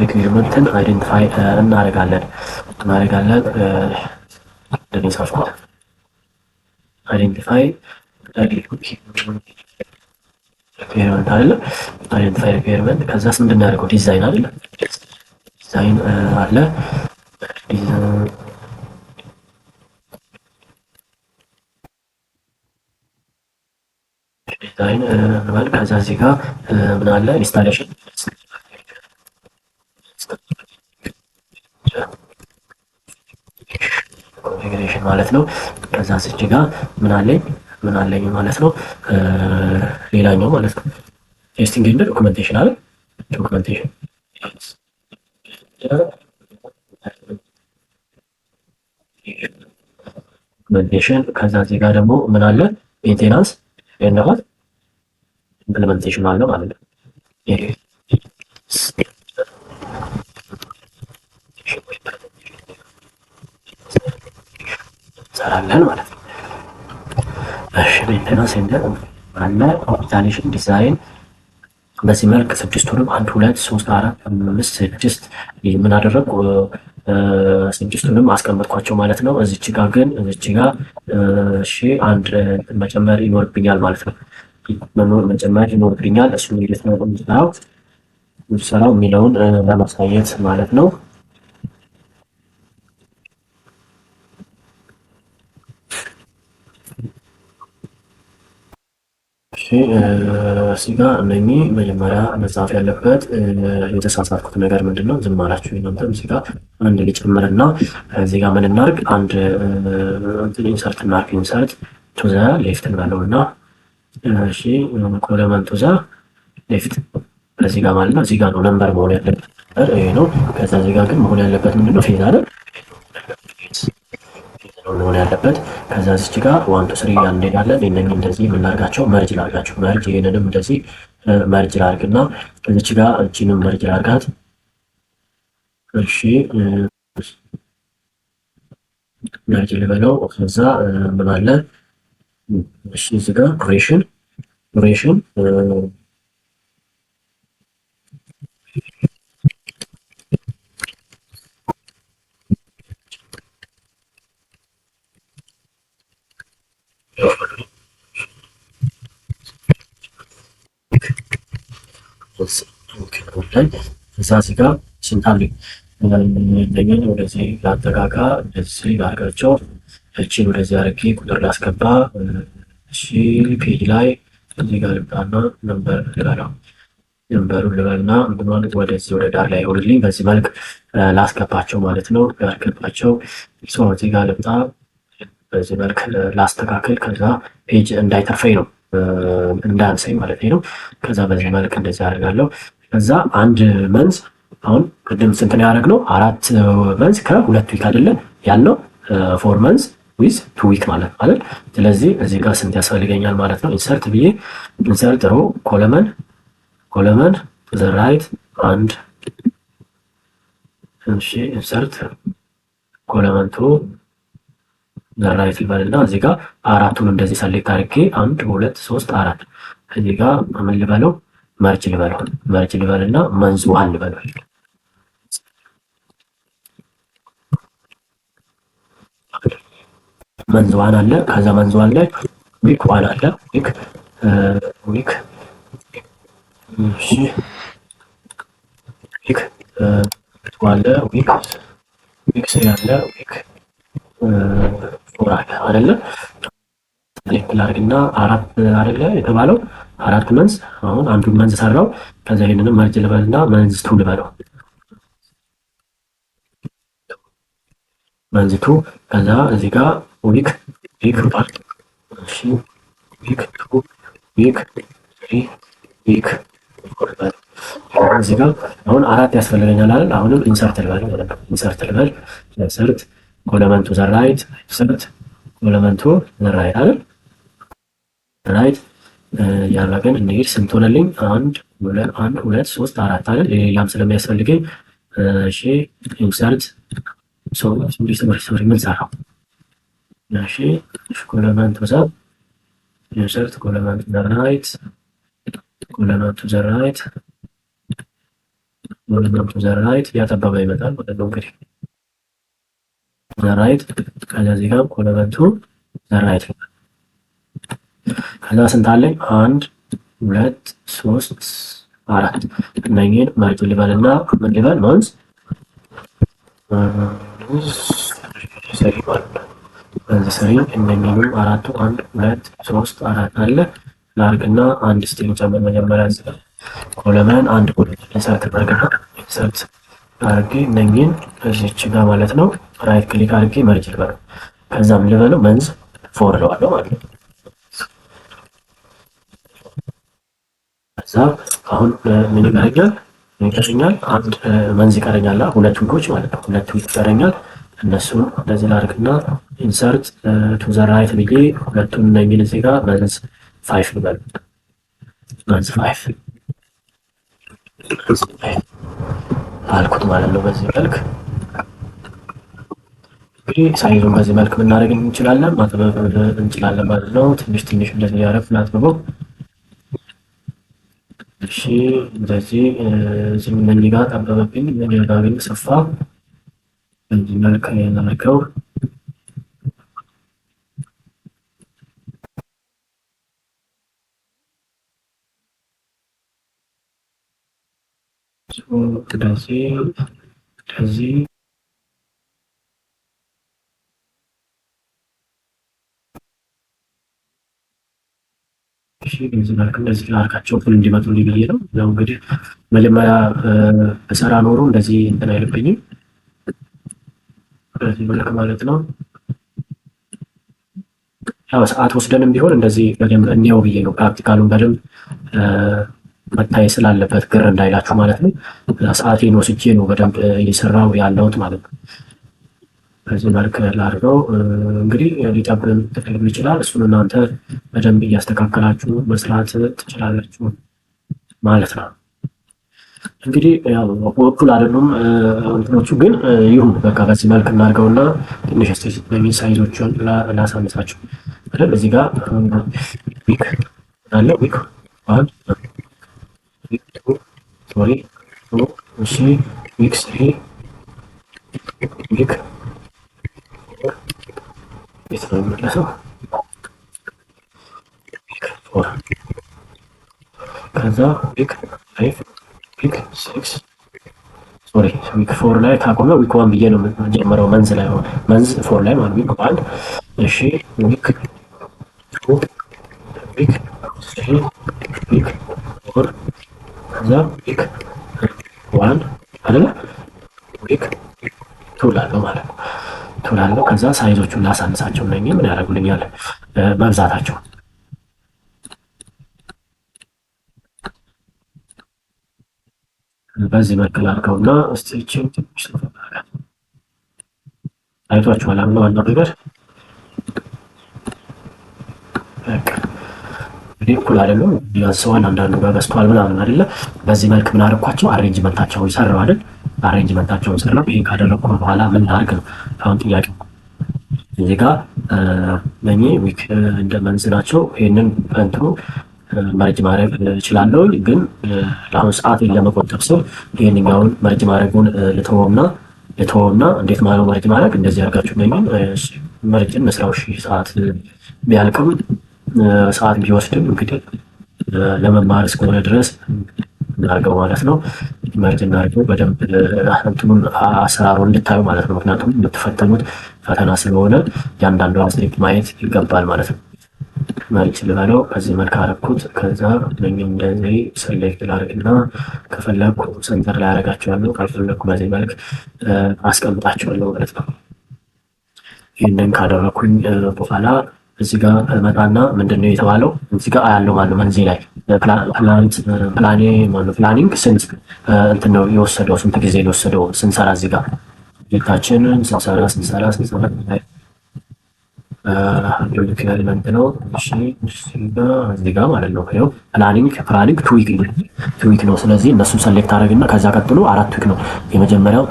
ሪኩዌርመንትን አይዴንቲፋይ እናደርጋለን አይዴንቲፋይ ሪኩዌርመንት አለ። አይዴንቲፋይ ሪኩዌርመንት ከዛስ ምንድን ያደርገው ዲዛይን አለ። ዲዛይን አለ። ዲዛይን ማለት ከዛ እዚህ ጋር ምን አለ ኢንስታሌሽን ኮንፊግሬሽን ማለት ነው። ከዛ እዚህ ጋር ምን አለኝ ማለት ነው። ሌላኛው ማለት ነው ቴስቲንግ ኤንድ ዶክመንቴሽን አለ። ዶክመንቴሽን ከዛ እዚህ ጋር ደግሞ ምን አለ ሜንቴናንስ ኤንድ ኢምፕሊሜንቴሽን አለ ማለት ነው። እንሰራለን ማለት ነው። እሺ ሜንቴናንስ አለ ኦርጋናይዜሽን ዲዛይን በዚህ መልክ ስድስቱንም 1 2 3 4 5 6 ምን አደረኩ ስድስቱንም አስቀመጥኳቸው ማለት ነው። እዚች ጋር ግን እሺ አንድ መጨመር ይኖርብኛል ማለት ነው። መጨመር ይኖርብኛል እሱ እንዴት ነው የምሰራው የሚለውን ለማሳየት ማለት ነው። እዚህ ጋር እነኚህ መጀመሪያ መጻፍ ያለበት የተሳሳትኩት ነገር ምንድነው? ዝም አላችሁ እናንተም። እዚህ ጋር አንድ ሊጨምርና እዚህ ጋር ምን እናድርግ? አንድ ኢንሰርት እናድርግ። ኢንሰርት ቱ ዘ ሌፍት እንበለውና እሺ ኮለመን ቱ ዘ ሌፍት እዚህ ጋር ማለት ነው። እዚህ ጋር ነው ነምበር መሆን ያለበት ይሄ ነው። ከዛ እዚህ ጋር ግን መሆን ያለበት ምንድነው? ፌዝ አይደል? መሆን ያለበት ከዛ እዚህ ጋር 1 2 3 እንሄዳለን። እነኚህ እንደዚህ የምናደርጋቸው መርጅ ላድርጋቸው። መርጅ ይሄንንም እንደዚህ መርጅ ላድርግና እዚህ ጋር እቺንም መርጅ ላድርጋት። እሺ መርጅ ልበለው። ከዛ ምን አለ እሺ እዚህ ጋር ዱሬሽን እዛ እዚህ ጋር ስንታል እንደገና ወደዚህ ላጠቃቃ እንደዚህ ላድርጋቸው። እቺን ወደዚህ አድርጌ ቁጥር ላስገባ። እሺ ፔጅ ላይ እዚህ ጋር ልምጣና ነምበሩን ልበልና ምንድነው ወደዚህ ወደ ዳር ላይ ወርልኝ በዚህ መልክ ላስገባቸው ማለት ነው። ያስገባቸው እዚህ ጋር ልምጣ በዚህ መልክ ላስተካክል። ከዛ ፔጅ እንዳይተርፈኝ ነው እንዳንሰኝ ማለት ነው። ከዛ በዚህ መልክ እንደዚህ አደርጋለሁ። ከዛ አንድ መንዝ አሁን ቅድም ስንት ነው ያደረግነው? 4 መንዝ ከ2 ዊክ አይደለ ያልነው? 4 መንዝ ዊዝ 2 ዊክ ማለት አይደል? ስለዚህ እዚህ ጋር ስንት ያስፈልገኛል ማለት ነው? ኢንሰርት ብዬ ኢንሰርት ሮ ኮለመን ዘ ራይት አንድ እሺ ኢንሰርት ኮለመን ቱ ዘ ራይት ልበልና እዚህ ጋር አራቱን እንደዚህ ሰሌክት አድርጌ 1 2 3 4 እዚህ ጋር ምን ልበለው? መርጅ ልበልና መንዝ ዋን ልበለው። መንዝ ዋን አለ። ከዛ መንዝ ዋን ላይ ዊክ ዋን አለ። ዊክ እሺ ዊክ አለ። ዊክ ስሪ አለ። ዊክ ፎር አለ አይደለ? ሌክል አድርግና 4 አይደለ የተባለው 4 መንዝ። አሁን አንዱን መንዝ ሰራው። ከዛ ይሄንንም መርጅ ልበልና መንዝ ቱ ልበለው። መንዝ ቱ ከዛ እዚህ ጋር ዊክ ፓርት እሺ ዊክ ቱ ዊክ ስሪ ዊክ ፎር እዚህ ጋር አሁን 4 ያስፈልገኛል አይደል? አሁንም ኢንሰርት ልበል ማለት ነው። ኢንሰርት ኮለመንቱ ዘ ራይት ኢንሰርት ኮለመንቱ ዘ ራይት አይደል? ራይት ያላገን እንሂድ። ስንት ሆነልኝ? 1 2 3 4 አይደል? ሌላም ስለሚያስፈልገኝ እሺ ኢንሰርት ሶሪ ምን ሰራው? እሺ ኮለመንት ወሰብ ኢንሰርት ኮለመንት ዘ ራይት ኮለመንቱ ዘ ራይት ኮለመንቱ ዘ ራይት ያጠበበ ይመጣል ማለት ነው። እንግዲህ ዘ ራይት ከዛ እዚህ ጋር ኮለመንቱ ዘ ራይት ከዛ ስንት አለኝ? 1 2 3 4 እነኚህን መርጅ ልበልና ምን ልበል? መንዝ ሰሪ ማለት ነው። መንዝ ሰሪ እነኚህንም አራቱ 1 2 3 4 አለ ላርግና አንድ ስቴም ጨምር። መጀመሪያ ኮለመን አንድ ኮለመን ኢንሰርት አድርግና ኢንሰርት አድርጌ እነኚህን እዚች ጋር ማለት ነው ራይት ክሊክ አድርጌ መርጅ ልበለው። ከዛም ልበለው መንዝ ፎር እለዋለሁ ማለት ነው። ከዛ አሁን ምን ይቀረኛል? አንድ መንዝ ይቀረኛል። 2 ዊኮች ማለት ነው። 2 ዊክ ይቀረኛል። እነሱን እንደዚህ ላድርግና ኢንሰርት ቱ ዘ ራይት ብዬ ሁለቱን እነኝን እዚህ ጋር መንዝ 5 ልበል። መንዝ 5 አልኩት ማለት ነው። በዚህ መልክ እንግዲህ ሳይዙን በዚህ መልክ ምናደርግ እንችላለን፣ ማጥበብ እንችላለን ማለት ነው። ትንሽ እንደዚህ ያረፍ ላጥበበው። እሺ እንደዚህ እዚህ ምን ጋር ጠበበብኝ፣ ምን ጋር ግን ሰፋ። በዚህ መልክ ያደርገው እንደዚህ በዚህ መልክ እንደዚህ አርካቸው እኩል እንዲመጡልኝ ብዬ ነው። ያው እንግዲህ መጀመሪያ በሰራ ኖሮ እንደዚህ እንትን አይልብኝም። በዚህ መልክ ማለት ነው። ያው ሰዓት ወስደንም ቢሆን እንደዚህ በደንብ እንየው ብዬ ነው። ፕራክቲካሉን በደንብ መታየት ስላለበት ግር እንዳይላችሁ ማለት ነው። ሰዓቴን ወስጄ ነው በደንብ እየሰራው ያለሁት ማለት ነው። በዚህ መልክ ላድርገው። እንግዲህ ሊጠብም ይችላል። እሱን እናንተ በደንብ እያስተካከላችሁ መስራት ትችላላችሁ ማለት ነው። እንግዲህ ያው እኩል አይደሉም እንትኖቹ፣ ግን ይሁን በቃ በዚህ መልክ እናድርገውና ትንሽ እስቲ ሳይዞቹን ላሳንሳችሁ አይደል። እዚህ ጋር ዊክ አለ። ዊክ ዋን ዊክ ቱ ሶሪ እሺ ዊክ ስሪ ዊክ ቤት ነው የሚመለሰው። ዊክ ፎር ከዛ ዊክ ፋይቭ ዊክ ሲክስ ሶሪ ዊክ ፎር ላይ ካቆመ ዊክ ዋን ብዬ ነው የምጀምረው። መንዝ ላይ መንዝ ፎር ላይ ማለት ዊክ ዋን እሺ ዊክ ቱ ዊክ ስሪ ዊክ ፎር ከዛ ዊክ ዋን አይደለ ዊክ ቱ ላለው ማለት ነው ቱላለው። ከዛ ሳይዞቹን ላሳንሳቸው ነኝ። ምን ያደርጉልኛል? መብዛታቸው በዚህ መልክ ላድርገውና እስቲ እቺን ትንሽ አይቷችኋል። አሁን ዋናው ነገር በቃ እንግዲህ እኩል አይደለም ያንሰዋል፣ አንዳንዱ ጋር በዝቷል ምናምን አይደለ። በዚህ መልክ ምን አደረኳቸው? አሬንጅመንታቸውን ሰራው አይደል? አሬንጅመንታቸውን ሰራው። ይሄን ካደረኩ በኋላ ምን ላድርግ ነው አሁን ጥያቄው። እዚህ ጋር ለኚህ ዊክ እንደ መንዝ ናቸው። ይሄንን እንትኑ መርጅ ማድረግ እችላለሁ፣ ግን ለአሁን ሰዓትን ለመቆጠብ ስል ይሄንኛውን መርጅ ማድረጉን ልተወውና እንዴት ማለት መርጅ ማድረግ እንደዚህ አድርጋችሁ ነኝን መርጅን መስራው ሰዓት ቢያልቅም ሰዓት ቢወስድም እንግዲህ ለመማር እስከሆነ ድረስ እናድርገው ማለት ነው። መርጅ እናድርገው በደንብ እንትኑን አሰራሩን እንድታዩ ማለት ነው። ምክንያቱም የምትፈተኑት ፈተና ስለሆነ እያንዳንዷን ስቴፕ ማየት ይገባል ማለት ነው። መርጅ ልበለው በዚህ መልክ አደረኩት። ከዛ እነኝም እንደዚህ ሰሌክት ላድርግና ከፈለግኩ ሰንተር ላይ አደርጋቸዋለሁ፣ ካልፈለግኩ በዚህ መልክ አስቀምጣቸዋለሁ ማለት ነው። ይህንን ካደረኩኝ በኋላ እዚህ ጋር መጣና ምንድን ነው የተባለው? እዚህ ጋር አያለው ማለት ነው። መንዚ ላይ ፕላኒንግ ስንት እንትን ነው የወሰደው? ስንት ጊዜ የወሰደው ስንሰራ እዚህ ጋር ቤታችንን ስንሰራ ዶክመንት ነው። እዚህ ጋር ማለት ነው። ይኸው ፕላኒንግ ቱ ዊክ ነው። ስለዚህ እነሱን ሰሌክት አደረግና ከዛ ቀጥሎ 4 ዊክ ነው። የመጀመሪያው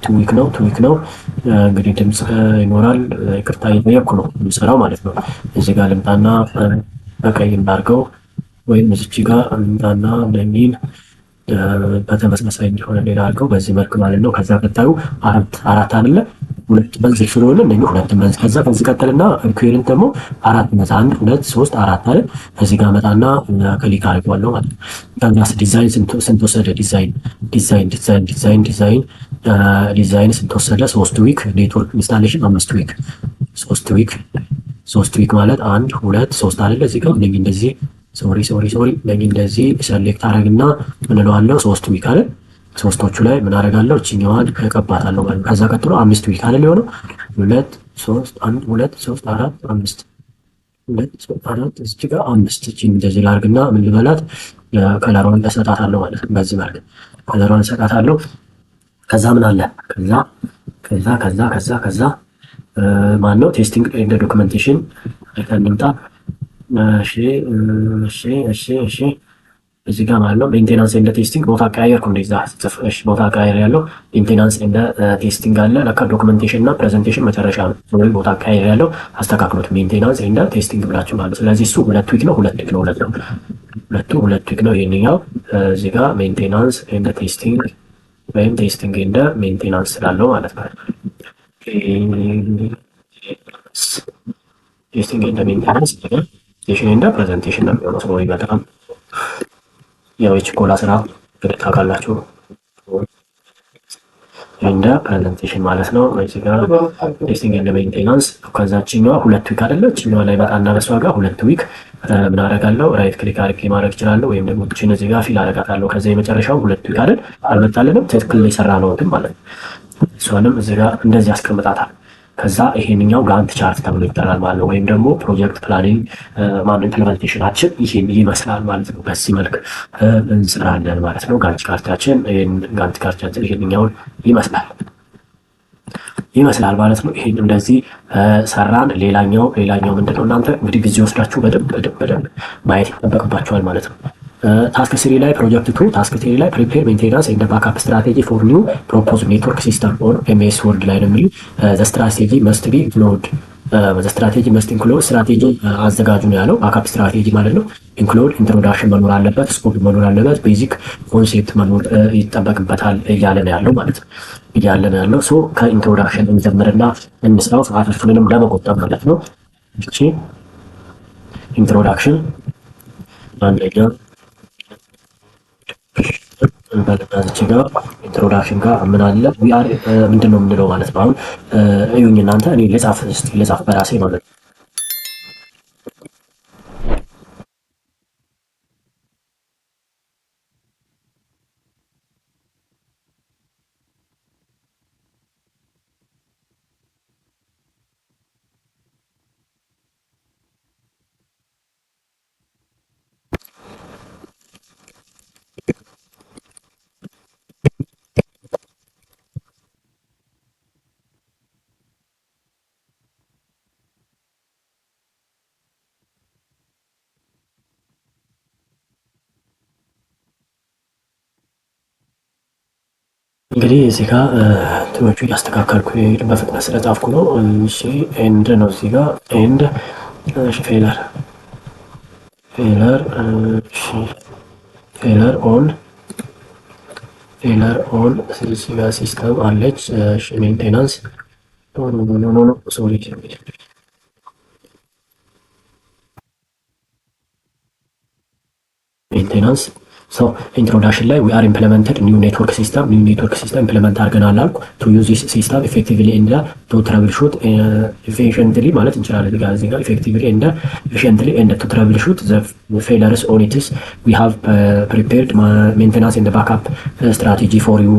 ቱ ዊክ ነው። እንግዲህ ድምፅ ይኖራል። ይቅርታ እየጠየቅኩ ነው የምሰራው ማለት ነው። እዚህ ጋር ልምጣና በቀይ እናድርገው፣ ወይም እዚች ጋር ልምጣና ለሚል በተመሳሳይ እንዲሆነ ሌላ አድርገው በዚህ መልክ ማለት ነው። ከዛ ቀጣዩ አራት አይደለ ሁለት መንዝ ስለሆነ እነኚህ ሁለት መንዝ ከዚህ ቀጥልና ኢኩዌልን ደግሞ 4 መንዝ 1 2 3 4 አይደል። ከዚህ ጋር መጣና ክሊክ አድርገዋለሁ ማለት ነው። ከዛስ ዲዛይን ስንት ወሰደ? ዲዛይን ስንት ወሰደ? 3 ዊክ። ኔትወርክ ኢንስታሌሽን 5 ዊክ። 3 ዊክ ማለት 1 2 3 አይደለ። እዚህ ጋር እነኚህ እንደዚህ ሶሪ እነኚህ እንደዚህ ሰሌክት አደረግና ምን እለዋለሁ? 3 ዊክ አይደል። ሶስቶቹ ላይ ምን አደርጋለሁ? እችኛዋን እቀባታለሁ ማለት ነው። ከዛ ቀጥሎ 5 ዊክ አይደል የሆነው 2 3 1 2 3 4 5 2 3 4 እዚህ ጋር 5 እቺን እንደዚህ ላድርግና ምን ልበላት? ከለሯን እሰጣታለሁ ማለት ነው። በዚህ መልክ ከለሯን እሰጣታለሁ። ከዛ ምን አለ? ከዛ ማን ነው ቴስቲንግ ኤንድ ዶክመንቴሽን እንምጣ። እሺ እዚህ ጋር ማለት ነው ሜንቴናንስ ኤንድ ቴስቲንግ ቦታ አቀያየርኩ። እንደዛ ጽፍ እሺ፣ ቦታ አቀያየር ያለው ሜንቴናንስ ኤንድ ቴስቲንግ አለ። ለካ ዶክመንቴሽን እና ፕሬዘንቴሽን መጨረሻ ነው። ወይ ቦታ አቀያየር ያለው አስተካክሉት። ሜንቴናንስ ኤንድ ቴስቲንግ ብላችሁ ማለት ስለዚህ እሱ 2 ዊክ ነው። ሁለት ዊክ ነው። ይሄንኛው እዚህ ጋር ሜንቴናንስ ኤንድ ቴስቲንግ ወይም ቴስቲንግ ኤንድ ሜንቴናንስ ስላለው ማለት ነው። ቴስቲንግ ኤንድ ሜንቴናንስ ቴስቲንግ ኤንድ ፕሬዘንቴሽን ነው የሚሆነው። ሰው በጣም ያው የችኮላ ስራ እንግዲህ ታውቃላችሁ። እንደ ፕሬዘንቴሽን ማለት ነው። እዚህ ጋር ቴስቲንግ ኤንድ ሜንቴናንስ ከዛችኛዋ 2 ዊክ አይደለ? እችኛዋ ላይ መጣና በሷ ጋር 2 ዊክ ምን አደርጋለሁ? ራይት ክሊክ አድርጌ ማድረግ እችላለሁ፣ ወይም ደግሞ እቺን እዚህ ጋር ፊል አደርጋታለሁ። ከዛ የመጨረሻው 2 ዊክ አይደል? አልመጣልንም። ትክክል የሰራ ነው ግን ማለት ነው። እሷንም እዚህ ጋር እንደዚህ አስቀምጣታል። ከዛ ይሄንኛው ጋንት ቻርት ተብሎ ይጠራል ማለት ነው። ወይም ደግሞ ፕሮጀክት ፕላኒንግ ኢምፕሊሜንቴሽናችን ይሄን ይመስላል ማለት ነው። በዚህ መልክ እንሰራለን ማለት ነው። ጋንት ካርታችን ይሄንኛውን ይመስላል ማለት ነው። ይሄን እንደዚህ ሰራን። ሌላኛው ምንድነው? እናንተ እንግዲህ ጊዜ ወስዳችሁ በደንብ ማየት ይጠበቅባችኋል ማለት ነው። ታስክ 3 ላይ ፕሮጀክት 2 ታስክ 3 ላይ ፕሪፔር ሜንቴናንስ ኤንድ ባክአፕ ስትራቴጂ ፎር ኒው ፕሮፖዝ ኔትወርክ ሲስተም ኦር ኤምኤስ ወርድ ላይ ነው የሚሉ ዘ ስትራቴጂ መስት ቢ ኢንክሉድ ስትራቴጂ አዘጋጁ ነው ያለው። ባክአፕ ስትራቴጂ ማለት ነው። ኢንክሉድ ኢንትሮዳክሽን መኖር አለበት፣ ስኮፕ መኖር አለበት፣ ቤዚክ ኮንሴፕት መኖር ይጠበቅበታል እያለ ነው ያለው ሶ ከኢንትሮዳክሽን እንጀምርና እንስራው ሰዓታችንንም ለመቆጠብ ማለት ነው። እሺ ኢንትሮዳክሽን አንደኛ በለታች ጋር ኢንትሮዳክሽን ጋር ምን አለ? ዊአር ምንድነው የምንለው ማለት ነው። አሁን እዩኝ እናንተ እኔ ልጻፍ በራሴ ማለት ነው። እንግዲህ እዚህ ጋር እንትኖቹ እያስተካከልኩ በፍጥነት ስለጻፍኩ ነው። እሺ ኤንድ ነው እዚህ ጋር ኤንድ ፌለር ፌለር ኦን እዚህ ጋር ሲስተም አለች። ሜንቴናንስ ኖ ሶሪ ሜንቴናንስ ኢንትሮዳክሽን ላይ ዊ አር ኢምፕለመንትድ ኒው ኔትወርክ ሲስተም ኢምፕለመንት አድርገናል አልኩ። ቱ ዩዝ ዚስ ሲስተም ኢፌክቲቭሊ ኤንድ ቱ ትራብል ሹት ኤፊሽንትሊ ማለት እንችላለን። እዚህ ጋር ኢፌክቲቭሊ ኤንድ ኤፊሽንትሊ ኤንድ ቱ ትራብል ሹት ዘ ፌለርስ ኦን ኢትስ ዊ ሃቭ ፕሪፔርድ ሜንቴናንስ ኤንድ ባክአፕ ስትራቴጂ ፎር ዩ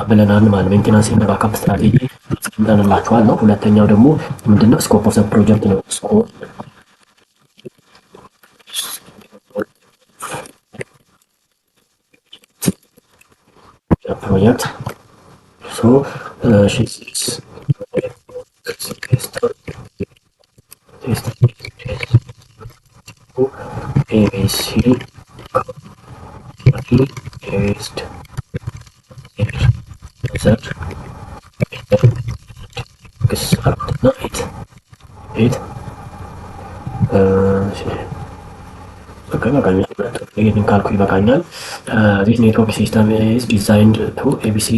ብለናል ማለት ሜንቴናንስ ኤንድ ባክአፕ ስትራቴጂ አስቀምጠንላችኋል ነው። ሁለተኛው ደግሞ ምንድነው ስኮፕ ኦፍ ዘ ፕሮጀክት ነው። project. So she's ABC paste it ይህንን ካልኩ ይበቃኛል። ዚስ ኔትወርክ ሲስተም ኢዝ ዲዛይንድ ቱ ኤቢሲ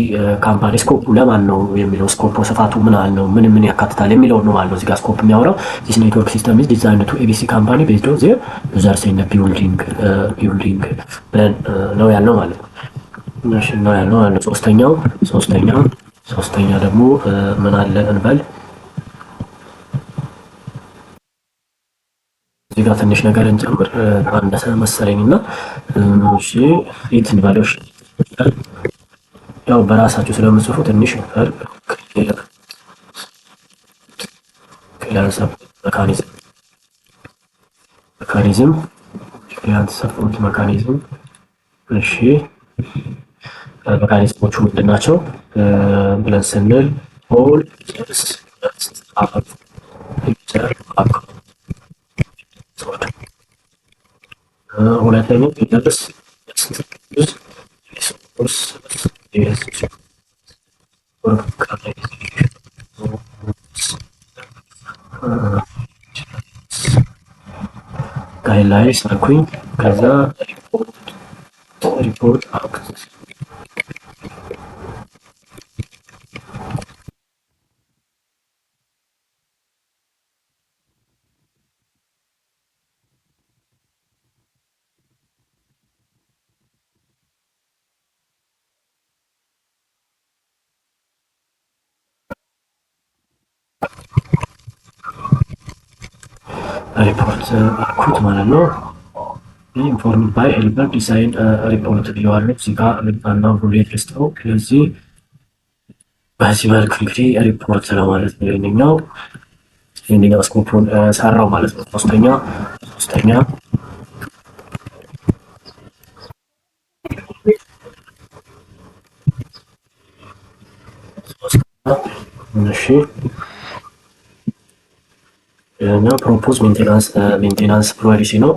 ካምፓኒ። ስኮፑ ለማን ነው የሚለው ስኮፑ ስፋቱ ምን ያህል ነው፣ ምን ያካትታል የሚለው ነው ማለት ነው። እዚህ ጋር ስኮፕ የሚያወራው ዚስ ኔትወርክ ሲስተም ኢዝ ዲዛይንድ ቱ ኤቢሲ ካምፓኒ ቤዝድ ኦን ዜር ዩዘርስ ኤንድ ቢልዲንግ ብለን ነው ያልነው ማለት ነው። እሺ ነው ያልነው ማለት ነው። ሶስተኛ ደግሞ ምን አለ እንበል እዚህ ጋር ትንሽ ነገር እንጨምር አነሰ መሰለኝ እና እሺ ኢት እንበለው። ያው በራሳችሁ ስለምጽፉ ትንሽ ነገር ክሊራንስ መካኒዝም እሺ መካኒዝሞቹ ምንድን ናቸው ብለን ስንል ኦል ሁለተኛው ፊደርስ ጋይድላይንስ አልኩኝ። ከዛ ሪፖርት አክሰስ ሪፖርት አልኩት ማለት ነው። ኢንፎርምድ ባይ ሄልፐር ዲዛይን ሪፖርት ብየዋለሁ። እዚህ ጋር ልባና ሩሌት ልስጠው። ስለዚህ በዚህ መልክ እንግዲህ ሪፖርት ለማለት ነው። ይህንኛው ስኮፑን ሰራው ማለት ነው። ሶስተኛ እሺ እና ፕሮፖዝ ሜንቴናንስ ፖሊሲ ነው።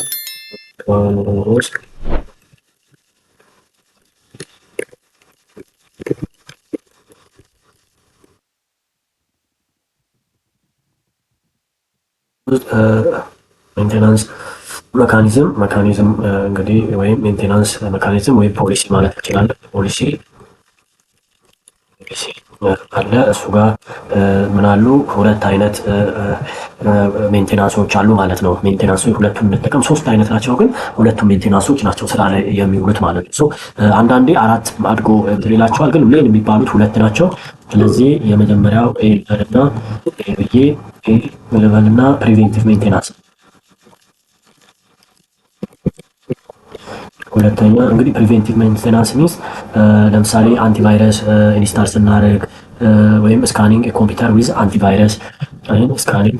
ሜንቴናንስ መካኒዝም እንግዲህ ወይም ሜንቴናንስ መካኒዝም ወይም ፖሊሲ ማለት እንችላለን። ፖሊሲ አለ እሱ ጋር ምን አሉ ሁለት አይነት ሜንቴናንሶች አሉ ማለት ነው። ሜንቴናንሶች ሁለቱም እንጠቀም ሶስት አይነት ናቸው፣ ግን ሁለቱም ሜንቴናንሶች ናቸው ስራ ላይ የሚውሉት ማለት ነው። አንዳንዴ አራት አድጎ ሌላቸዋል፣ ግን ሜን የሚባሉት ሁለት ናቸው። ስለዚህ የመጀመሪያው ኤልበልና ፕሪቬንቲቭ ሜንቴናንስ፣ ሁለተኛ እንግዲህ ፕሪቬንቲቭ ሜንቴናንስ ሚንስ ለምሳሌ አንቲቫይረስ ኢንስታል ስናደርግ ወይም ስካኒንግ ኮምፒውተር ዊዝ አንቲቫይረስ ስካኒንግ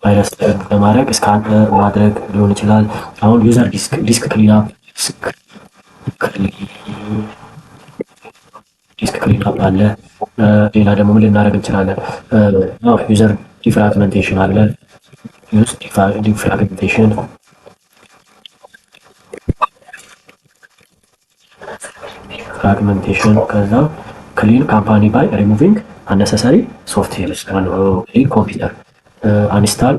ቫይረስ ለማድረግ ስካን ማድረግ ሊሆን ይችላል። አሁን ዩዘር ዲስክ ክሊንአፕ አለ። ሌላ ደግሞ ምን ልናደርግ እንችላለን? ዩዘር ዲፍራግመንቴሽን አለ። ዩዝ ዲፍራግመንቴሽን ከዛ ክሊን ካምፓኒ ባይ ሪሙቪንግ አነሰሰሪ ሶፍትዌርስ ክሊን ኮምፒውተር አንስታል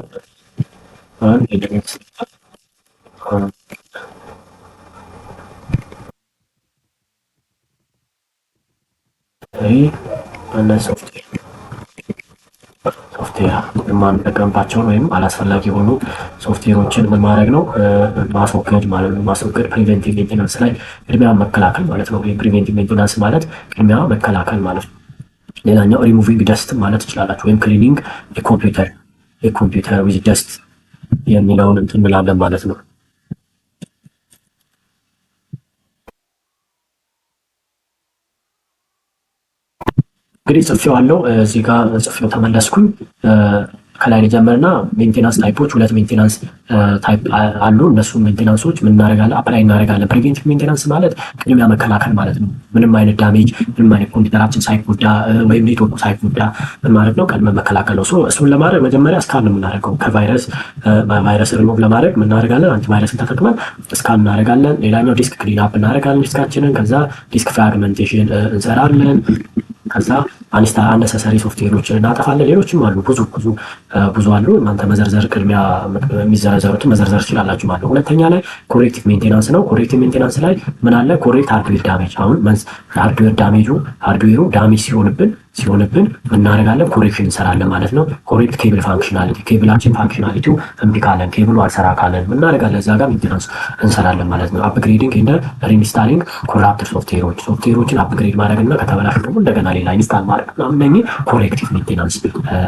ሶፍትዌር የማንጠቀምባቸውን ወይም አላስፈላጊ የሆኑ ሶፍትዌሮችን ምን ማድረግ ነው? ማስወገድ ማለት ነው። ማስወገድ ፕሪቬንቲቭ ሜንቴናንስ ላይ ቅድሚያ መከላከል ማለት ነው። ፕሪቬንቲቭ ሜንቴናንስ ማለት ቅድሚያ መከላከል ማለት ነው። ሌላኛው ሪሙቪንግ ደስት ማለት ትችላላችሁ፣ ወይም ክሊኒንግ የኮምፒውተር ዊዝ ደስት የሚለውን እንትን እንላለን ማለት ነው። እንግዲህ ጽፌዋለሁ፣ እዚህ ጋር ጽፌው ተመለስኩኝ። ከላይ ጀመርና ሜንቴናንስ ታይፖች፣ ሁለት ሜንቴናንስ ታይፕ አሉ። እነሱ ሜንቴናንሶች ምን እናደርጋለን? አፕላይ እናደርጋለን። ፕሪቬንቲቭ ሜንቴናንስ ማለት ቅድሚያ መከላከል ማለት ነው። ምንም አይነት ዳሜጅ፣ ምንም አይነት ኮምፒውተራችን ሳይጎዳ ወይም ኔትወርኩ ሳይጎዳ ምን ማለት ነው? ቀድመን መከላከል ነው። እሱን ለማድረግ መጀመሪያ እስካን ነው የምናደርገው። ከቫይረስ ሪሞቭ ለማድረግ ምን እናደርጋለን? አንቲቫይረስን ተጠቅመን እስካን እናደርጋለን። ሌላኛው ዲስክ ክሊን አፕ እናደርጋለን ዲስካችንን። ከዛ ዲስክ ፍራግመንቴሽን እንሰራለን። ከዛ አነሰሰሪ ሶፍትዌሮችን እናጠፋለን። ሌሎችም አሉ፣ ብዙ አሉ። እናንተ መዘርዘር ቅድሚያ የሚዘረዘሩትን መዘርዘር ትችላላችሁ ማለት ነው። ሁለተኛ ላይ ኮሬክቲቭ ሜንቴናንስ ነው። ኮሬክቲቭ ሜንቴናንስ ላይ ምን አለ? ኮሬክት ሃርድዌር ዳሜጅ። አሁን ሃርድዌሩ ዳሜጅ ሲሆንብን እናደርጋለን፣ ኮሬክሽን እንሰራለን ማለት ነው። ኮሬክት ኬብል ፋንክሽናሊቲ፣ ኬብላችን ፋንክሽናሊቲው እምቢ ካለን፣ ኬብሉ አልሰራ ካለን እናደርጋለን፣ እዛ ጋር ሜንቴናንስ እንሰራለን ማለት ነው። አፕግሬዲንግ እንደ ሪኢንስታሊንግ ኮራፕትድ ሶፍትዌሮችን አፕግሬድ ማድረግ እና ከተበላሹ ደግሞ እንደገና ሌላ ኢንስታል ማድረግ ምናምን፣ እነኚህ ኮሬክቲቭ ሜንቴናንስ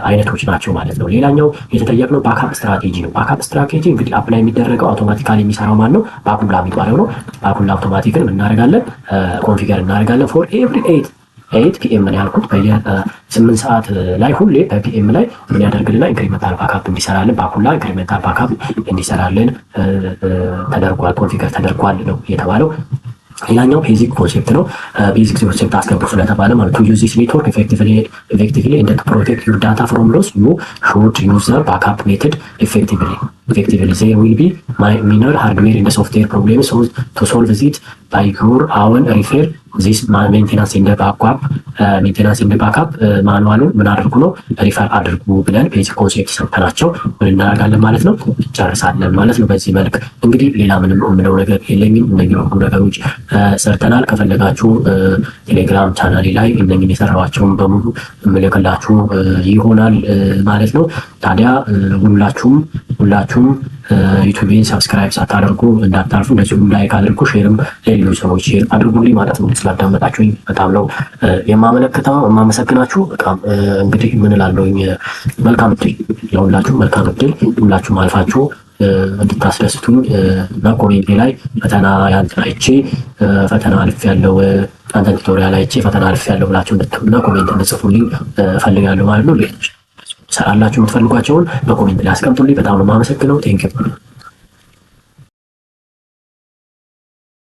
አይነቶች ናቸው ማለት ነው። ሌላኛው የተጠየቅነው ባካፕ ስትራቴጂ ነው። ባካፕ ስትራቴጂ እንግዲህ አፕላይ የሚደረገው አውቶማቲካሊ የሚሰራው ማን ነው? ባኩላ የሚባለው ነው። ባኩላ አውቶማቲክን እናደርጋለን፣ ኮንፊገር እናደርጋለን ፎር ኤቭሪ 8 ፒኤም ነው ያልኩት። በየ8 ሰዓት ላይ ሁሌ በፒኤም ላይ ምን ያደርግልናል? ኢንክሪመንታል ባካፕ እንዲሰራልን፣ ባኩላ ኢንክሪመንታል ባካፕ እንዲሰራልን ተደርጓል፣ ኮንፊገር ተደርጓል ነው የተባለው። ሌላኛው ቤዚክ ኮንሴፕት ነው። ቤዚክ ኮንሴፕት አስገብሩ ስለተባለ ማለት ቱ ዩዝ ዚስ ኔትወርክ ኤፌክቲቭሊ ኤንድ ቱ ፕሮቴክት ዩር ዳታ ፍሮም ሎስ ዩ ሹድ ዩዝ ዘ ባክአፕ ሜተድ ኤፌክቲቭሊ ዜር ዊል ቢ ሚነር ሃርድዌር ኤንድ ሶፍትዌር ፕሮብሌምስ ቱ ሶልቭ ዚት ባይ ዩር አውን ሪፌር ዚስ ሜንቴናንስ ኤንድ ባክአፕ ማኑዋሉን ምን አድርጉ ነው ሪፈር አድርጉ ብለን ቤዚክ ኮንሴፕት ሰጥተናቸው ምን እናደርጋለን ማለት ነው፣ ጨርሳለን ማለት ነው። በዚህ መልክ እንግዲህ ሌላ ምንም የምለው ነገር የለኝም። እነዚህ ሁሉ ነገሮች ሰርተናል። ከፈለጋችሁ ቴሌግራም ቻናሌ ላይ እነኝን የሰራኋቸውን በሙሉ የምልክላችሁ ይሆናል ማለት ነው። ታዲያ ሁላችሁም ዩቲዩብን ሰብስክራይብ ሳታደርጉ እንዳታልፉ። እንደዚሁም ላይክ አድርጉ፣ ሼርም ለሌሎች ሰዎች ሼር አድርጉልኝ ማለት ነው። ስላዳመጣችሁኝ በጣም ነው የማመሰግናችሁ። በጣም እንግዲህ ምን እላለሁኝ፣ መልካም እድል ለሁላችሁም፣ መልካም እድል ሁላችሁም አልፋችሁ እንድታስደስቱኝ እና ኮሜንቴ ላይ ፈተና አይቼ ፈተና አልፍ ያለው አንተን ቱቶሪያል አይቼ ፈተና አልፍ ያለው ብላችሁ እንድትሉና ኮሜንት እንድጽፉልኝ እፈልጋለሁ ማለት ነው። ሌሎች ሰራላችሁ የምትፈልጓቸውን በኮሜንት ላይ አስቀምጡልኝ። በጣም ነው የማመሰግነው። ቴንኪው